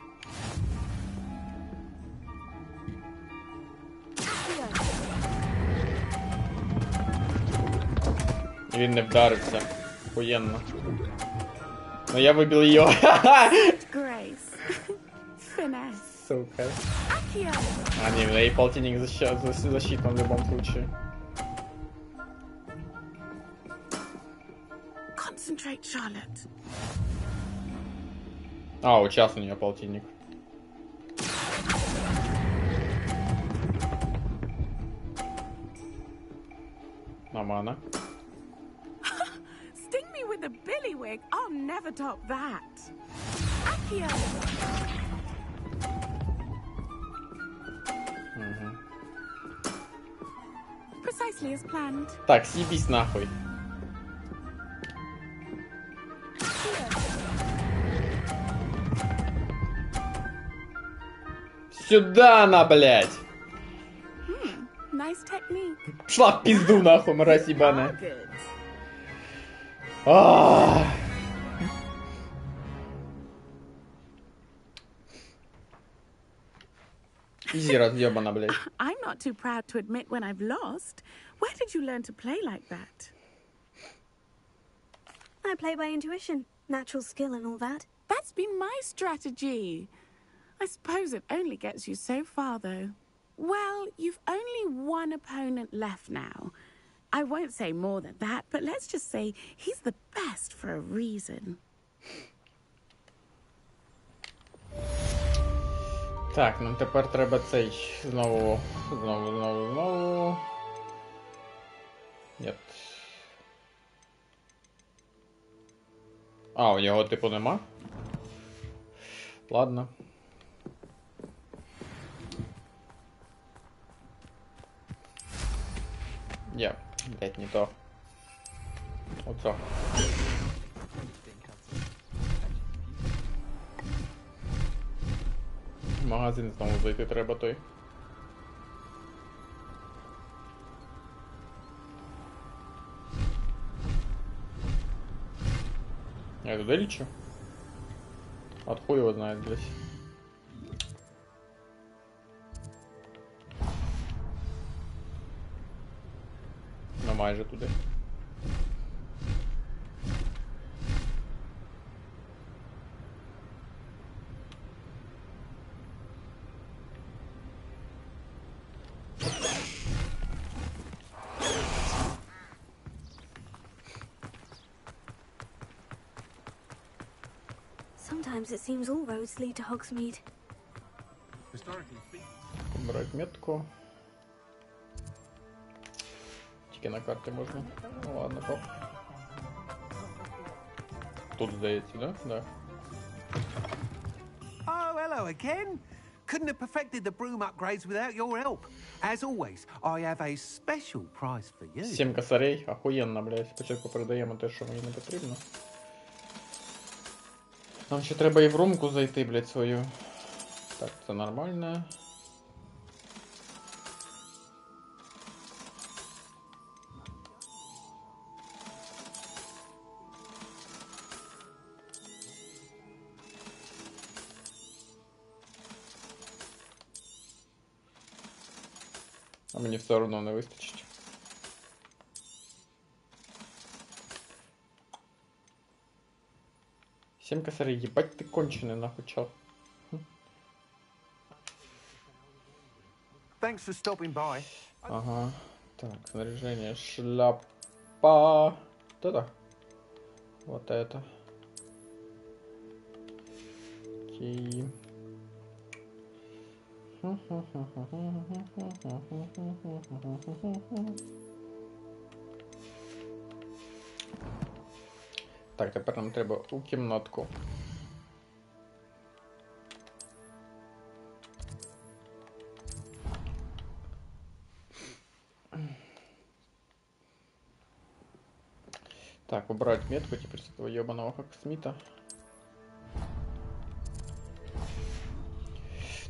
І він не вдарився. Охуєнно. Ну я вибив його. Grace. dress. Сука. Accio! А, не, в неї полтинник защитный в любом случае. Concentrate, Charlotte. А, вот сейчас у нее полтинник. Нормально. Sting me with a billywig. I'll never top that. Accio! Precisely as planned. Так, съебись нахуй. Сюда она, блядь! Nice technique. Шла в пизду нахуй, мразь ебаная. Good. Изи разъебана, блядь. I'm not too proud to admit when I've lost. Where did you learn to play like that? I play by intuition, natural skill and all that. That's been my strategy. I suppose it only gets you so far, though. Well, you've only one opponent left now. I won't say more than that, but let's just say he's the best for a reason. Так, нам тепер треба цей знову. Нет. А, у нього типу нема? Ладно. Я, блять, не то. Оце. В магазин знову зайти треба той. Я туда лечу? От хуй его знает здесь. Ну майже туди. Sometimes it seems all roads lead to Hogsmeade. Брать метку. Тільки на карті можна. Ну ладно, поп. Тут здається, да? Да. Oh, hello again. Couldn't have perfected the broom upgrades without your help. As always, I have a special prize for you. 7 косарей. Охуєнно, блядь. Спочатку передаємо те, що мені не потрібно. Нам ще треба і в румку зайти, блядь, свою. Так, це нормально. А мені все одно не вистачить. Семь косарей, ебать ты конченый, нахуй, чел. Thanks for stopping by. Ага. Так, снаряжение, шляпа. Да-да. Вот это. Окей. Так, тепер нам треба у кімнатку. Так, убрать метку теперь с этого ебаного Хаксмита.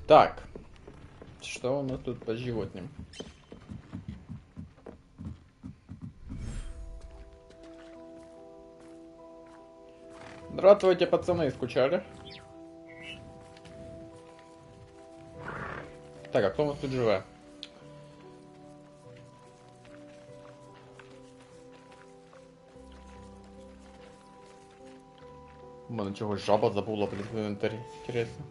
Так, что у нас тут по животным? Здравствуйте, пацаны, скучали? Так, а кто у нас тут живе? У мене чогось жаба забула, блін, в інвентарі. Інтересно.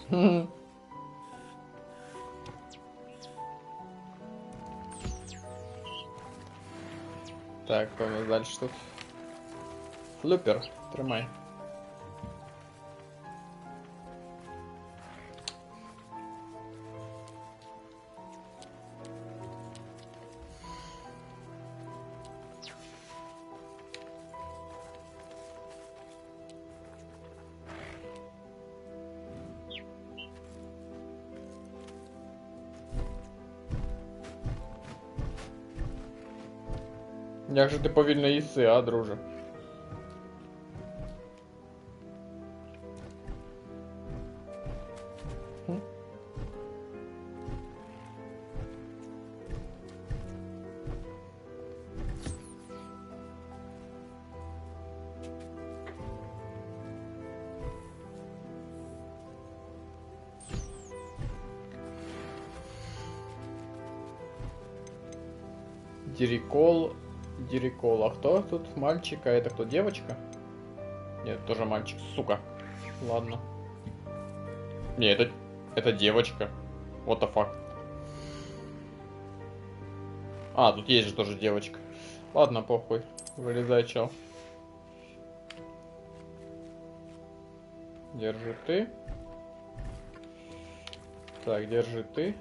Так, що у нас далі тут? Флюпер, тримай. Як же ти повільно їси, а, друже? Дирикол. А кто тут мальчик? А это кто, девочка? Нет, тоже мальчик, сука. Ладно. Не, это девочка. What the fuck. А, тут есть же тоже девочка. Ладно, похуй. Вылезай, чел. Держи ты. Так, держи ты.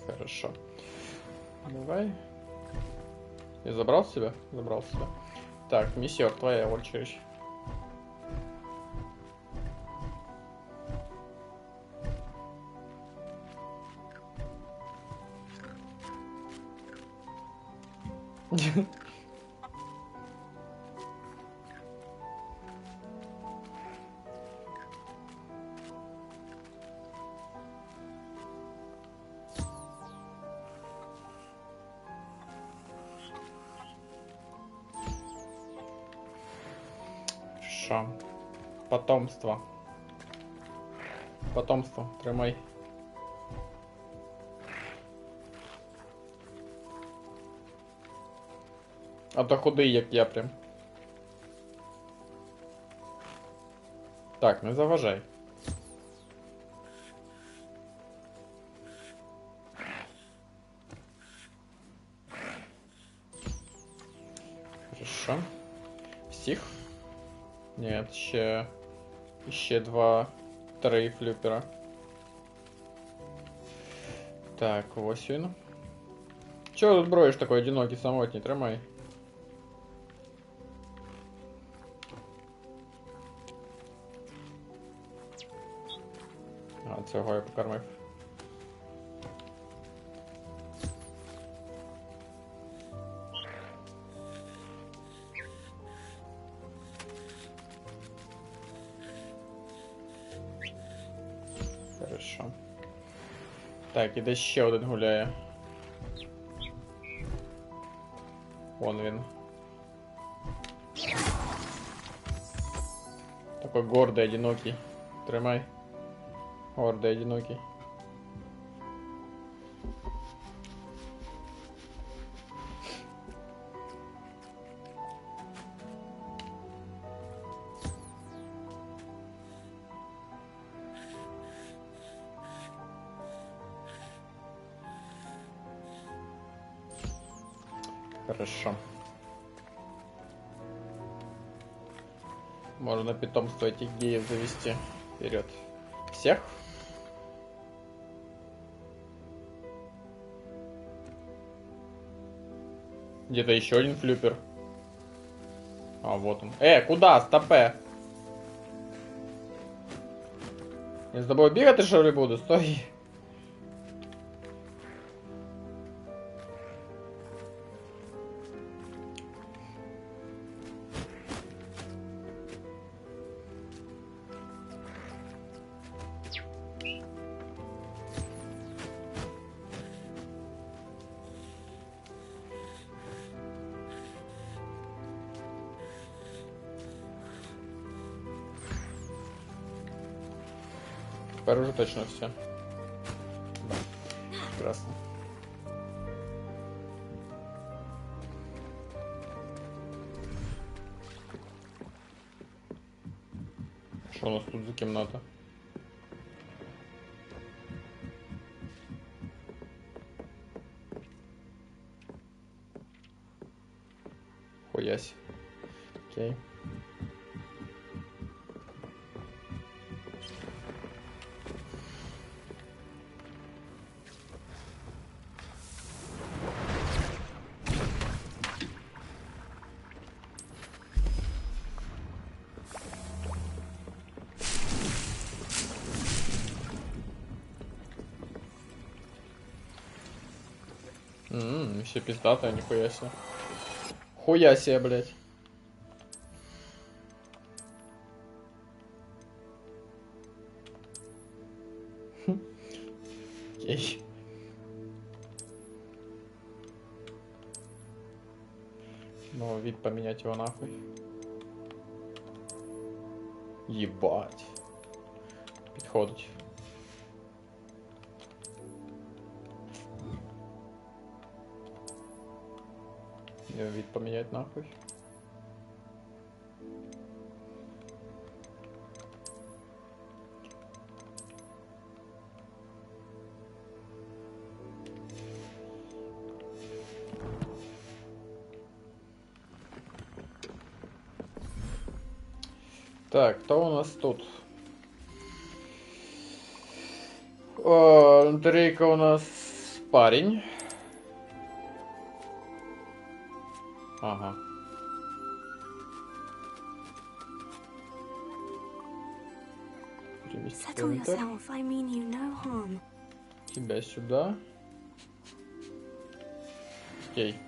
Хорошо. Давай. Я забрал себя? Забрал себя. Так, миссер, твоя очередь. Хорошо. Потомство. Потомство, тримай. А то худий, як я прям. Так, не заважай. Хорошо. Всіх? Нет, ще 2-3 флюпера. Так, ось він. Чого тут броєш такой одинокий, самотній? Тримай. А, цього я покормив. Хорошо. Так, і де ще один гуляє. Вон він. Такой гордый, одинокий. Тримай. Гордый, одинокий. Хорошо. Можно питомство этих геев завести. Вперед. Всех? Где-то еще один флюпер. А, вот он. Куда? Стопе. Я с тобой бегать, что ли, буду? Стой. Тепер уже точно все. Да. Прекрасно. Що у нас тут за кімната? Хуясь. Окей. Все пиздатое, нихуя себе. Хуя себе, блядь. Окей. Ну, вид поменять его нахуй. Ебать. Підходить. Вид поменять нахуй. Так, кто у нас тут? Батарейка у нас парень. Ага. Settle yourself. I mean you no harm. Тебя сюда. Окей.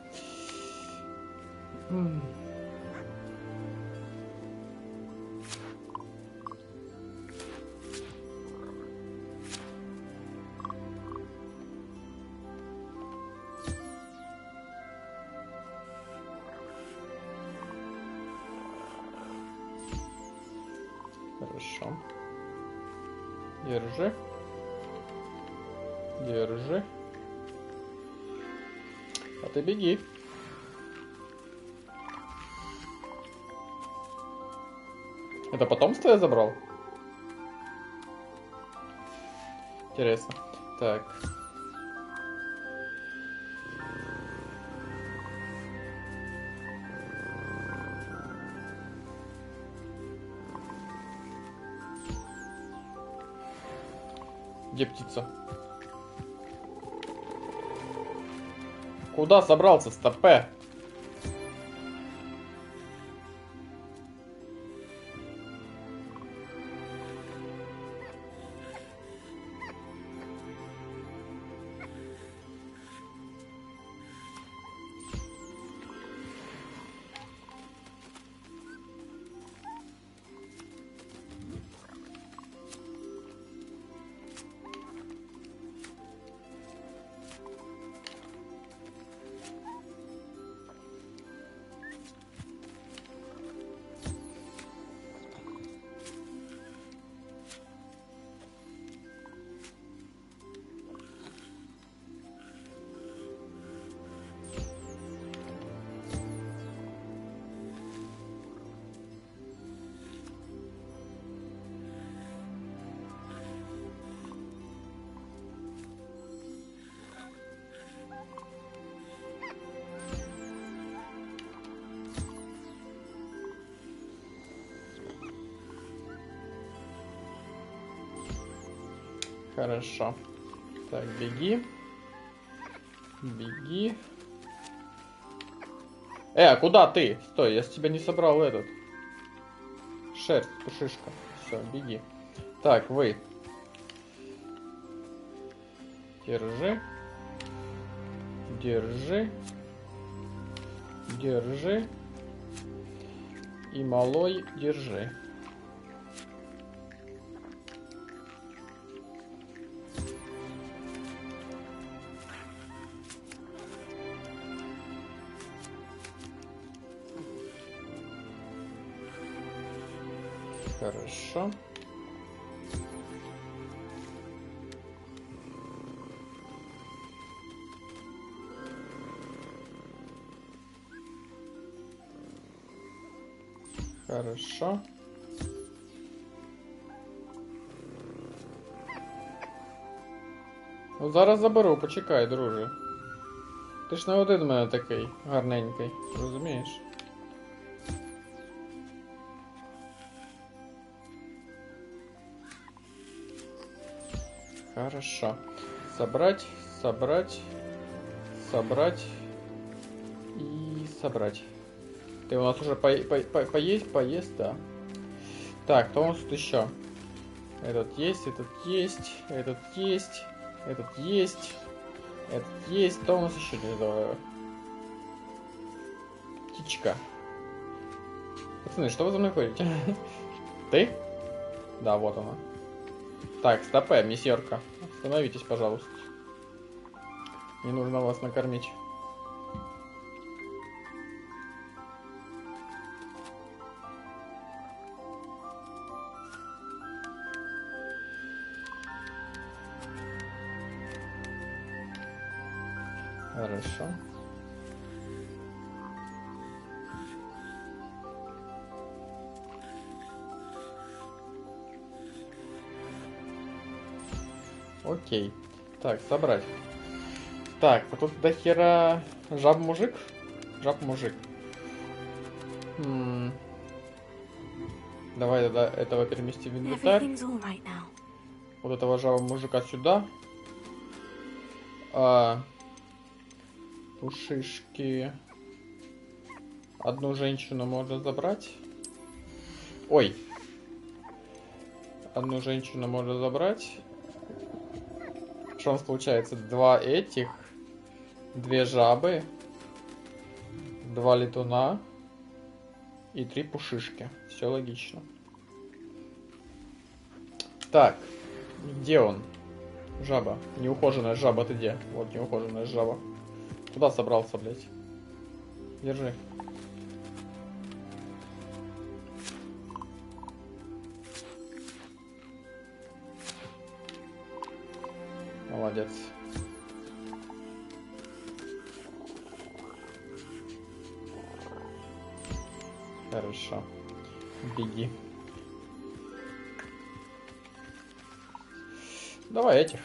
Хорошо. Держи. Держи. А ты беги. Это потомство я забрал? Интересно. Так. Где птица? Куда собрался, стопе? Хорошо. Так, беги. Беги. А куда ты? Стой, я с тебя не собрал этот. Шерсть, пушишка. Все, беги. Так, вы. Держи. Держи. Держи. И малой держи. Хорошо. Хорошо. Ну, зараз заберу, почекай, друже. Ти ж не один в мене такий гарненький, розумієш? Хорошо. Собрать, собрать, собрать и собрать. Ты у нас уже поесть, да. Так, кто у нас тут еще? Этот есть, этот есть, этот есть, этот есть, этот есть. Кто у нас еще не знаю? Птичка. Пацаны, что вы за мной ходите? Ты? Да, вот она. Так, стопэ, месьерка. Остановитесь, пожалуйста. Не нужно вас накормить. Хорошо. Окей. Так, собрать. Так, а тут до хера жаб-мужик? Жаб-мужик. Давай тогда этого переместим в инвентарь. Вот этого жаба-мужика сюда. Пушишки. Одну женщину можно забрать. Ой. Одну женщину можно забрать. Что у нас получается? 2 этих. 2 жабы. 2 летуна. И 3 пушишки. Все логично. Так. Где он? Жаба. Неухоженная жаба, ты где? Вот неухоженная жаба. Куда собрался, блядь? Держи. Молодец. Хорошо. Беги. Давай этих.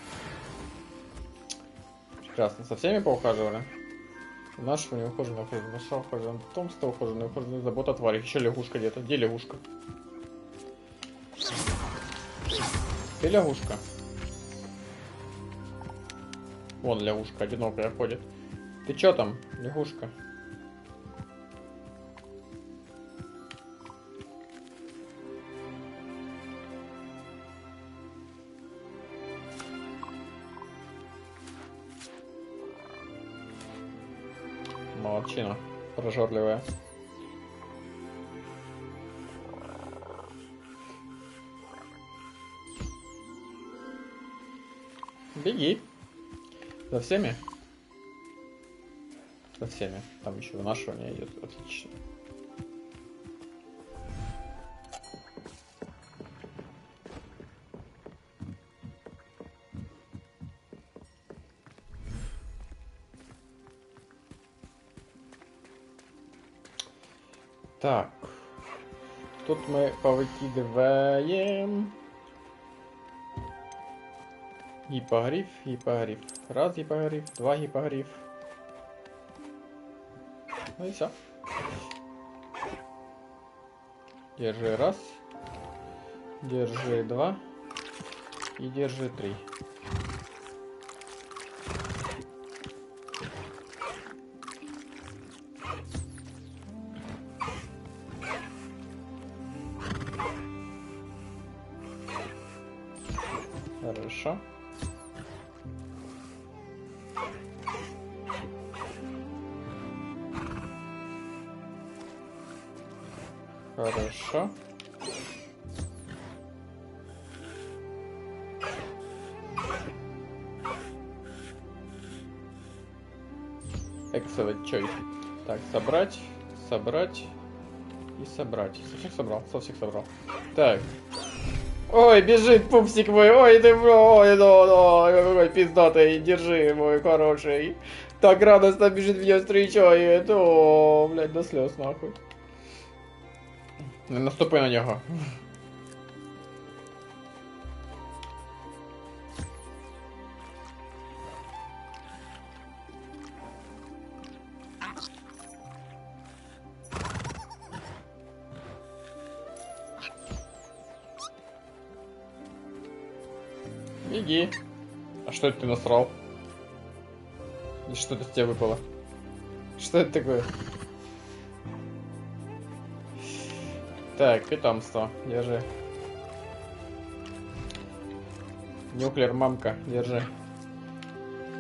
Прекрасно. Со всеми поухаживали? Нашего неухоженного, нашего ухоженного, потомства ухоженного, забота о тварях. Еще лягушка где-то. Где лягушка? Ты лягушка? Вон лягушка одинокая ходит. Ты чё там, лягушка? Молодчина, прожорливая. Беги. За всеми? За всеми. Там еще вынашивание идет. Отлично. Так. Тут мы повыкидываем. Гипогриф, гипогриф. Раз гипогриф, 2 гипогриф. Ну и все. Держи 1. Держи 2. И держи 3. Хорошо. Хорошо. Excellent choice. Так, собрать, собрать и собрать. Со всех собрал, со всех собрал. Так. Ой, бежит пупсик мой, ой, ты, ой, ой, пиздатый, держи, мой хороший. Так радостно бежит меня встречает, о, блядь, до слез, нахуй. Не наступи на нього. Беги. А что это ты насрал? И что это с тебя выпало? Что это такое? Так, питомство. Держи. Нюклер, мамка. Держи.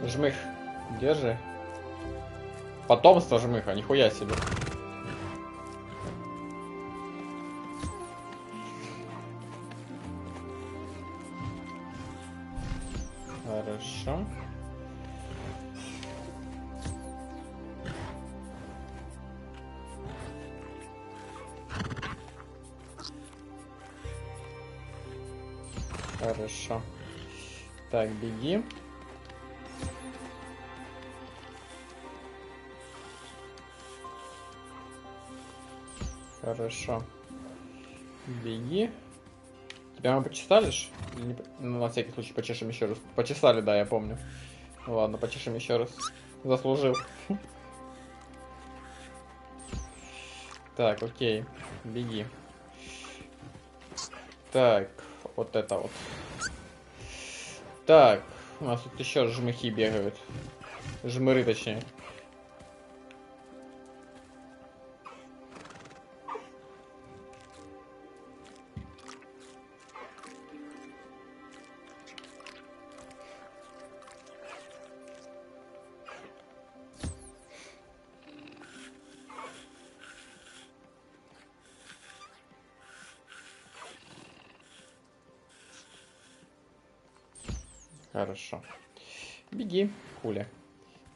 Жмых. Держи. Потомство жмыха. Нихуя себе. Хорошо. Хорошо. Так, беги. Хорошо. Беги. Тебя мы почесали ж? Ну, на всякий случай почешем еще раз. Почесали, да, я помню. Ну, ладно, почешем еще раз. Заслужил. Так, окей. Беги. Так, вот это вот. Так, у нас тут еще жмыхи бегают. Жмыры, точнее. Хорошо. Беги, хуля.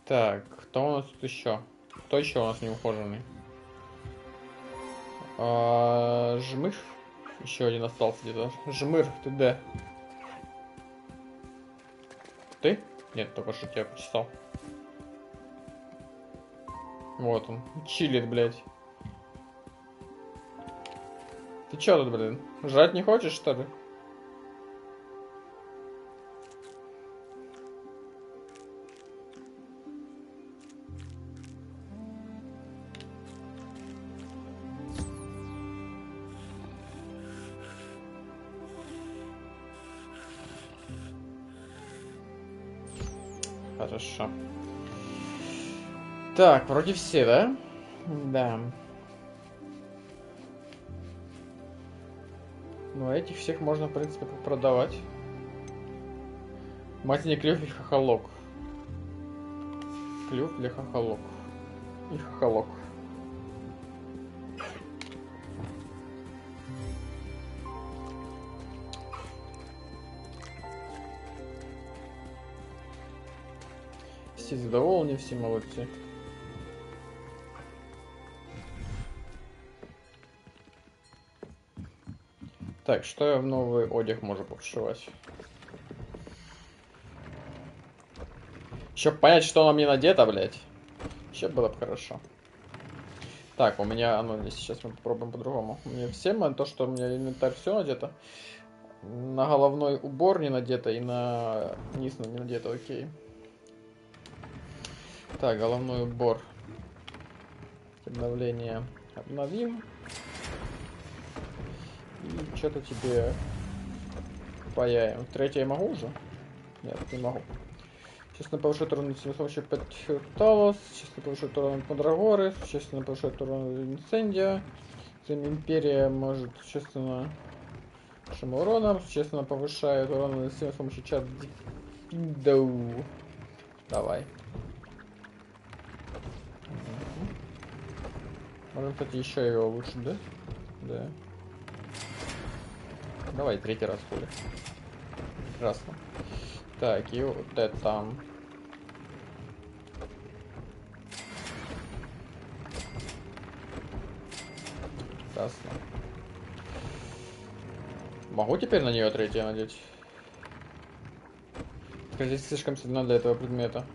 Так, кто у нас тут еще? Кто еще у нас неухоженный? Жмых. Еще один остался где-то. Жмыр, ты да? Ты? Нет, только что тебя почесал. Вот он. Чилит, блядь. Ты чё тут, блин? Жрать не хочешь, что ли? Хорошо. Так, вроде все, да? Да. Ну, этих всех можно, в принципе, продавать. Матери клюв и хохолок. Клюв или хохолок. И хохолок. Все задоволені, всі молодці. Так, что я в новый одяг могу повшивать? Чтоб понять, что на мне надето, блядь. Еще было бы хорошо. Так, у меня, ну, сейчас мы попробуем по-другому. У меня все, то, что у меня инвентарь все надето. На головной убор не надето и на низ не надето, окей. Так, головной убор. Обновление обновим. И что-то тебе паяем. Третье я могу уже? Нет, не могу. Честно повышает урон с помощью Талос. Честно повышает урон Мандрагоры. Честно повышает урон Инцендия. Затем Империя может, честно, большим уроном. Честно повышает урон с помощью чат. Давай. Можем, кстати, еще его улучшить, да? Да. Давай, третий раз хули. Прекрасно. Так, и вот это там. Прекрасно. Могу теперь на нее третье надеть? Здесь слишком сильно для этого предмета.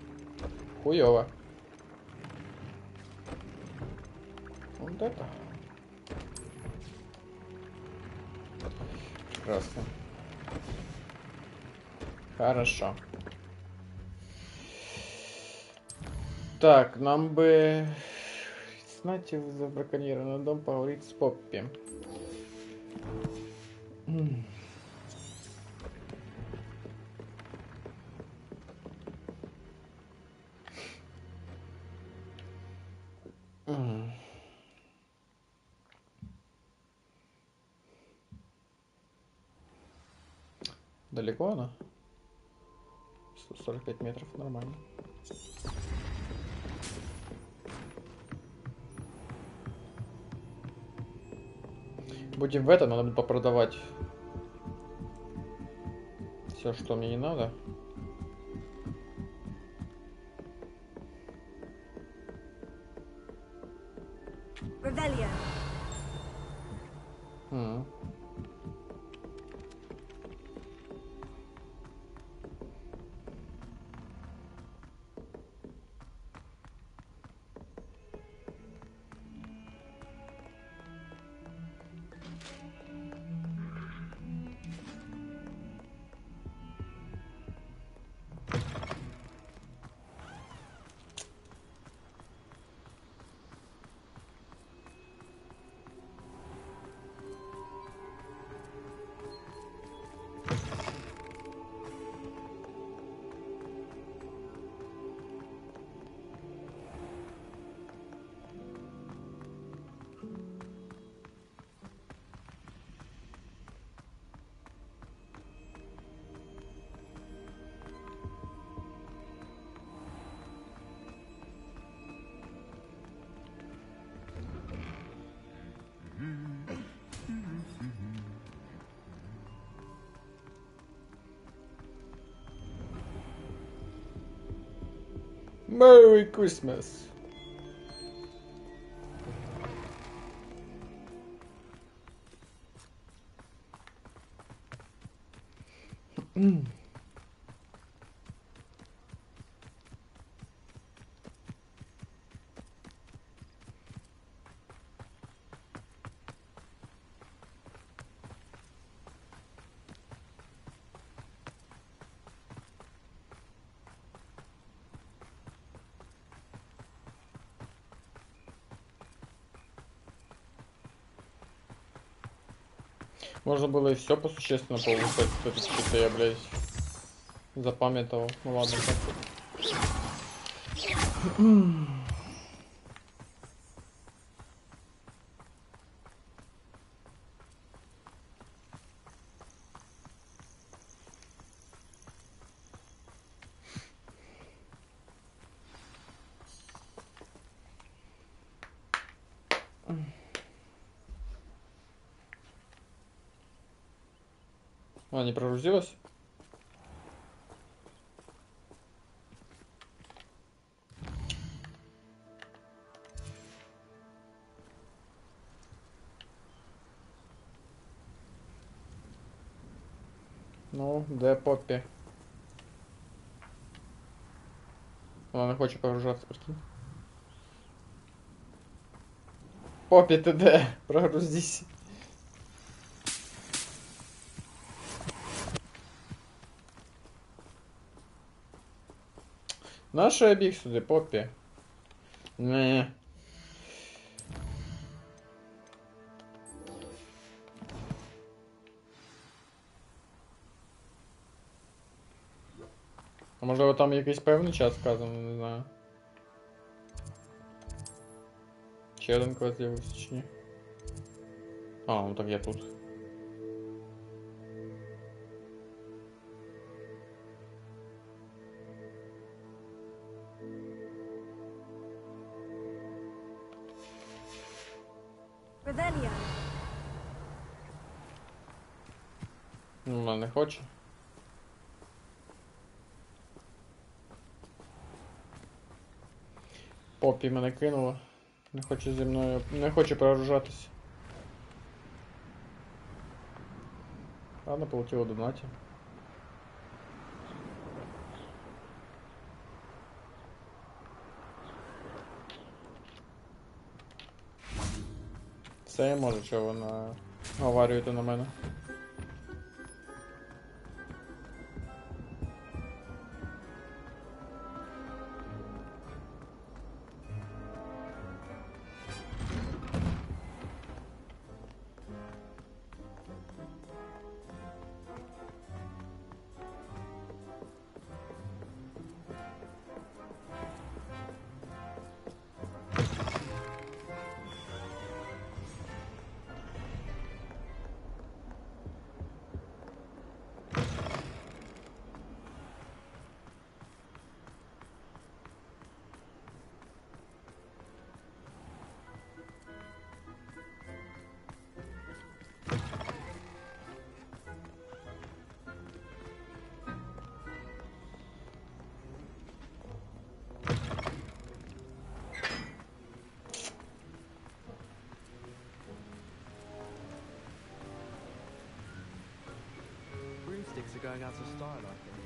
Хуёво. Вот это. Прекрасно. Хорошо. Так, нам бы... Знаете, за браконьерный дом поговорить с Поппи. Далеко она? 145 метров, нормально. Будем в этом, надо будет попродавать все, что мне не надо. Merry Christmas. Можно было и все по-существенно повысить, что-то я, блядь, запамятовал. Ну ладно, А, не прогрузилась? Ну, де Поппі? Вона не хоче прогружатися, прикинь. Поппі, ти де? Прогрузись. Нащо я біг сюди, Поппі? Не. А можливо там якийсь певний час сказано, не знаю. Ще один квест з'явився чи ні? А, ну так я тут. Вона не хоче. Поппі мене кинула. Не хоче зі мною... Не хоче прогружатися. Ладно, полетіло до Наті. Це я можу, чого вона аваріює на мене. Things are going out of style, I think.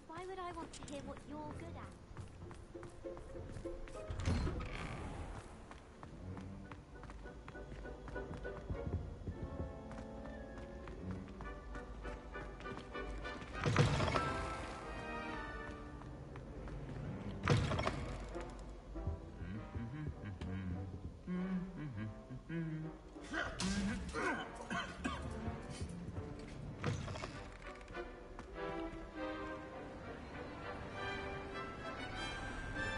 Why would I want to hear what you're good at?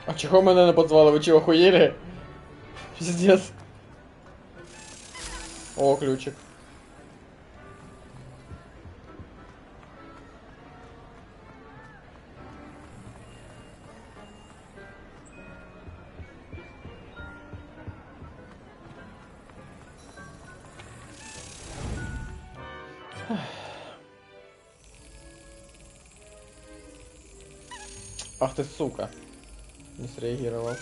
А чого мене не позвали? Ви чого, охуєли? Пиздец. О, ключик. Ах ты, сука. Не среагировал.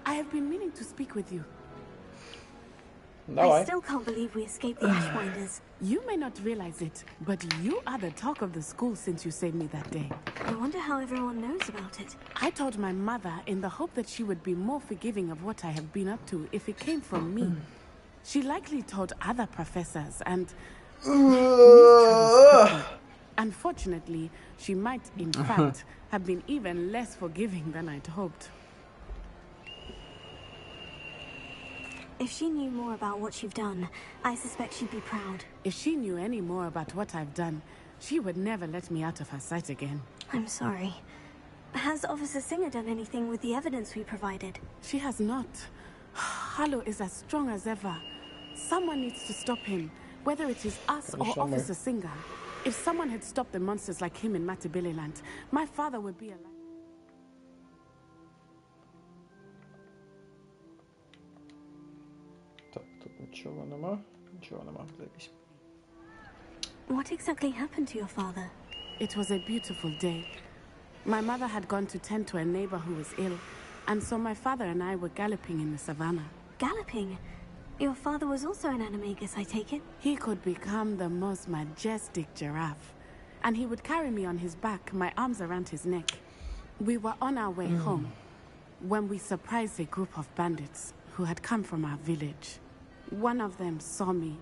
I have been meaning to speak with you. I still can't believe we escaped the Ashwinders. You may not realize it, but you are the talk of the school since you saved me that day. I wonder how everyone knows about it. I told my mother in the hope that she would be more forgiving of what I have been up to if it came from me. She likely told other professors and... Unfortunately, she might, in fact, have been even less forgiving than I'd hoped. If she knew more about what you've done, I suspect she'd be proud. If she knew any more about what I've done, she would never let me out of her sight again. I'm sorry. Has Officer Singer done anything with the evidence we provided? She has not. Harlow is as strong as ever. Someone needs to stop him, whether it is us or Officer Singer. If someone had stopped the monsters like him in Matabeleland, my father would be alive. What exactly happened to your father? It was a beautiful day. My mother had gone to tend to a neighbor who was ill, and so my father and I were galloping in the savannah. Galloping? Your father was also an animagus, I take it? He could become the most majestic giraffe, and he would carry me on his back, my arms around his neck. We were on our way home when we surprised a group of bandits who had come from our village. One of them saw me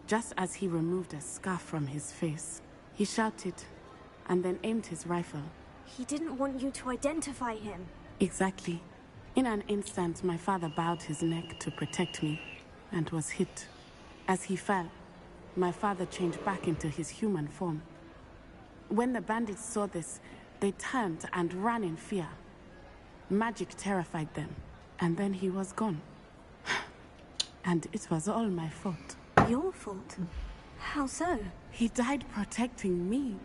just as he removed a scarf from his face. He shouted and then aimed his rifle. He didn't want you to identify him. Exactly. In an instant, my father bowed his neck to protect me and was hit. As he fell, my father changed back into his human form. When the bandits saw this, they turned and ran in fear. Magic terrified them, and then he was gone. And it was all my fault. Your fault? How so? He died protecting me.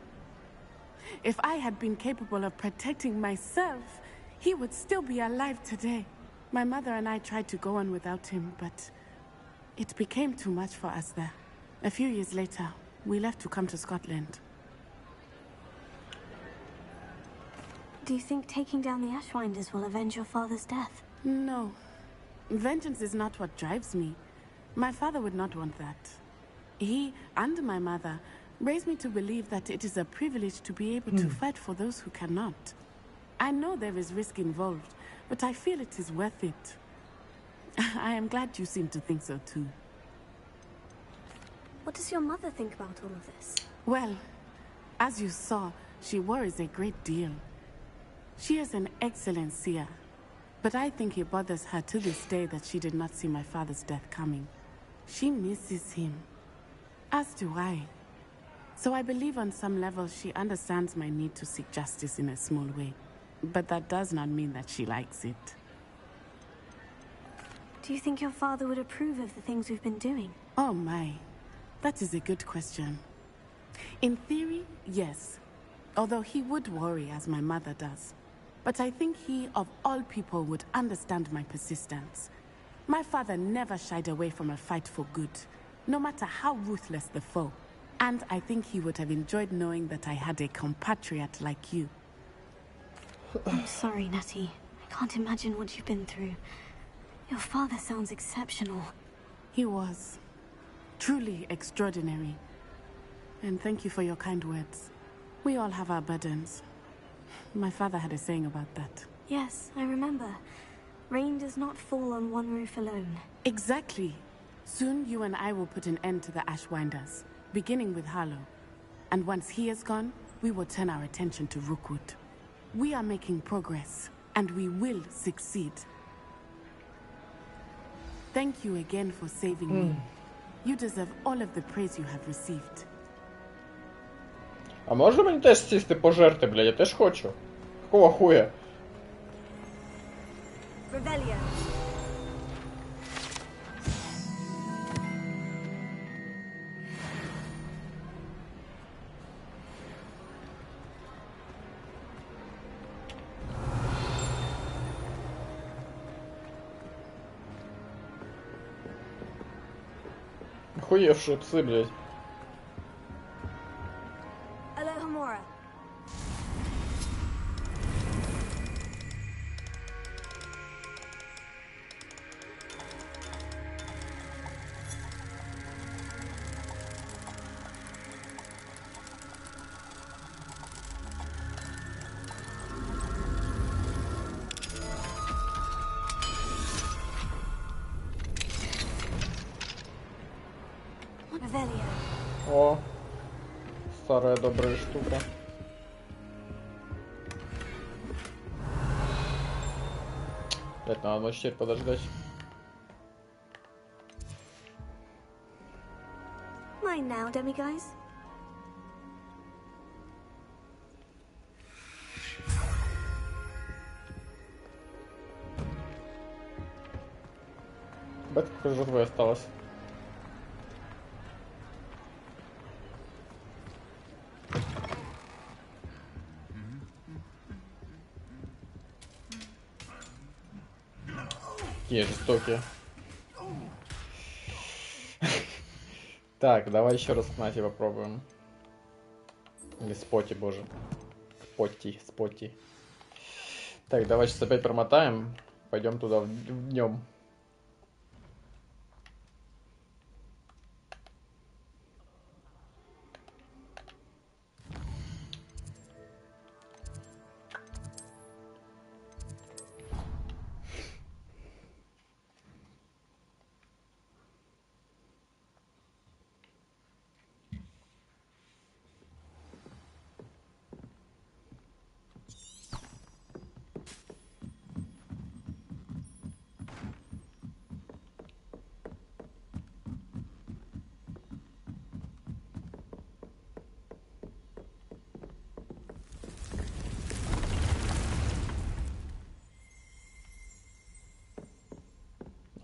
If I had been capable of protecting myself, he would still be alive today. My mother and I tried to go on without him, but it became too much for us there. A few years later, we left to come to Scotland. Do you think taking down the Ashwinders will avenge your father's death? No. Vengeance is not what drives me. My father would not want that. He and my mother raised me to believe that it is a privilege to be able to fight for those who cannot. I know there is risk involved, but I feel it is worth it. I am glad you seem to think so too. What does your mother think about all of this? Well, as you saw, she worries a great deal. She is an excellent seer, but I think it bothers her to this day that she did not see my father's death coming. She misses him, as do I. So I believe on some level she understands my need to seek justice in a small way. But that does not mean that she likes it. Do you think your father would approve of the things we've been doing? Oh my, that is a good question. In theory, yes. Although he would worry as my mother does. But I think he, of all people, would understand my persistence. My father never shied away from a fight for good, no matter how ruthless the foe. And I think he would have enjoyed knowing that I had a compatriot like you. I'm sorry, Natty. I can't imagine what you've been through. Your father sounds exceptional. He was. Truly extraordinary. And thank you for your kind words. We all have our burdens. My father had a saying about that. Yes, I remember. Rain does not fall on one roof alone. Exactly. Soon you and I will put an end to the Ashwinders, beginning with Harlow. And once he is gone, we will turn our attention to Rookwood. We are making progress, and we will succeed. Thank you again for saving me. You deserve all of the praise you have received. А може мені теж сісти пожерти, блядь? Я теж хочу. Какого хуя? Revelio. Охуевшие псы, блядь. Alohomora. Revelio. О, старая добрая штука. Блять, надо ночь теперь подождать. Mine now, demiguys. Бать, как жертвой осталось. Какие жестокие. Так, давай еще раз Нати попробуем. Или Споти, боже. Споти. Так, давай сейчас опять промотаем. Пойдем туда в днем.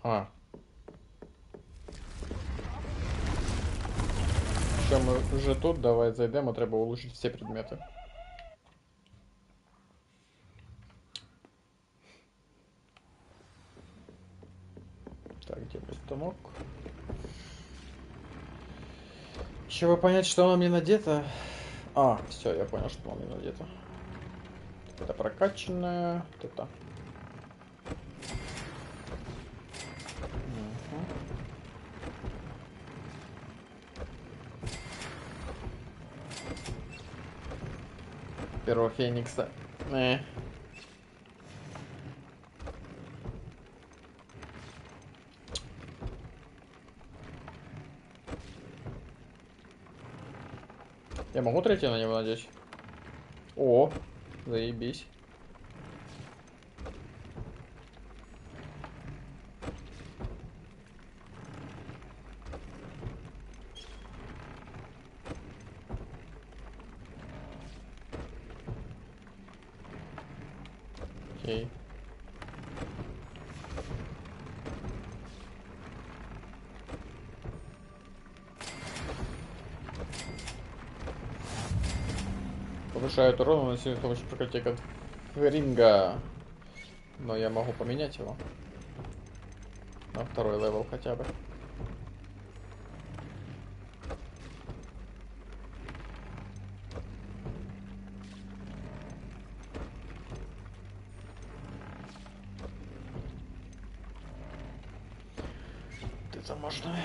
А. Що ми вже тут, давай зайдемо, треба улучшити всі предмети. Так, где мой станок? Чтобы понять, что оно мне надето. А, все, я понял, что оно мне надето. Это прокачанное, вот это. Первого феникса. Я могу третий на него надеть? О, заебись. Окей. повышает урон, наносимый с помощью проклятия конферинга. Но я могу поменять его на второй левел хотя бы. Это можно.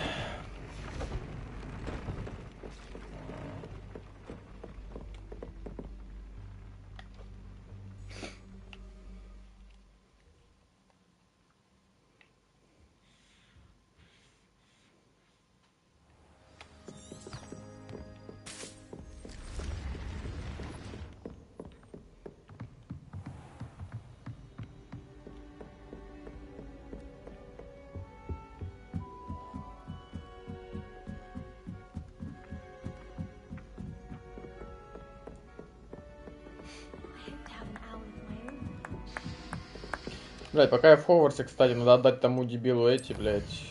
Блять, пока я в Хогвартсе, кстати, надо отдать тому дебилу эти, блять,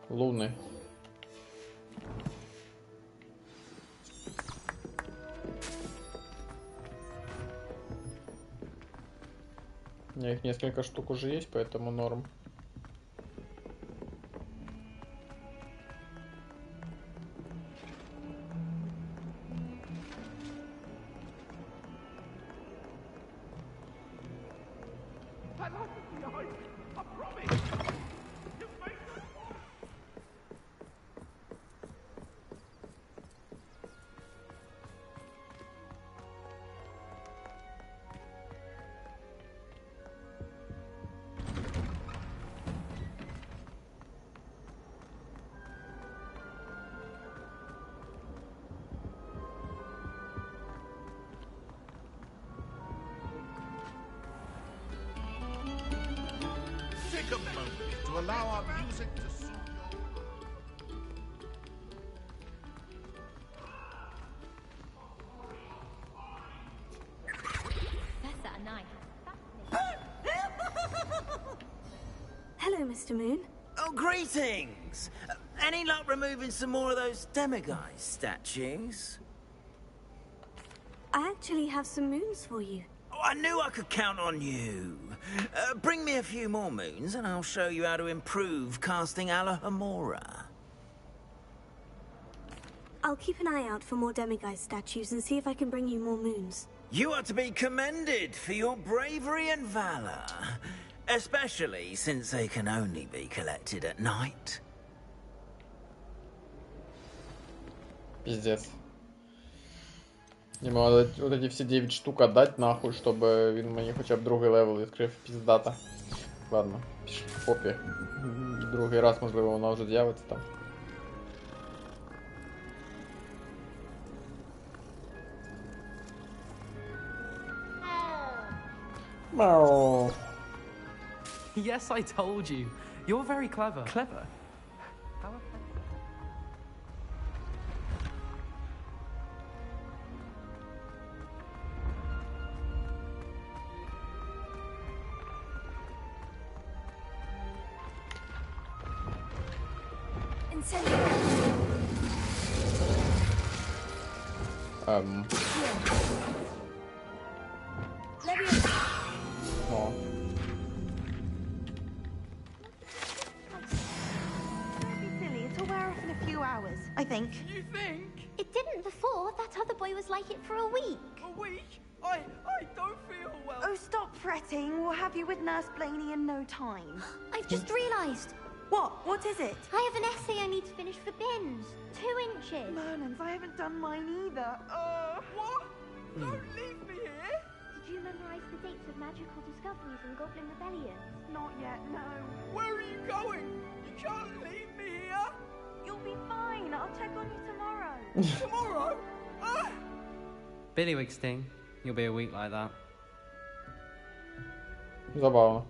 луны. У меня их несколько штук уже есть, поэтому норм. Take a moment to allow our music to soothe That's a knife. Hello, Mr. Moon. Oh, greetings! Any luck removing some more of those demiguise statues? I actually have some moons for you. Oh, I knew I could count on you. Bring me a few more moons and I'll show you how to improve casting Alohomora. I'll keep an eye out for more demiguise statues and see if I can bring you more moons. You are to be commended for your bravery and valor. Especially since they can only be collected at night. Пиздец. Ему надо вот эти все 9 штук отдать нахуй, чтобы він мені хоча б другий левел відкрив, піздата. Ладно, пішли в попі. Другий раз, можливо, вона вже з'явиться там. Мяу. Yes, I told you. You're very clever. Clever? How have О. Silly, it'll wear off in a few hours, I think. You think? It didn't before. That other boy was like it for a week. A week? I don't feel well. Oh, stop fretting. We'll have you with Nurse Blaney in no time. I've just realised. What? What is it? I have an essay I need to finish for bins. 2 inches. Merlins, I haven't done mine either. What? Don't leave me here. Did you memorise the dates of magical discoveries and goblin rebellions? Not yet, no. Where are you going? You can't leave me here. You'll be fine. I'll check on you tomorrow. Tomorrow? Billy Sting, you'll be a week like that. Забавно.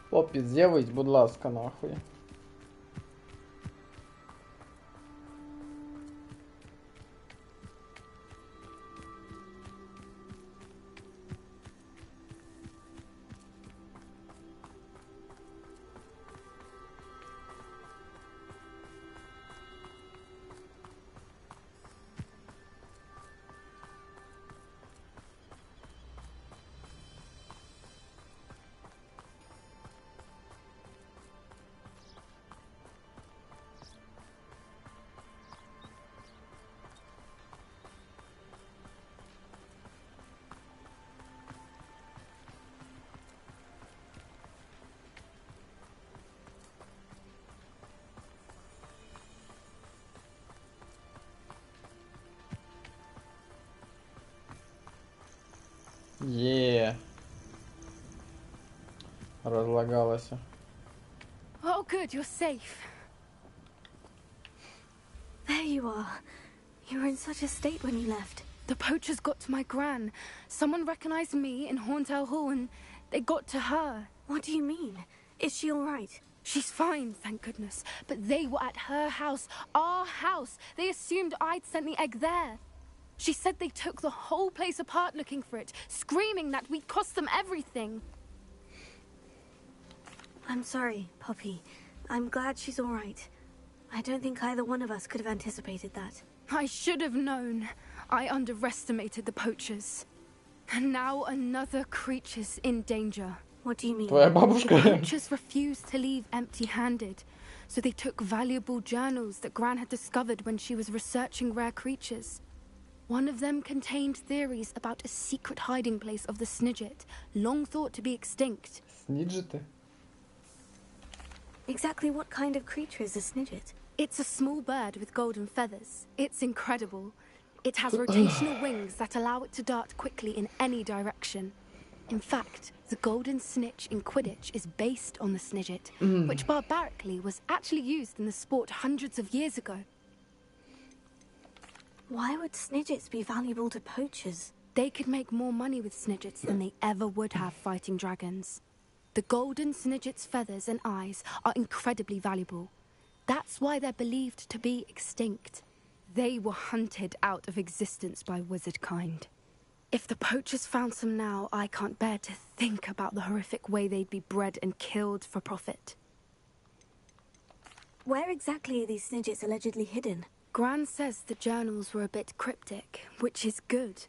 Попі, з'явись, будь ласка, нахуй. Разлагалась. Oh, good, you're safe. There you are. You were in such a state when you left. The poachers got to my gran. Someone recognized me in Horntail Hall and they got to her. What do you mean? Is she all right? She's fine, thank goodness. But they were at her house, our house. They assumed I'd sent the egg there. She said they took the whole place apart looking for it, screaming that we'd cost them everything. I'm sorry, Poppy. I'm glad she's all right. I don't think either one of us could have anticipated that. I should have known. I underestimated the poachers. And now another creature's in danger. What do you mean? Твоя бабушка. The poachers refused to leave empty-handed, so they took valuable journals that Gran had discovered when she was researching rare creatures. One of them contained theories about a secret hiding place of the Snidget, long thought to be extinct. Snidgety? Exactly what kind of creature is a Snidget? It's a small bird with golden feathers. It's incredible. It has rotational wings that allow it to dart quickly in any direction. In fact, the golden snitch in Quidditch is based on the Snidget, which barbarically was actually used in the sport hundreds of years ago. Why would Snidgets be valuable to poachers? They could make more money with Snidgets than they ever would have fighting dragons. The golden Snidget's feathers and eyes are incredibly valuable. That's why they're believed to be extinct. They were hunted out of existence by wizard kind. If the poachers found some now, I can't bear to think about the horrific way they'd be bred and killed for profit. Where exactly are these Snidgets allegedly hidden? Gran says the journals were a bit cryptic, which is good.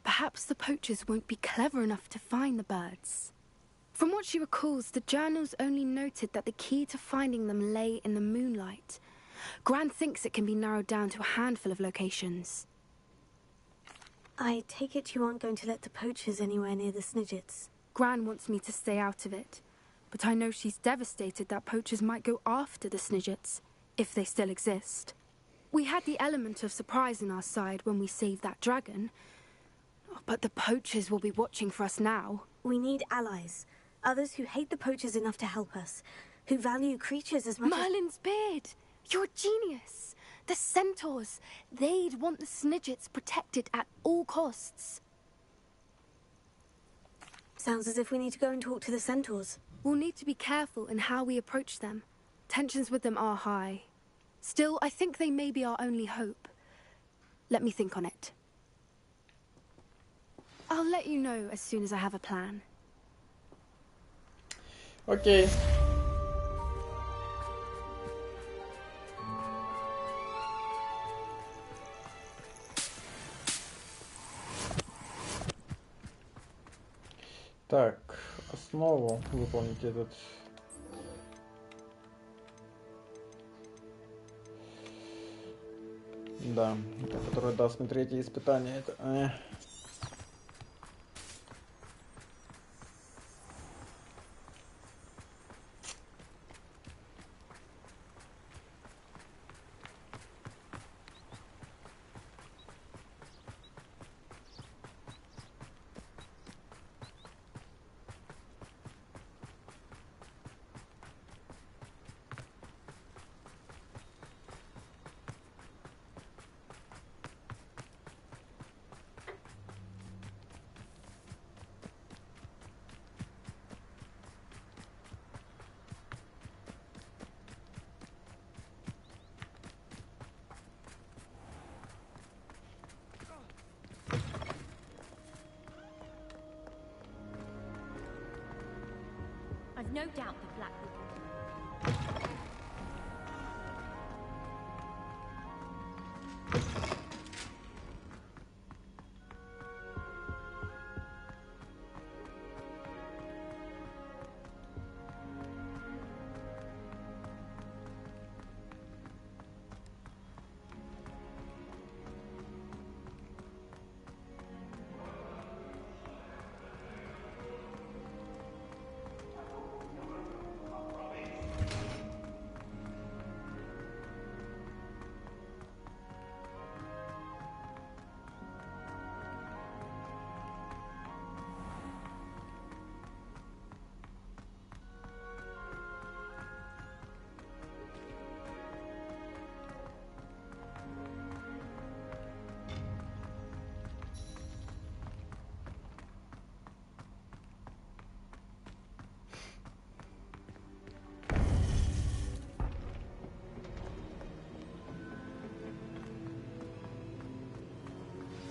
Perhaps the poachers won't be clever enough to find the birds. From what she recalls, the journals only noted that the key to finding them lay in the moonlight. Gran thinks it can be narrowed down to a handful of locations. I take it you aren't going to let the poachers anywhere near the Snidgets. Gran wants me to stay out of it, but I know she's devastated that poachers might go after the Snidgets, if they still exist. We had the element of surprise on our side when we saved that dragon, but the poachers will be watching for us now. We need allies. Others who hate the poachers enough to help us, who value creatures as much Merlin's beard! You're a genius! The centaurs! They'd want the Snidgets protected at all costs. Sounds as if we need to go and talk to the centaurs. We'll need to be careful in how we approach them. Tensions with them are high. Still, I think they may be our only hope. Let me think on it. I'll let you know as soon as I have a plan. Окей. Так, основу выполнить этот. Да, который даст мне третье испытание. Это. no doubt the Black will...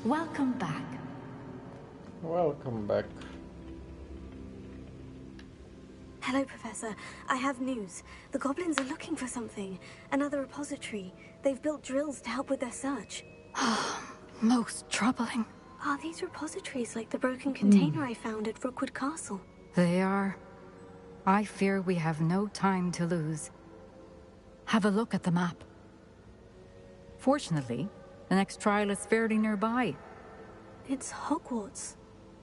Welcome back. Welcome back. Hello, Professor. I have news. The goblins are looking for something. Another repository. They've built drills to help with their search. Most troubling. Are these repositories like the broken container I found at Rookwood Castle? They are. I fear we have no time to lose. Have a look at the map. Fortunately, the next trial is fairly nearby. It's Hogwarts.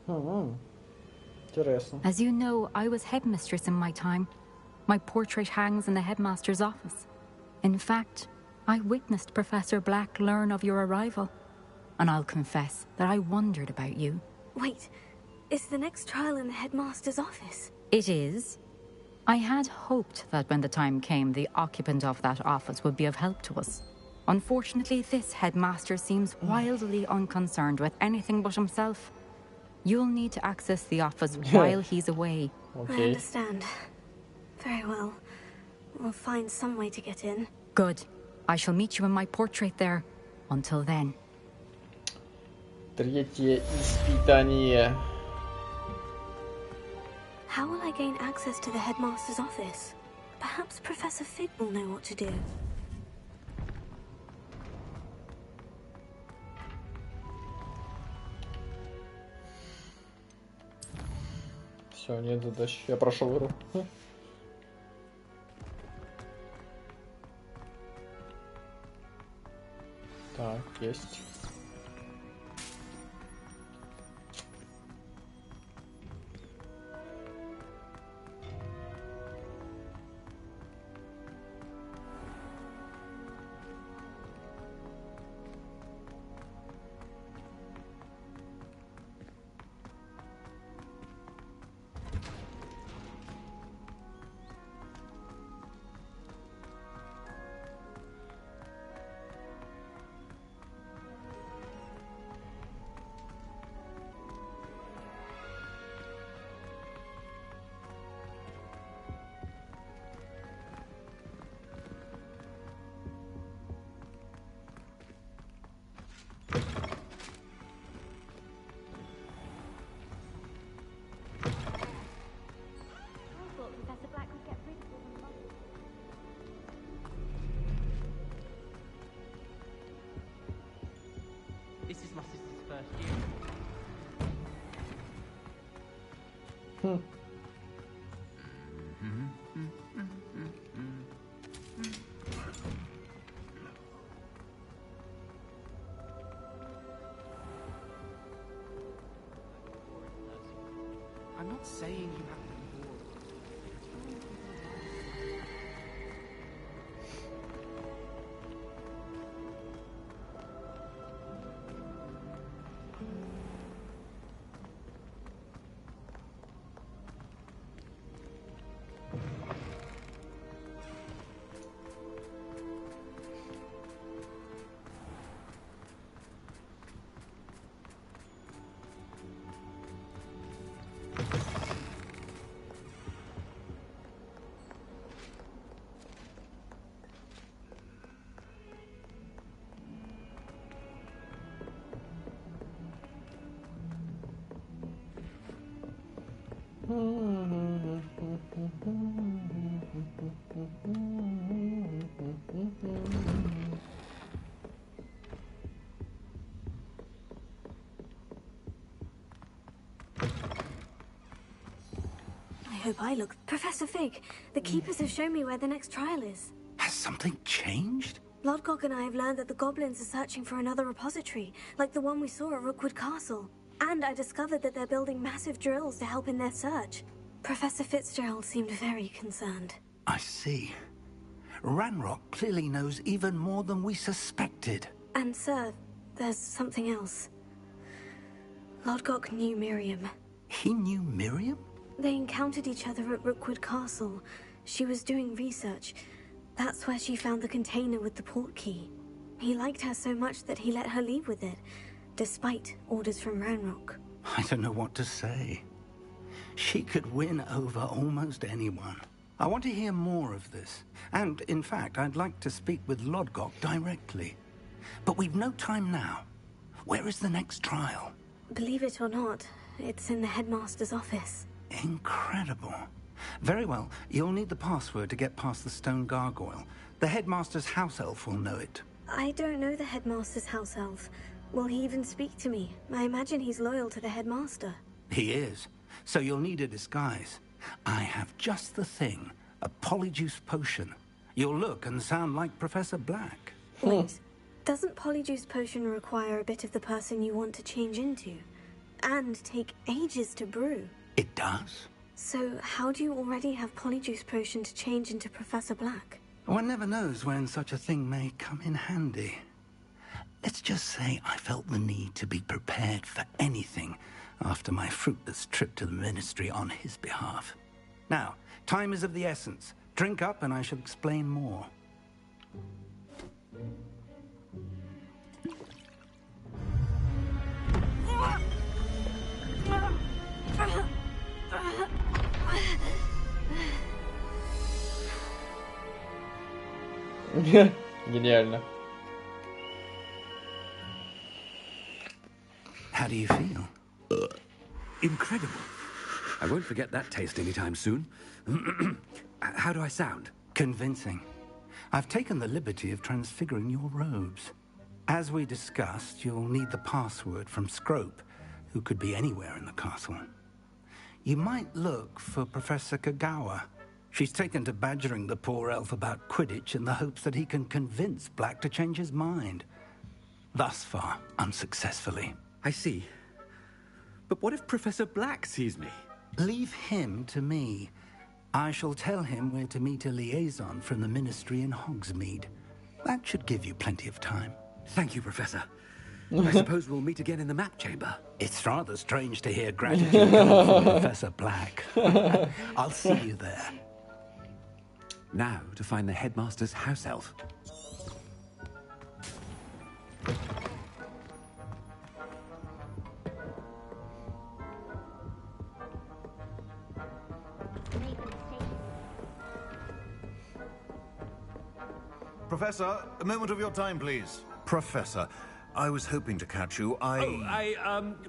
Интересно. As you know, I was headmistress in my time. My portrait hangs in the headmaster's office. In fact, I witnessed Professor Black learn of your arrival. And I'll confess that I wondered about you. Wait, is the next trial in the headmaster's office? It is. I had hoped that when the time came, the occupant of that office would be of help to us. Unfortunately, this headmaster seems wildly unconcerned with anything but himself. You'll need to access the office while he's away. I understand. Very well. We'll find some way to get in. Good. I shall meet you in my portrait there. Until then. Третье испытание. How will I gain access to the headmaster's office? Perhaps Professor Fig will know what to do. Все, нет задач. Я прошел игру. Так, есть. This is my sister's first year. I'm not saying you have to be bored. I hope I look... Professor Fig, the Keepers have shown me where the next trial is. Has something changed? Lodgok and I have learned that the goblins are searching for another repository, like the one we saw at Rookwood Castle. And I discovered that they're building massive drills to help in their search. Professor Fitzgerald seemed very concerned. I see. Ranrock clearly knows even more than we suspected. And, sir, there's something else. Lodgok knew Miriam. He knew Miriam? They encountered each other at Rookwood Castle. She was doing research. That's where she found the container with the port key. He liked her so much that he let her leave with it, despite orders from Ranrock. I don't know what to say. She could win over almost anyone. I want to hear more of this. And, in fact, I'd like to speak with Lodgok directly. But we've no time now. Where is the next trial? Believe it or not, it's in the headmaster's office. Incredible. Very well. You'll need the password to get past the stone gargoyle. The headmaster's house elf will know it. I don't know the headmaster's house elf. Will he even speak to me? I imagine he's loyal to the headmaster. He is. So you'll need a disguise. I have just the thing. A polyjuice potion. You'll look and sound like Professor Black. Wait. Doesn't polyjuice potion require a bit of the person you want to change into? And take ages to brew? It does. So how do you already have polyjuice potion to change into Professor Black? One never knows when such a thing may come in handy. Let's just say I felt the need to be prepared for anything after my fruitless trip to the ministry on his behalf. Now, time is of the essence. Drink up and I shall explain more. Гениально. How do you feel? Incredible. I won't forget that taste anytime soon. How do I sound? Convincing. I've taken the liberty of transfiguring your robes. As we discussed, you'll need the password from Scrope, who could be anywhere in the castle. You might look for Professor Kagawa. She's taken to badgering the poor elf about Quidditch in the hopes that he can convince Black to change his mind. Thus far, unsuccessfully. I see. But what if Professor Black sees me? Leave him to me. I shall tell him where to meet a liaison from the ministry in Hogsmeade. That should give you plenty of time. Thank you, Professor. I suppose we'll meet again in the map chamber. It's rather strange to hear gratitude coming from Professor Black. I'll see you there. Now to find the headmaster's house elf. Professor, a moment of your time, please. Professor, I was hoping to catch you.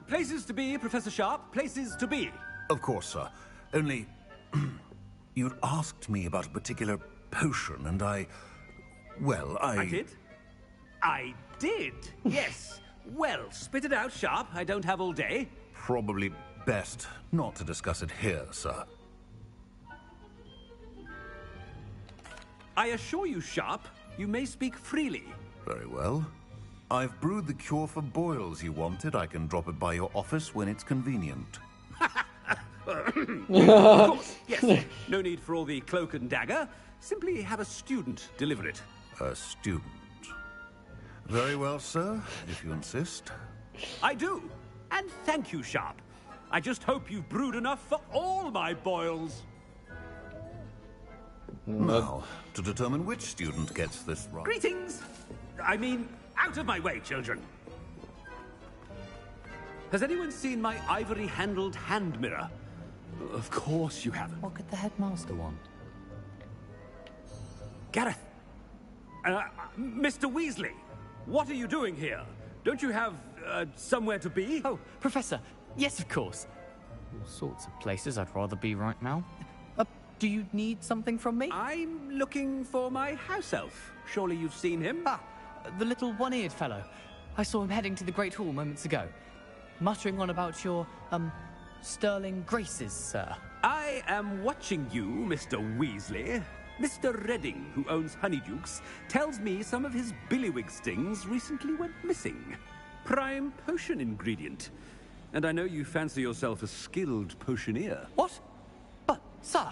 Places to be, Professor Sharp. Places to be. Of course, sir. Only... you'd asked me about a particular potion, and I did? I did, yes. Well, spit it out, Sharp. I don't have all day. Probably best not to discuss it here, sir. I assure you, Sharp, you may speak freely. Very well. I've brewed the cure for boils you wanted. I can drop it by your office when it's convenient. Of course, yes. No need for all the cloak and dagger. Simply have a student deliver it. A student? Very well, sir, if you insist. I do. And thank you, Sharp. I just hope you've brewed enough for all my boils. Now, to determine which student gets this right. Greetings! I mean, out of my way, children. Has anyone seen my ivory-handled hand mirror? Of course you haven't. What could the headmaster want? Gareth! Mr. Weasley, what are you doing here? Don't you have, somewhere to be? Oh, Professor, yes, of course. All sorts of places I'd rather be right now. Do you need something from me? I'm looking for my house elf. Surely you've seen him? Ah, the little one-eared fellow. I saw him heading to the Great Hall moments ago, muttering on about your, sterling graces, sir. I am watching you, Mr. Weasley. Mr. Redding, who owns Honeydukes, tells me some of his billywig stings recently went missing. Prime potion ingredient. And I know you fancy yourself a skilled potioneer. What? But, sir,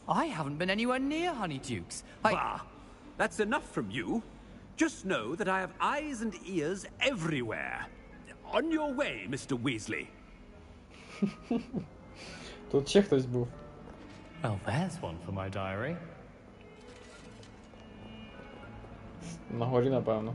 I haven't been anywhere near Honeydukes. Bah! That's enough from you. Just know that I have eyes and ears everywhere. On your way, Mr. Weasley. Тут ще хтось був. Well, there's one for my diary. На горі, напевно.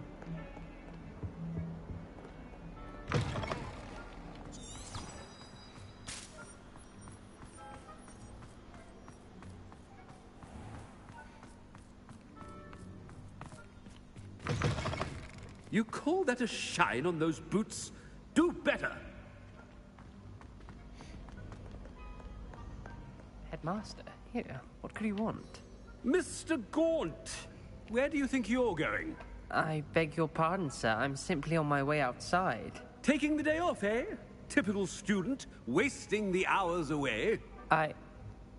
You call that a shine on those boots? Do better! Headmaster, here, what could you want? Mr. Gaunt! Where do you think you're going? I beg your pardon, sir. I'm simply on my way outside. Taking the day off, eh? Typical student, wasting the hours away. I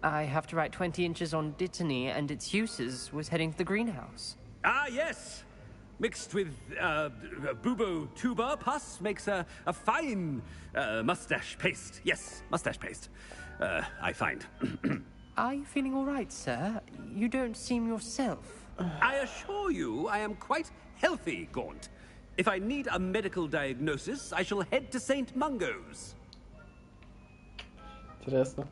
have to write 20 inches on Dittany and its uses was heading to the greenhouse. Ah, yes! Mixed with, bubo tuber pus makes a fine, mustache paste. Yes, mustache paste. I find. Are you feeling all right, sir? You don't seem yourself. I assure you I am quite healthy, Gaunt. If I need a medical diagnosis, I shall head to St. Mungo's. Интересно.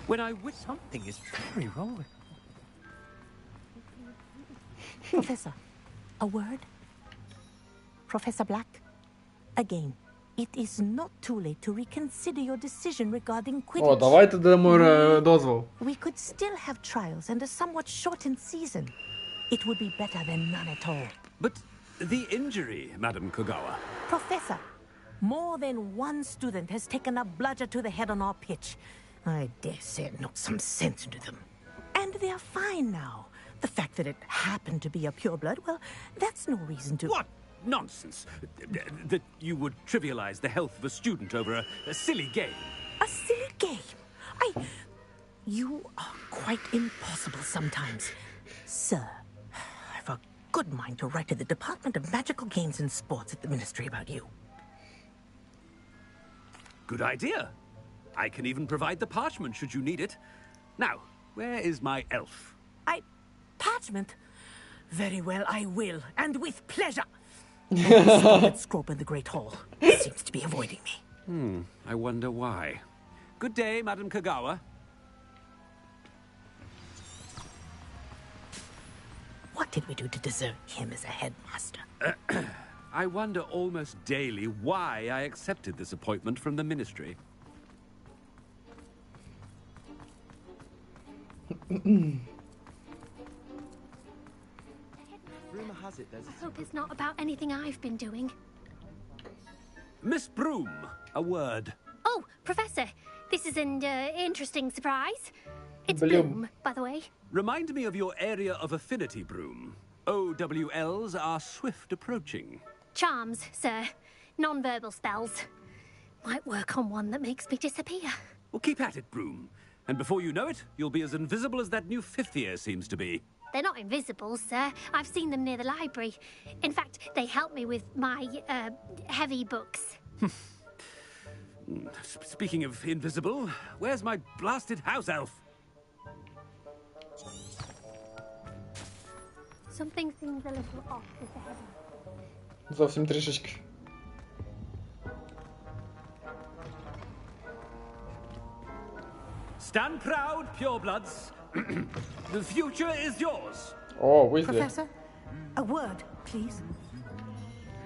When I wish something is very wrong with Professor, a word? Professor Black, again, it is not too late to reconsider your decision regarding Quidditch. О, давайте дамо дозвол. We could still have trials and a somewhat shortened season. It would be better than none at all. But the injury, Madam Kogawa. Professor, more than one student has taken a bludger to the head on our pitch. I dare say it knocked some sense into them. And they're fine now. The fact that it happened to be a pureblood, well, that's no reason to... What nonsense! That you would trivialize the health of a student over a silly game. A silly game? You are quite impossible sometimes. Sir, I've a good mind to write to the Department of Magical Games and Sports at the Ministry about you. Good idea. I can even provide the parchment should you need it. Now, where is my elf? Parchment? Very well, I will, and with pleasure. Scarlet Scrope in the Great Hall seems to be avoiding me. I wonder why. Good day, Madam Kogawa. What did we do to deserve him as a headmaster? I wonder almost daily why I accepted this appointment from the Ministry. Rumor has it there's I hope it's not about anything I've been doing. Miss Broom, a word. Oh, Professor, this is an interesting surprise. It's Bloom. Bloom, by the way. Remind me of your area of affinity, Broom. OWLs are swift approaching. Charms, sir. Non-verbal spells. Might work on one that makes me disappear. Well, keep at it, Broom. And before you know it, you'll be as invisible as that new fifth year seems to be. They're not invisible, sir. I've seen them near the library. In fact, they help me with my, heavy books. Speaking of invisible, where's my blasted house elf? Something seems a little off with the heavy. Зовсім трішечки. Stand proud, purebloods. The future is yours. Oh, Weasley. Professor, a word, please.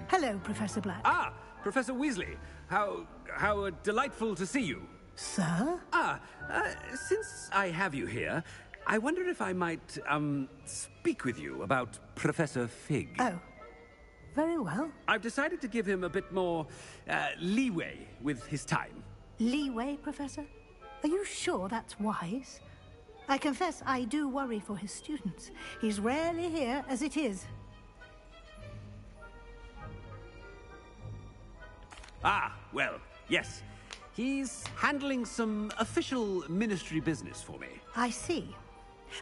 Hello, Professor Black. Ah, Professor Weasley. How delightful to see you. Sir? Since I have you here, I wonder if I might, speak with you about Professor Fig. Oh, very well. I've decided to give him a bit more, leeway with his time. Leeway, Professor? Are you sure that's wise? I confess I do worry for his students. He's rarely here as it is. Ah, well, yes. He's handling some official ministry business for me. I see.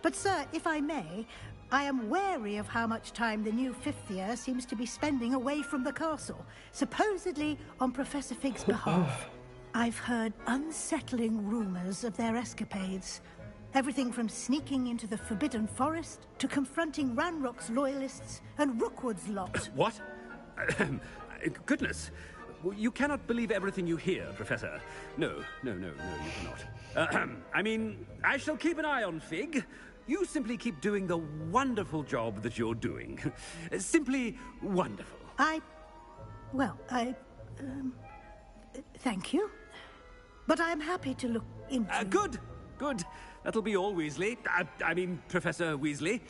But, sir, if I may, I am wary of how much time the new fifth year seems to be spending away from the castle, supposedly on Professor Fig's behalf. I've heard unsettling rumors of their escapades. Everything from sneaking into the Forbidden Forest to confronting Ranrock's loyalists and Rookwood's lot. What? Goodness. You cannot believe everything you hear, Professor. No, you cannot. I mean, I shall keep an eye on Fig. You simply keep doing the wonderful job that you're doing. Simply wonderful. Thank you. But I'm happy to look into... Good. That'll be all, Weasley. I mean, Professor Weasley.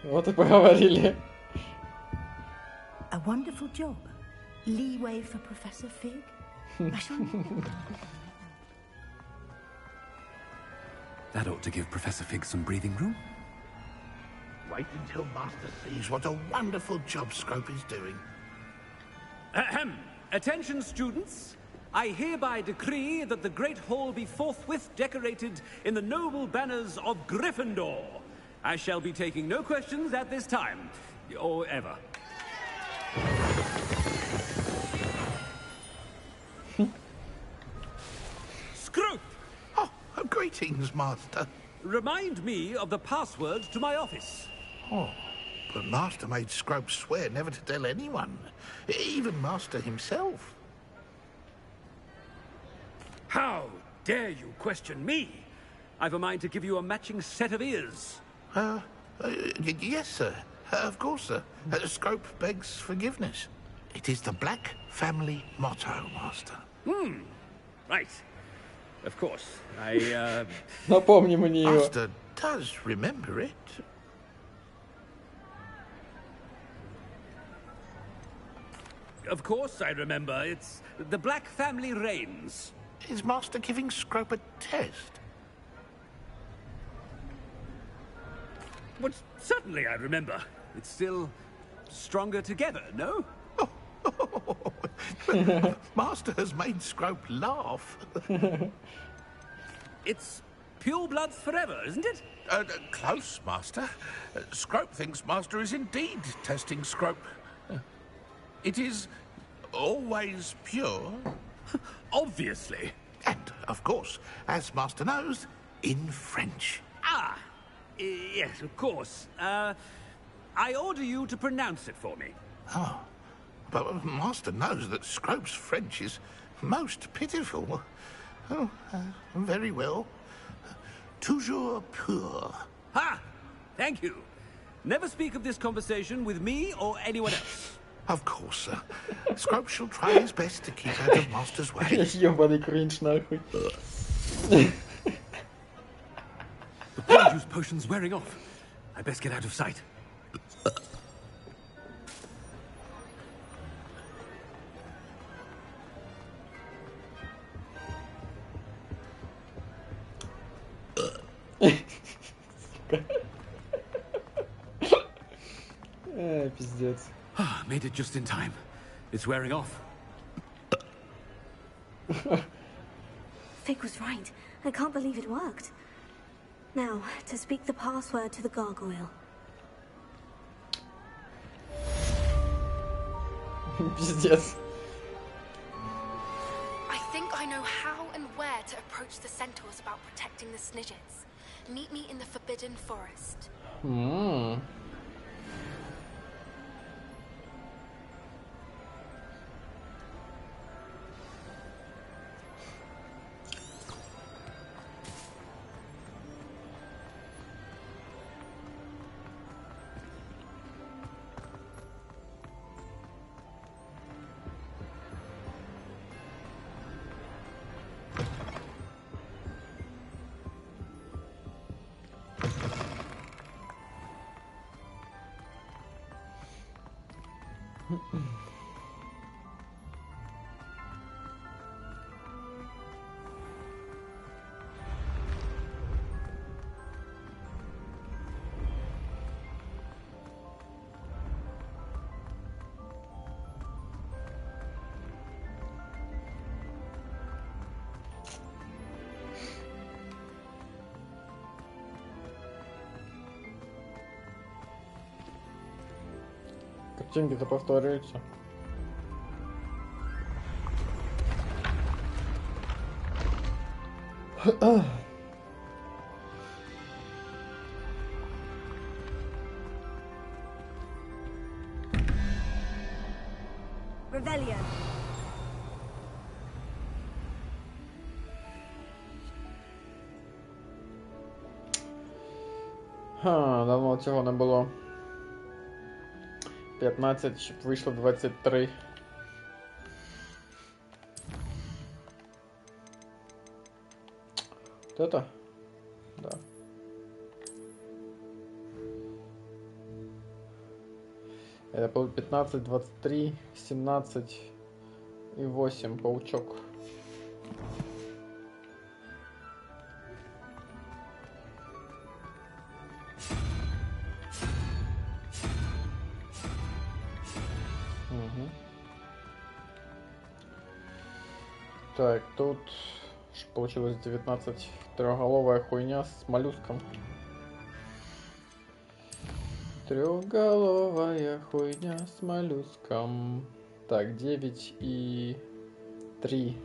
Вот и поговорили. A wonderful job. Leeway for Professor Fig. I shall... That ought to give Professor Fig some breathing room. Wait until Master sees what a wonderful job Scrope is doing. Ahem. Attention, students. I hereby decree that the Great Hall be forthwith decorated in the noble banners of Gryffindor. I shall be taking no questions at this time, or ever. Scrope! Oh, greetings, Master. Remind me of the password to my office. Oh, but Master made Scrope swear never to tell anyone, even Master himself. How dare you question me? I've a mind to give you a matching set of ears. Yes, sir. Of course, sir. Scrope begs forgiveness. It is the Black family motto, Master. Right. Of course. I, Напомни мне его. Master does remember it. Of course I remember. It's the Black family reigns. Is Master giving Scrope a test? But certainly I remember. It's still stronger together, no? Master has made Scrope laugh. It's pure bloods forever, isn't it? Close, Master. Scrope thinks Master is indeed testing Scrope. It is always pure. Obviously. And, of course, as Master knows, in French. Ah, yes, of course. I order you to pronounce it for me. Oh, but Master knows that Scrope's French is most pitiful. Oh, very well. Toujours pur. Ha! Thank you. Never speak of this conversation with me or anyone else. Of course, sir. Scrope shall try his best to keep out of Master's way. Ёбаный кринж, нахуй. The polyjuice potion's wearing off. I best get out of sight. Пиздец. Made it just in time. It's wearing off. Fig was right. I can't believe it worked. Now, to speak the password to the gargoyle. Пиздец. I think I know how and where to approach the centaurs about protecting the Snidgets. Meet me in the Forbidden Forest. Стінки-то повторюються. Revelio. Давно цього не було. 15, щоб вийшло 23. Вот это? Да. Это было 15, 23, 17 и 8 паучок. Угу. Так, тут получилось 19 трехголовая хуйня с моллюском. Трехголовая хуйня с моллюском. Так, 9 и 3.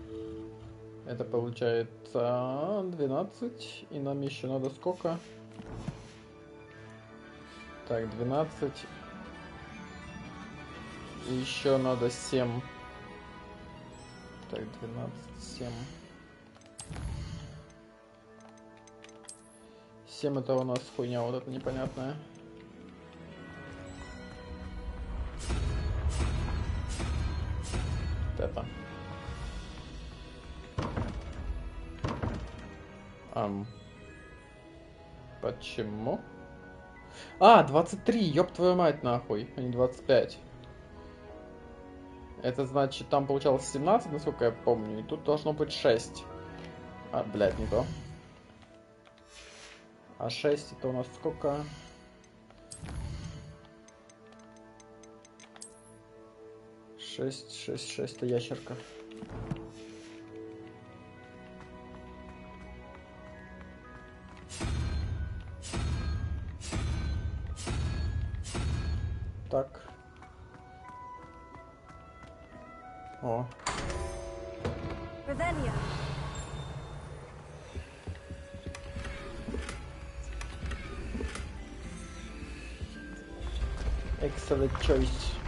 Это получается 12. И нам еще надо сколько? Так, 12. И еще надо 7. Так, 12, 7. 7 это у нас хуйня вот эта непонятная. Вот это. Почему? 23, ёб твою мать нахуй, а не 25. Это значит, там получалось 17, насколько я помню, и тут должно быть 6. Блядь, не то. А 6 это у нас сколько? Шесть это ящерка. Так. О. Revelio. Excellent choice.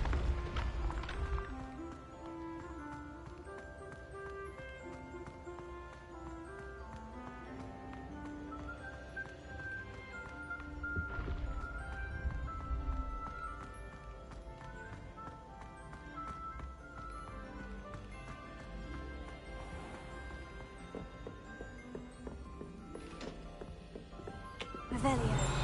Revelio.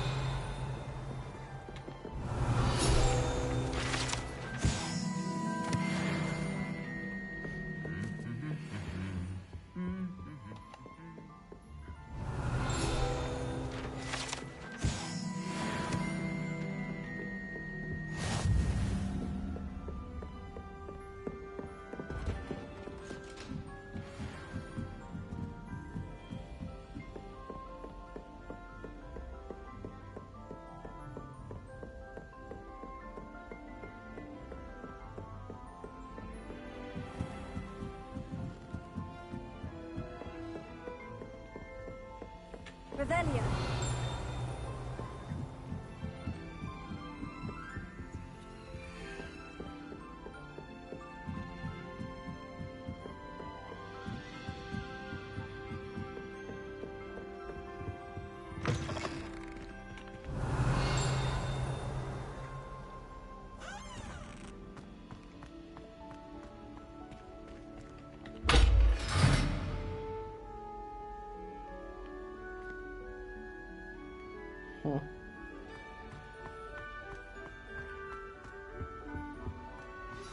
Revelio.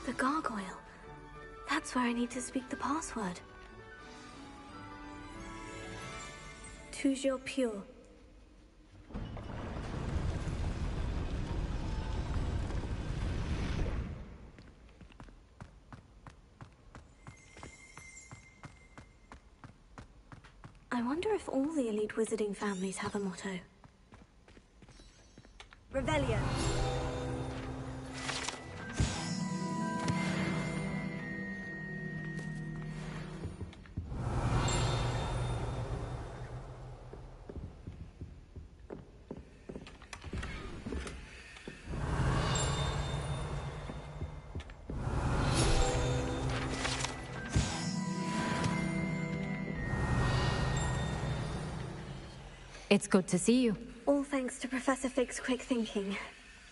The gargoyle. That's where I need to speak the password. Toujours pure. I wonder if all the elite wizarding families have a motto. Revelio. It's good to see you. All thanks to Professor Fig's quick thinking.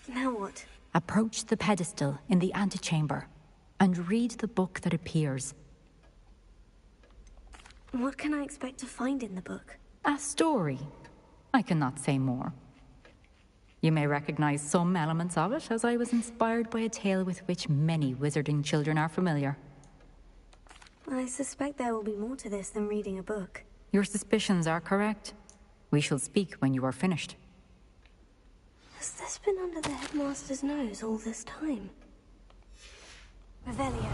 Now what? Approach the pedestal in the antechamber and read the book that appears. What can I expect to find in the book? A story. I cannot say more. You may recognize some elements of it, as I was inspired by a tale with which many wizarding children are familiar. I suspect there will be more to this than reading a book. Your suspicions are correct. We shall speak when you are finished. Has this been under the headmaster's nose all this time? Revelio.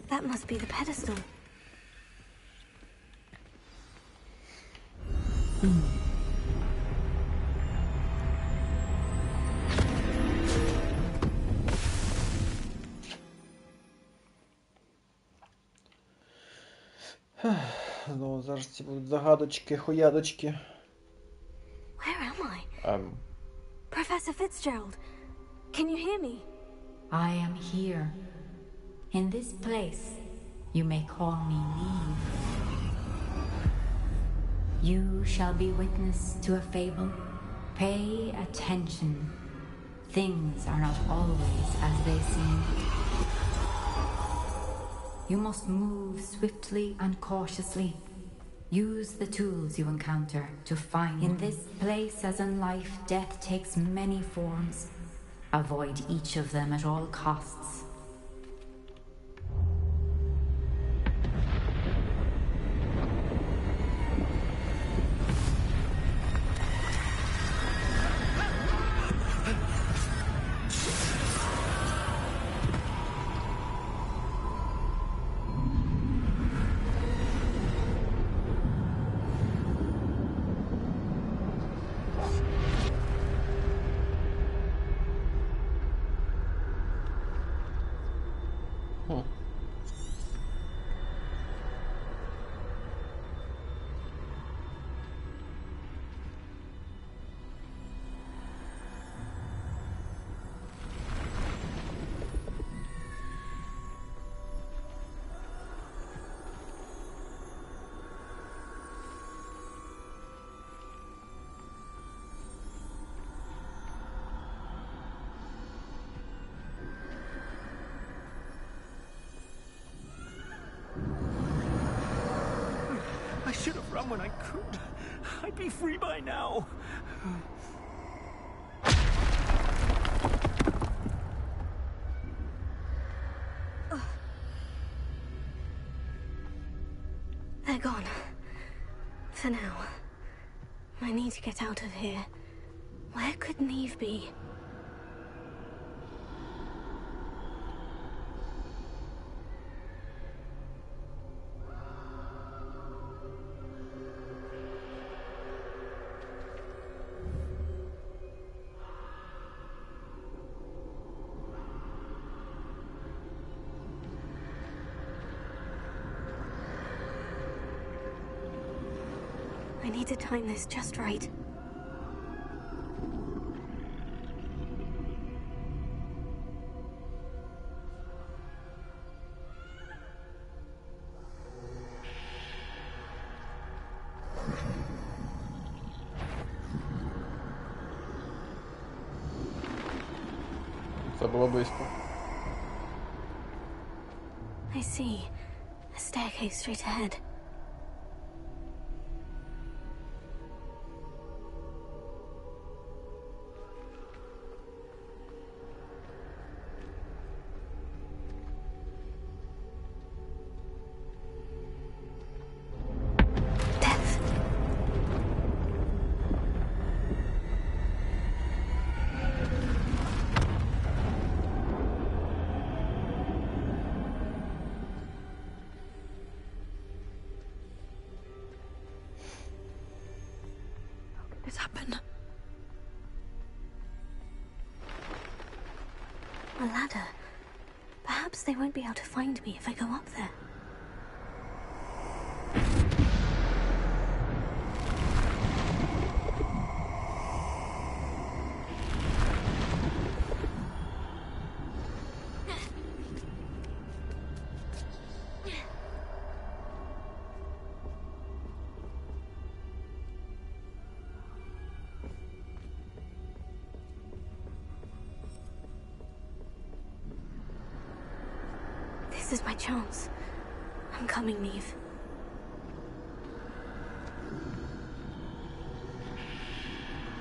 That must be the pedestal. Знову зараз ці будуть загадочки, хуядочки. Where am I? Professor Fitzgerald, can you hear me? I am here. In this place, you may call me Neve. You shall be witness to a fable. Pay attention. Things are not always as they seem. You must move swiftly and cautiously. Use the tools you encounter to find. In this place, as in life, death takes many forms. Avoid each of them at all costs. I should have run when I could. I'd be free by now. They're gone. For now. I need to get out of here. Where could Neve be? I need to time this just right. Це було близько. I see. A staircase straight ahead. This happened. A ladder. Perhaps they won't be able to find me if I go up there. This is my chance. I'm coming, Neve.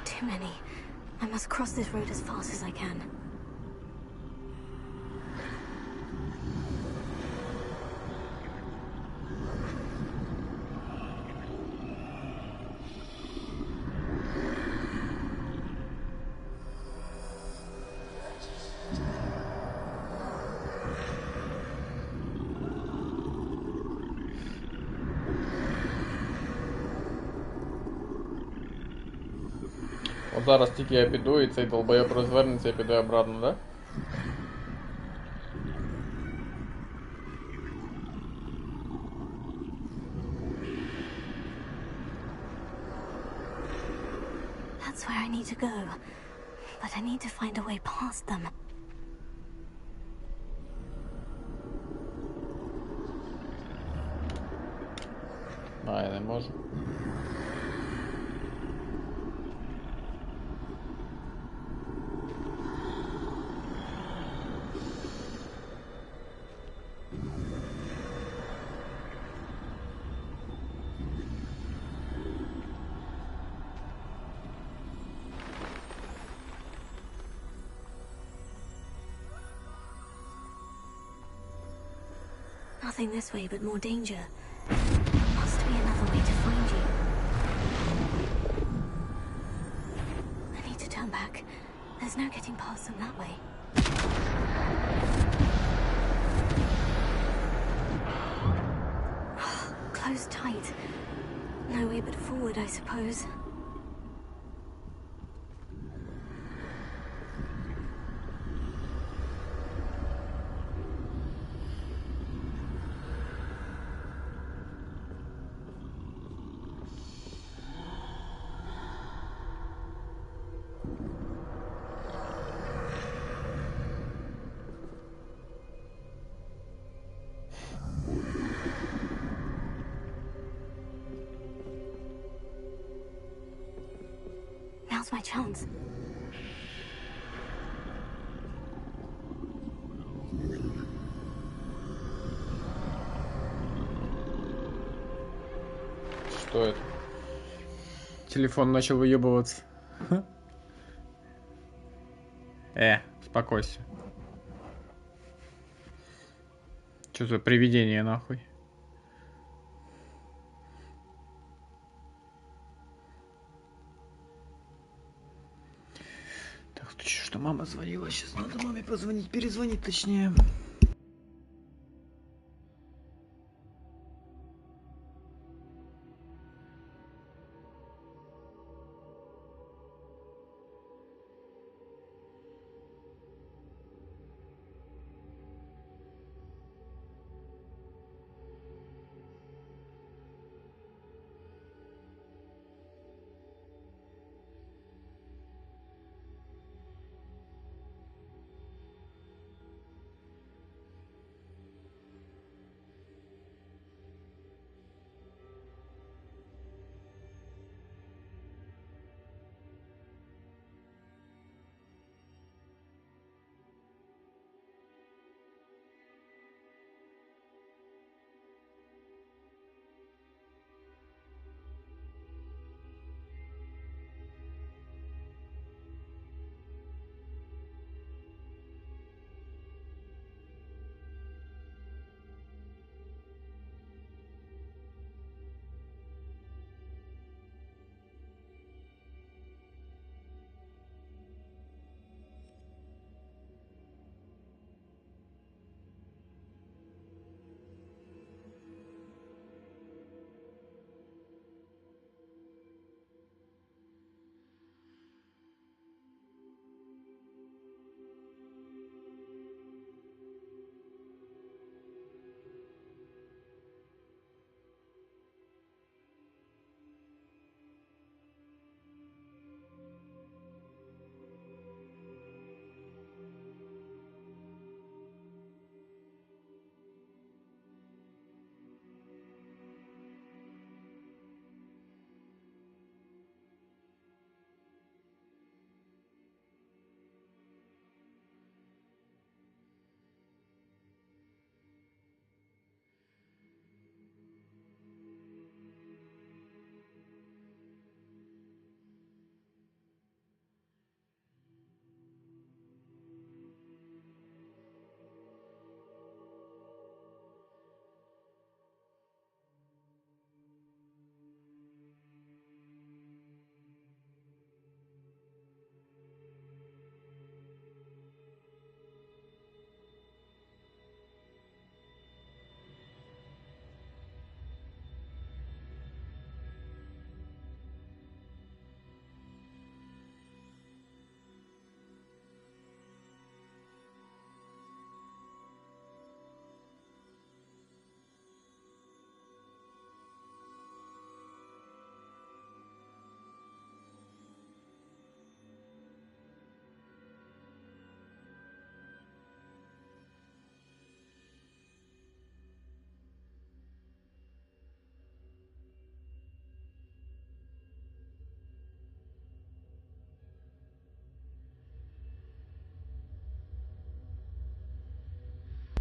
Too many. I must cross this road as fast as I can. От зараз тільки я піду і цей долбоєб розвернеться і піде обратно, да? That's where I need to go. But I need to find a way past them. А, я не можу. Nothing this way, but more danger. Must be another way to find you. I need to turn back. There's no getting past them that way. Closed tight. No way but forward, I suppose. Now's my chance. Что это? Телефон начал выебываться. Успокойся. Что за привидение нахуй? Так, что мама звонила, сейчас надо маме позвонить, перезвонить точнее.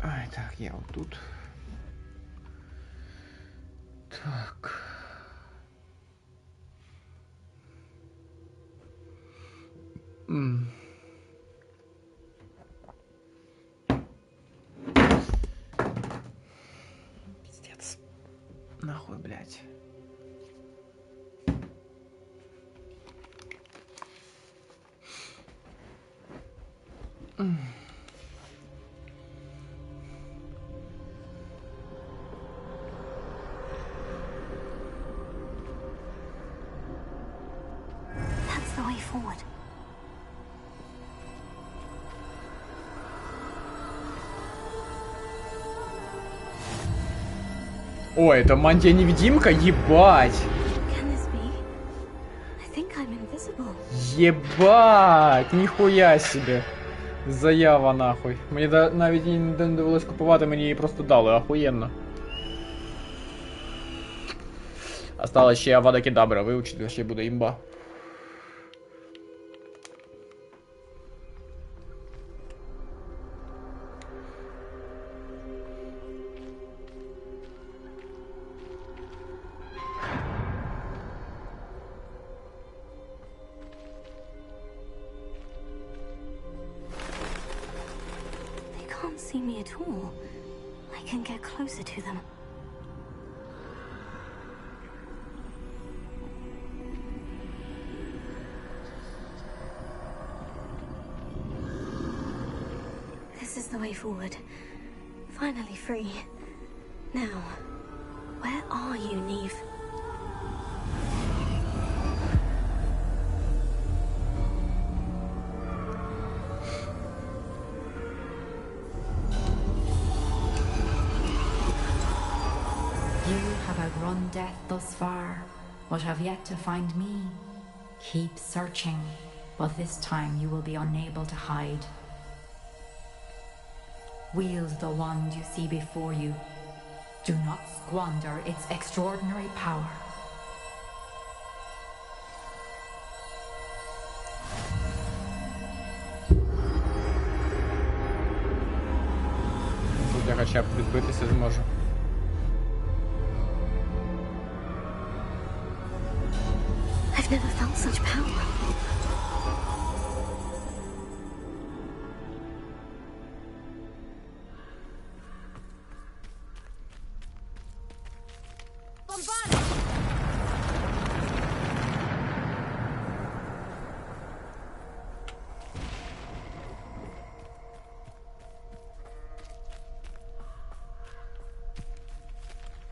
Ай, так, я отут. Так. Пиздец. Нахуй, блядь. That's the way forward. О, это мантия-невидимка? Ебать! Can this be? I think I'm invisible. Єбать! Ніхуя себе! Заява нахуй. Мені навіть не довелось купувати, мені її просто дали, охуєнно. Осталось ще Авада Кебаба вивчити, ще буде імба. See me at all. I can get closer to them. This is the way forward. Finally free. Now, where are you, Neve? Outrun death thus far, but have yet to find me. Keep searching, but this time you will be unable to hide. Wield the wand you see before you. Do not squander its extraordinary power. Тут я хоча б відбитися зможу. I've never felt such power.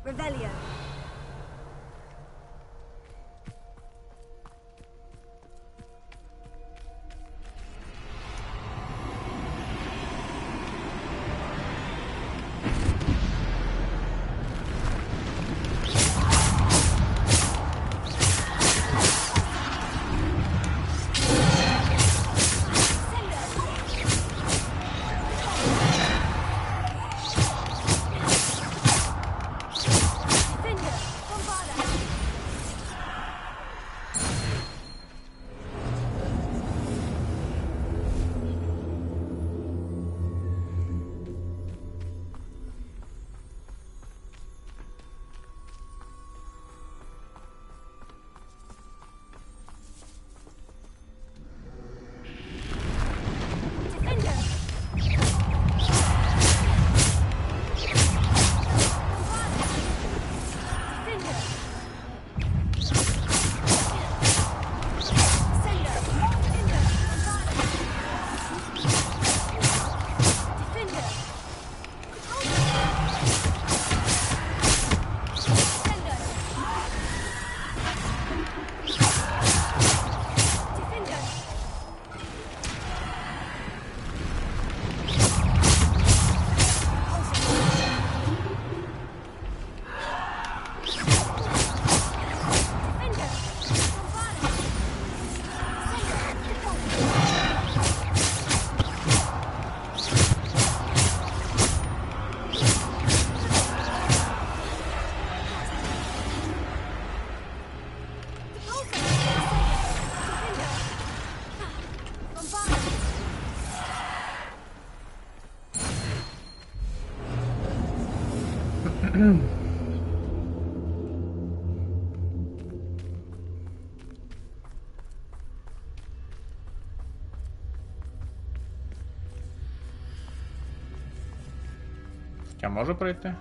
Rebellion. Defender. Я можу пройти?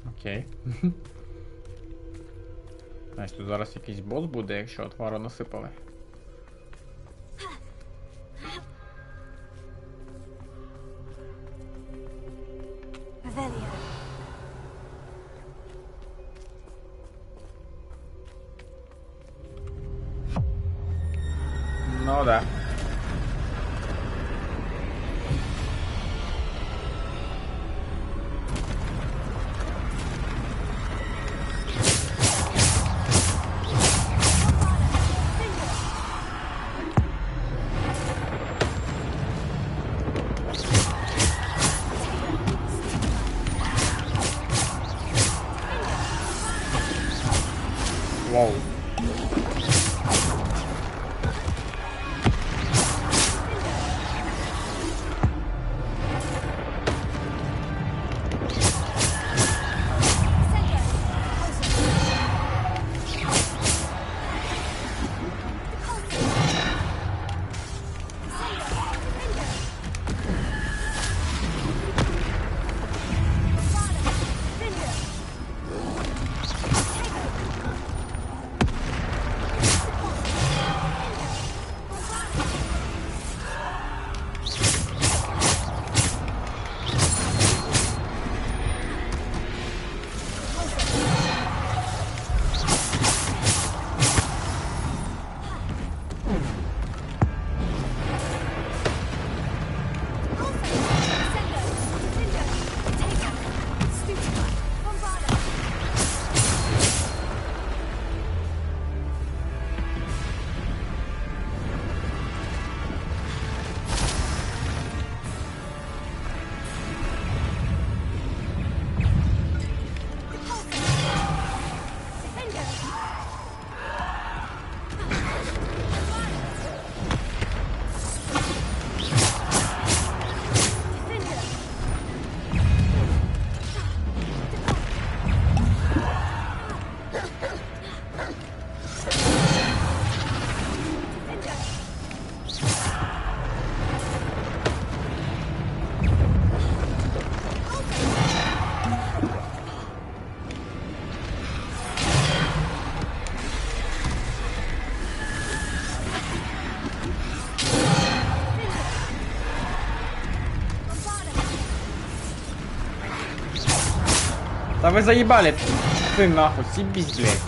Окей. Значить, тут зараз якийсь бос буде, якщо отвару насипали. Ну да. Вау. Да вы заебали, ты нахуй, съебись, блядь.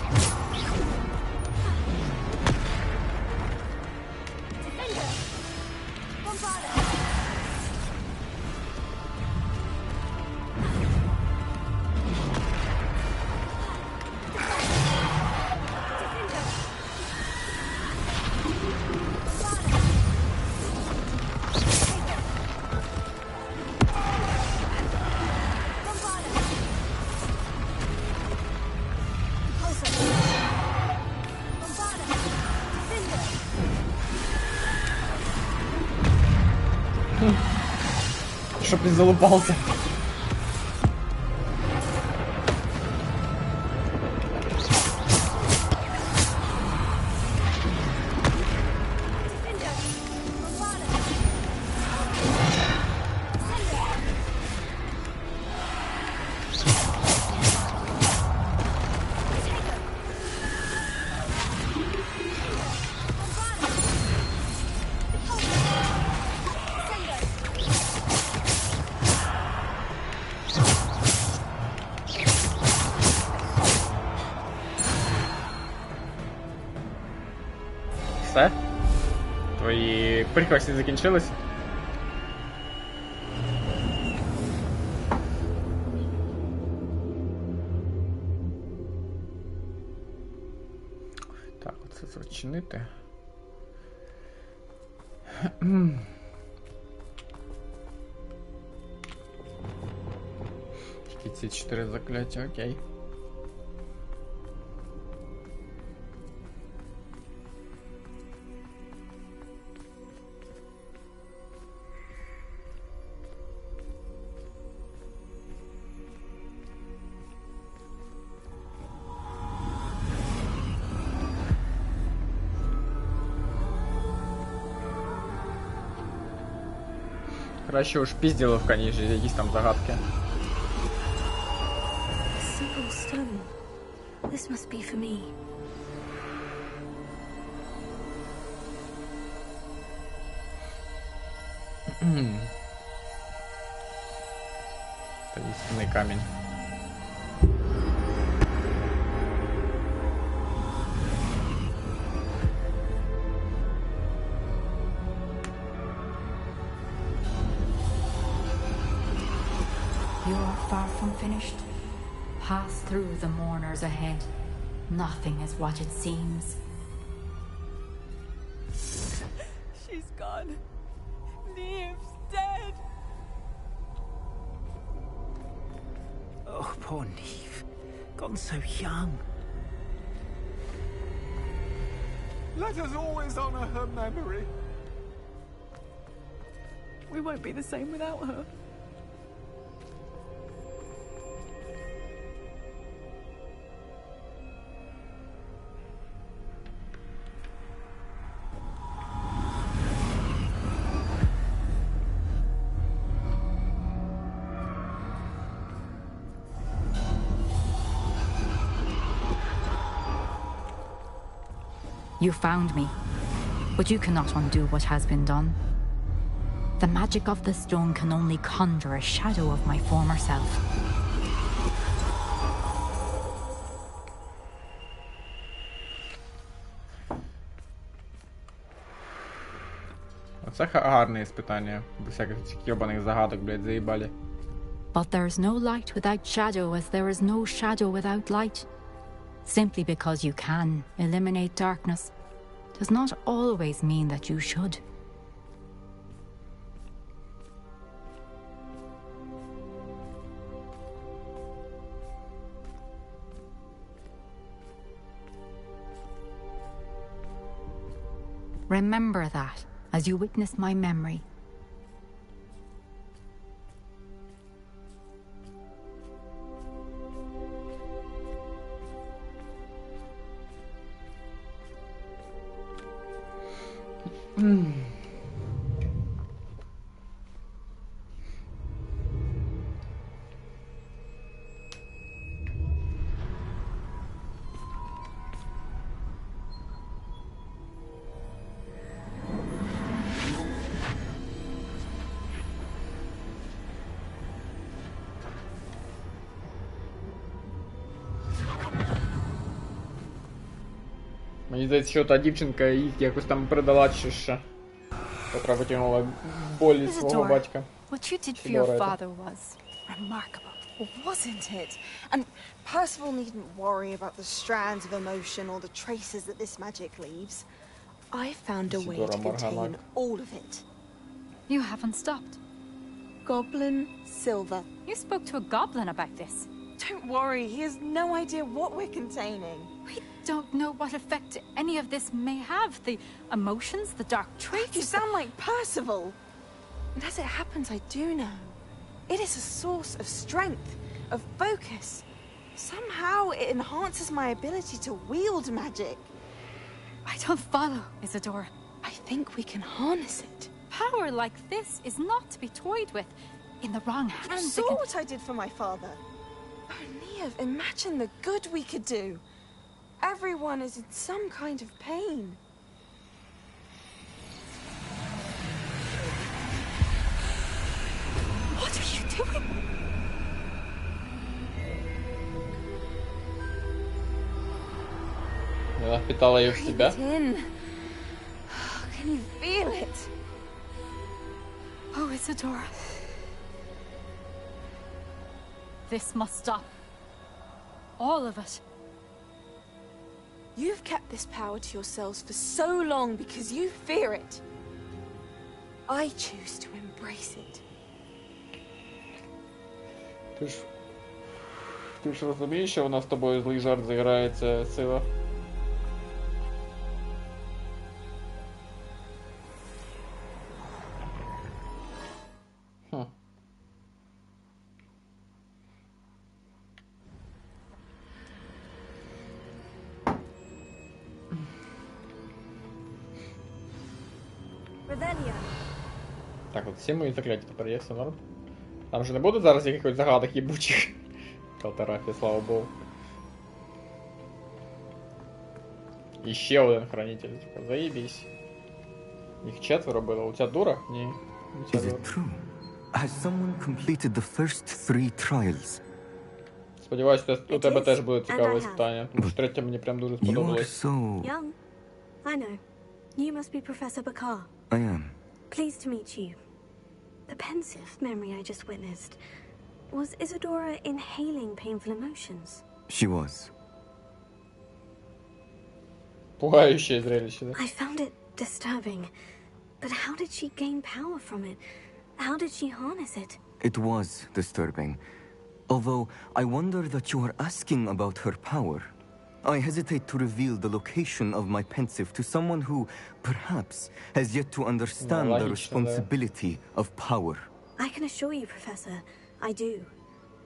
Чтоб не залупался. Все? Твої приквесті закінчилися? Так, оце зачинити. Тільки ці 4 закляття, окей. Краще уж пізділовка, ніж якісь там загадки. Simple stone. This must be for me. Таїстинний камінь. You're far from finished. Pass through the mourners ahead. Nothing is what it seems. She's gone. Neve's dead. Oh, poor Neve. Gone so young. Let us always honor her memory. We won't be the same without her. You found me, but you cannot undo what has been done. The magic of the stone can only conjure a shadow of my former self. Оце гарне іспитання. Без всяких цих йобаних загадок, блядь, заїбалі. But there is no light without shadow, as there is no shadow without light. Simply because you can eliminate darkness does not always mean that you should. Remember that as you witness my memory. Мені здається, що та дівчинка їх якось там передала чи ще. Котра витягнула болі свого батька. What you did for your father was remarkable, wasn't it? And Percival needn't worry about the strands of emotion or the traces that this magic leaves. I found a way to contain all of it. You haven't stopped. Goblin Silver. You spoke to a goblin about this. Don't worry, he has no idea what we're containing. We don't know what effect any of this may have. The emotions, the dark traits. You sound like Percival. And as it happens, I do know. It is a source of strength, of focus. Somehow it enhances my ability to wield magic. I don't follow, Isadora. I think we can harness it. Power like this is not to be toyed with. In the wrong hands. You saw what I did for my father. Oh, Neve, imagine the good we could do. Everyone is in some kind of pain. What are you doing? Она впитала ее в себя. Can you feel it? Oh, Isadora. This must stop. All of it. You've kept this power to yourselves for so long because you fear it. I choose to embrace it. Ти ж розумієш, що вона з тобою злий жарт зіграється, сила? тут всі мої закляття тепер є, все норм. Там же не буде зараз якихось загадок їбучих. Калтарафія, слава Богу. І ще один хранитель, типа, заєбісь. Їх 4 було, у ця дура? Ні. Is it true? Has someone completed the first 3 trials? Сподіваюсь, у тебе теж буде цікаве питання, тому що третє мені прям дуже сподобалось. Young, I know. You must be Professor Bakar. I am. Pleased to meet you. The pensive memory I just witnessed. Was Isadora inhaling painful emotions? She was. Пугающее зрелище, да? I found it disturbing. But how did she gain power from it? How did she harness it? It was disturbing. Although I wonder that you are asking about her power. I hesitate to reveal the location of my pensive to someone who, perhaps, has yet to understand the responsibility of power. I can assure you, Professor, I do.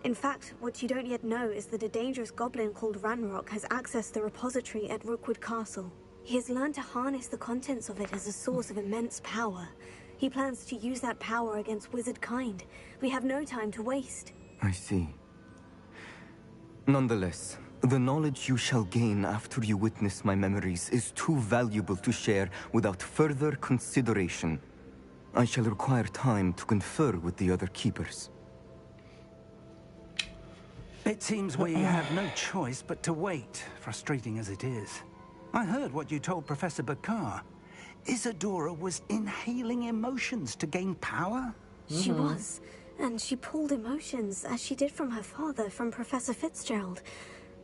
In fact, what you don't yet know is that a dangerous goblin called Ranrock has accessed the repository at Rookwood Castle. He has learned to harness the contents of it as a source of immense power. He plans to use that power against wizard kind. We have no time to waste. I see. Nonetheless, the knowledge you shall gain after you witness my memories is too valuable to share without further consideration. I shall require time to confer with the other keepers. It seems we have no choice but to wait, frustrating as it is. I heard what you told Professor Bakar. Isadora was inhaling emotions to gain power? She was. And she pulled emotions, as she did from her father, from Professor Fitzgerald,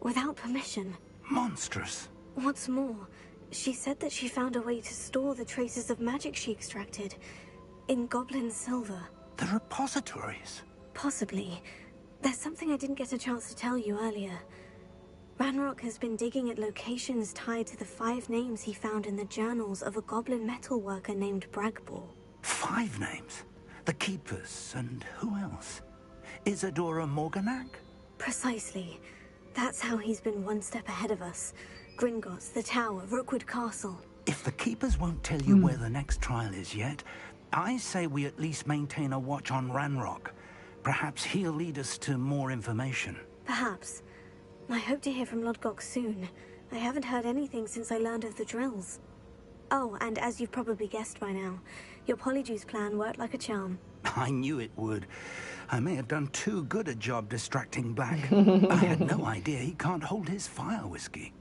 without permission. Monstrous. What's more, she said that she found a way to store the traces of magic she extracted in goblin silver. The repositories? Possibly. There's something I didn't get a chance to tell you earlier. Ranrock has been digging at locations tied to the 5 names he found in the journals of a goblin metalworker named Bragbor. 5 names? The Keepers, and who else? Isadora Morganac? Precisely. That's how he's been one step ahead of us. Gringotts, the Tower, Rookwood Castle. If the Keepers won't tell you where the next trial is yet, I say we at least maintain a watch on Ranrock. Perhaps he'll lead us to more information. Perhaps. I hope to hear from Lodgok soon. I haven't heard anything since I learned of the drills. Oh, and as you've probably guessed by now, your polyjuice plan worked like a charm. I knew it would. I may have done too good a job distracting Black. I had no idea he can't hold his fire whiskey.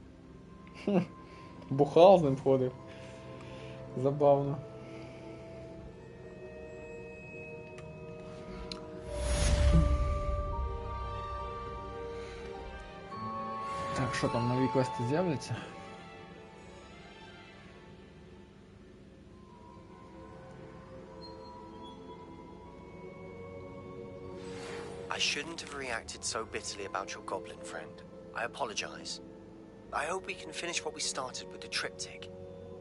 Бухал з ним ходив. Забавно. Так, що там, нові квести з'являться? I shouldn't have reacted so bitterly about your goblin friend. I apologize. I hope we can finish what we started with the triptych.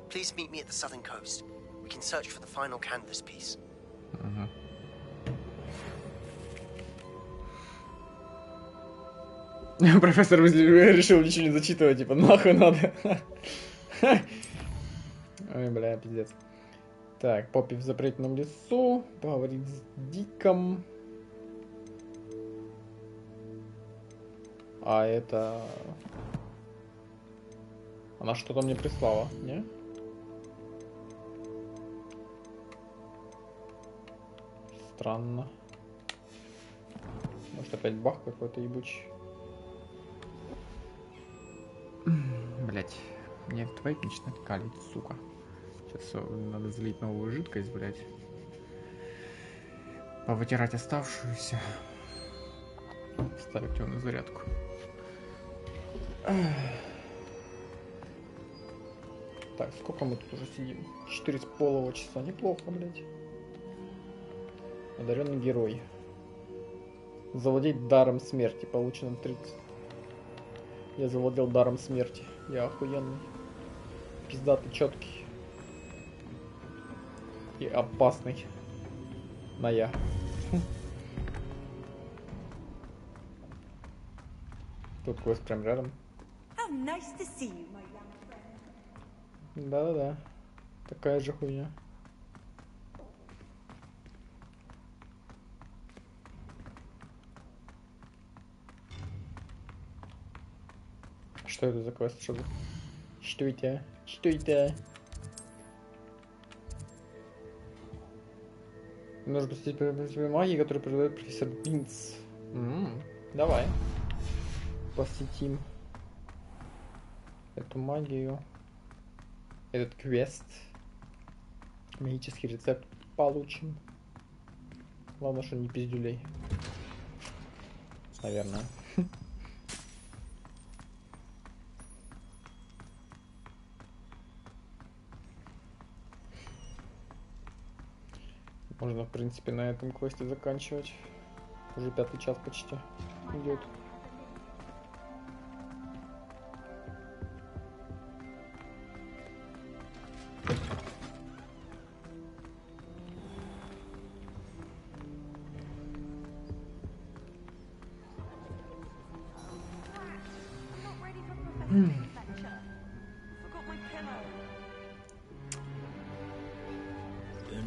Please meet me at the southern coast. We can search for the final canvas piece. Профессор решил ничего не зачитывать, типа, нахуй надо. Ой, бля, пиздец. Так, Поппи в запретном лесу, поговорить с Диком. А это... Она что-то мне прислала, не? Странно. Может опять бах какой-то ебучий. Блять, мне твейп начинает калить, сука. Сейчас надо залить новую жидкость, блять. Повытирать оставшуюся. Ставить ее на зарядку. Так, сколько мы тут уже сидим? 4,5 часа. Неплохо, блять. Одаренный герой. Завладеть даром смерти. Получено 30. Я завладел даром смерти. Я охуенный. Пиздатый, четкий. И опасный. На я. Тут квест прям рядом. How nice to see you, my young friend. Да-да-да. Такая же хуйня. Что это за квест? Что это? Что это? Нужно посетить магии, которую продает профессор Бинц. Давай. Посетим эту магию. Этот квест. Магический рецепт получим. Главное, что не пиздюлей. Наверное. Можно, в принципе, на этом квесте заканчивать. Уже 5-й час почти идет.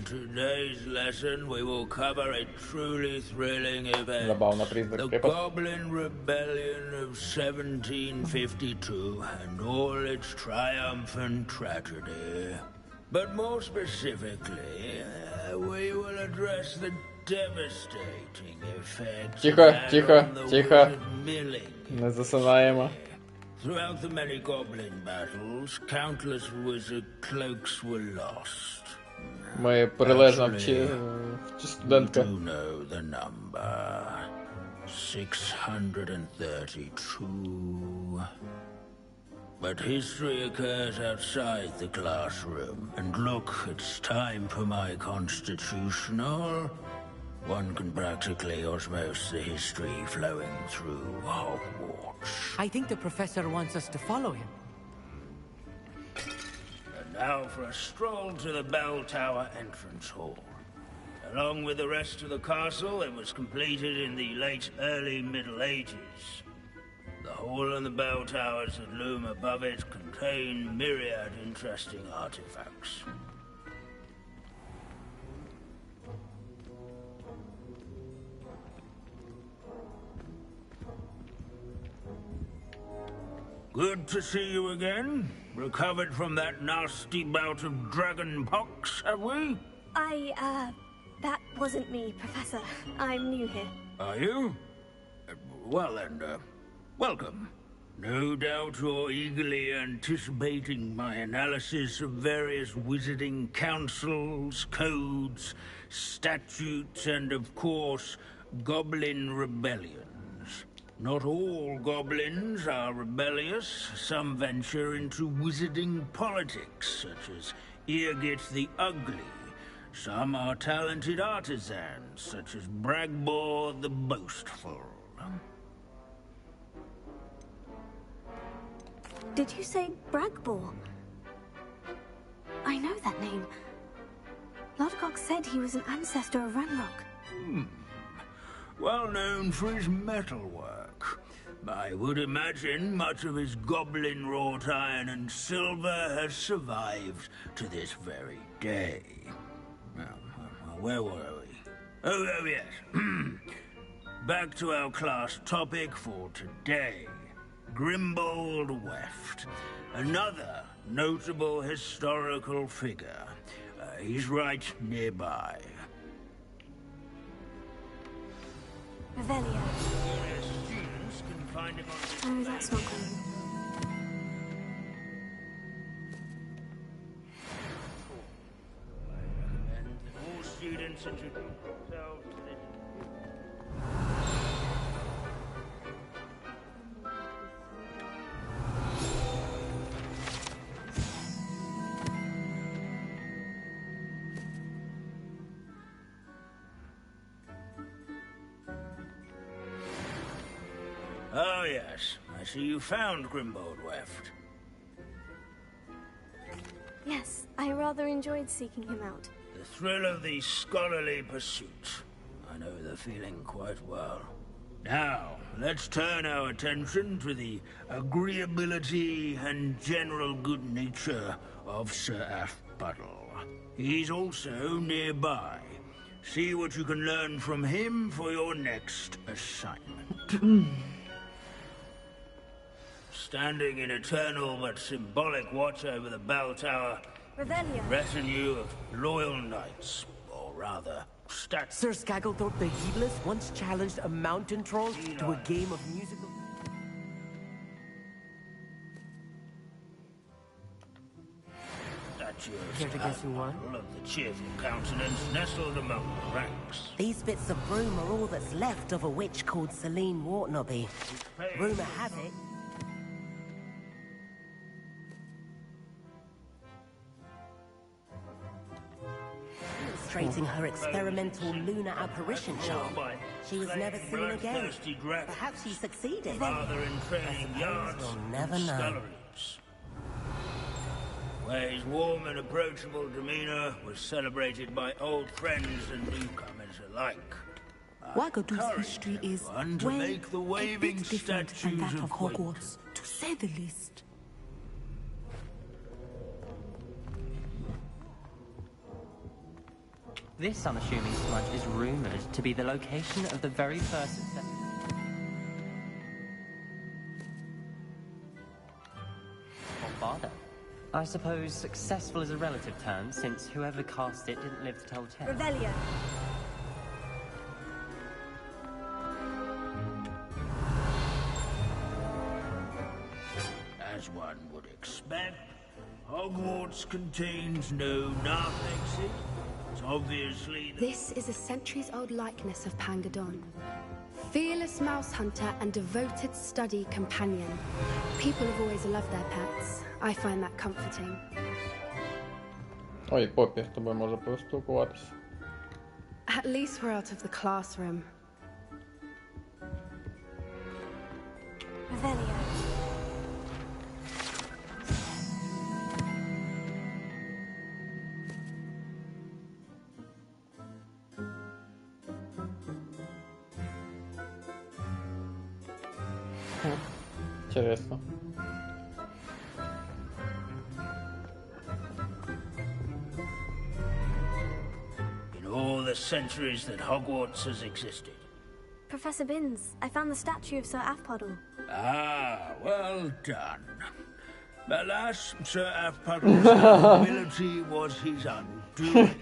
Today's lesson, we will cover a truly thrilling event. Забавно, призрак The Goblin Rebellion of 1752 and all its triumphant tragedy. But more specifically, we will address the devastating effects Тихо, of тихо. Не засынаемо. Throughout the many goblin battles, countless wizard cloaks were lost. Мы прилежно студентка. You know the number. 632. But history occurs outside the classroom. And look, it's time for my constitutional. One can practically osmose the history flowing through Hogwarts. I think the professor wants us to follow him. Now for a stroll to the bell tower entrance hall. Along with the rest of the castle, it was completed in the late early Middle Ages. The hall and the bell towers that loom above it contain myriad interesting artifacts. Good to see you again. Recovered from that nasty bout of dragon pox, have we? That wasn't me, Professor. I'm new here. Are you? Well then, welcome. No doubt you're eagerly anticipating my analysis of various wizarding councils, codes, statutes, and of course, goblin rebellions. Not all goblins are rebellious. Some venture into wizarding politics, such as Irgit the Ugly. Some are talented artisans, such as Bragbor the Boastful. Did you say Bragbor? I know that name. Lodgok said he was an ancestor of Ranrock. Well known for his metalwork. I would imagine much of his goblin wrought iron and silver has survived to this very day. Where were we? Oh yes. Back to our class topic for today. Grimbold Weft. Another notable historical figure. He's right nearby. Revelio. Students can find him on... Oh, that's not good. All students introduce themselves to this. Oh yes, I see you found Grimbold Weft. Yes, I rather enjoyed seeking him out. The thrill of the scholarly pursuit. I know the feeling quite well. Now, let's turn our attention to the agreeability and general good nature of Sir Ashbuttle. He's also nearby. See what you can learn from him for your next assignment. standing in eternal but symbolic watch over the bell tower. Revelio. Retinue of loyal knights, or rather, Sir Skagglethorpe the Heedless once challenged a mountain troll to a game of musical... Care to guess who won? Of the cheerful countenance nestled among the ranks. These bits of broom are all that's left of a witch called Celine Wartnobby. Rumour has it... Demonstrating her experimental lunar apparition charm. She was never seen again. Perhaps she succeeded. Father in training yards We'll never know. sculleries. Where his warm and approachable demeanor was celebrated by old friends and newcomers alike. Wagadu's history is, One to well, make the a waving bit different than statues that of of Hogwarts, to say the least. This unassuming smudge is rumoured to be the location of the very first... Bombarda. I suppose successful is a relative term, since whoever cast it didn't live to tell tales. Revelio. As one would expect, Hogwarts contains no narthex. It's obviously... This is a centuries-old likeness of Pangadon. Fearless mouse hunter and devoted study companion. People have always loved their pets. I find that comforting. Ой, Поппі, з тобою може поспілкуватися. At least we're out of the classroom. Revelio. Интересно. In all the centuries that Hogwarts has existed. Professor Binns, I found the statue of Sir Afpuddle. Ah, well done. Alas, Sir Afpuddle's ability was his undoing.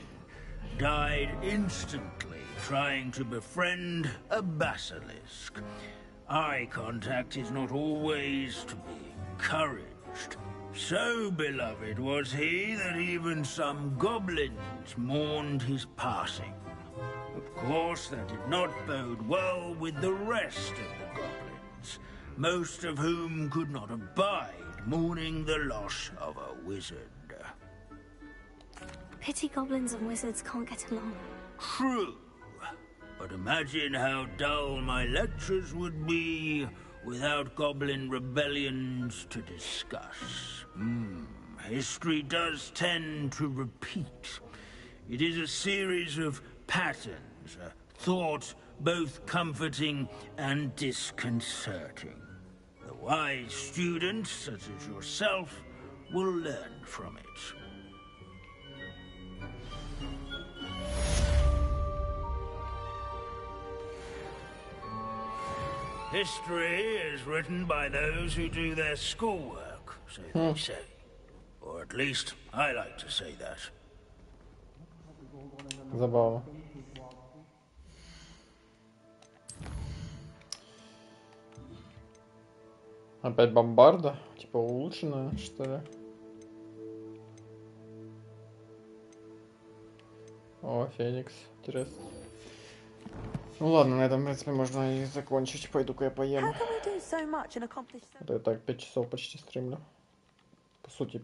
Died instantly trying to befriend a basilisk. Eye contact is not always to be encouraged. So beloved was he that even some goblins mourned his passing. Of course, that did not bode well with the rest of the goblins, most of whom could not abide mourning the loss of a wizard. Pity goblins and wizards can't get along. True. But imagine how dull my lectures would be without goblin rebellions to discuss. History does tend to repeat. It is a series of patterns, a thought both comforting and disconcerting. The wise students, such as yourself, will learn from it. History is written by those who do their schoolwork, so they say. Or at least, I like to say that. Забавно. Опять бомбарда? Типа улучшенная, что ли? О, Феникс. Интересно. Ну ладно, на этом, в принципе, можно и закончить. Пойду-ка я поем. Это я так 5 часов почти стримлю. По сути,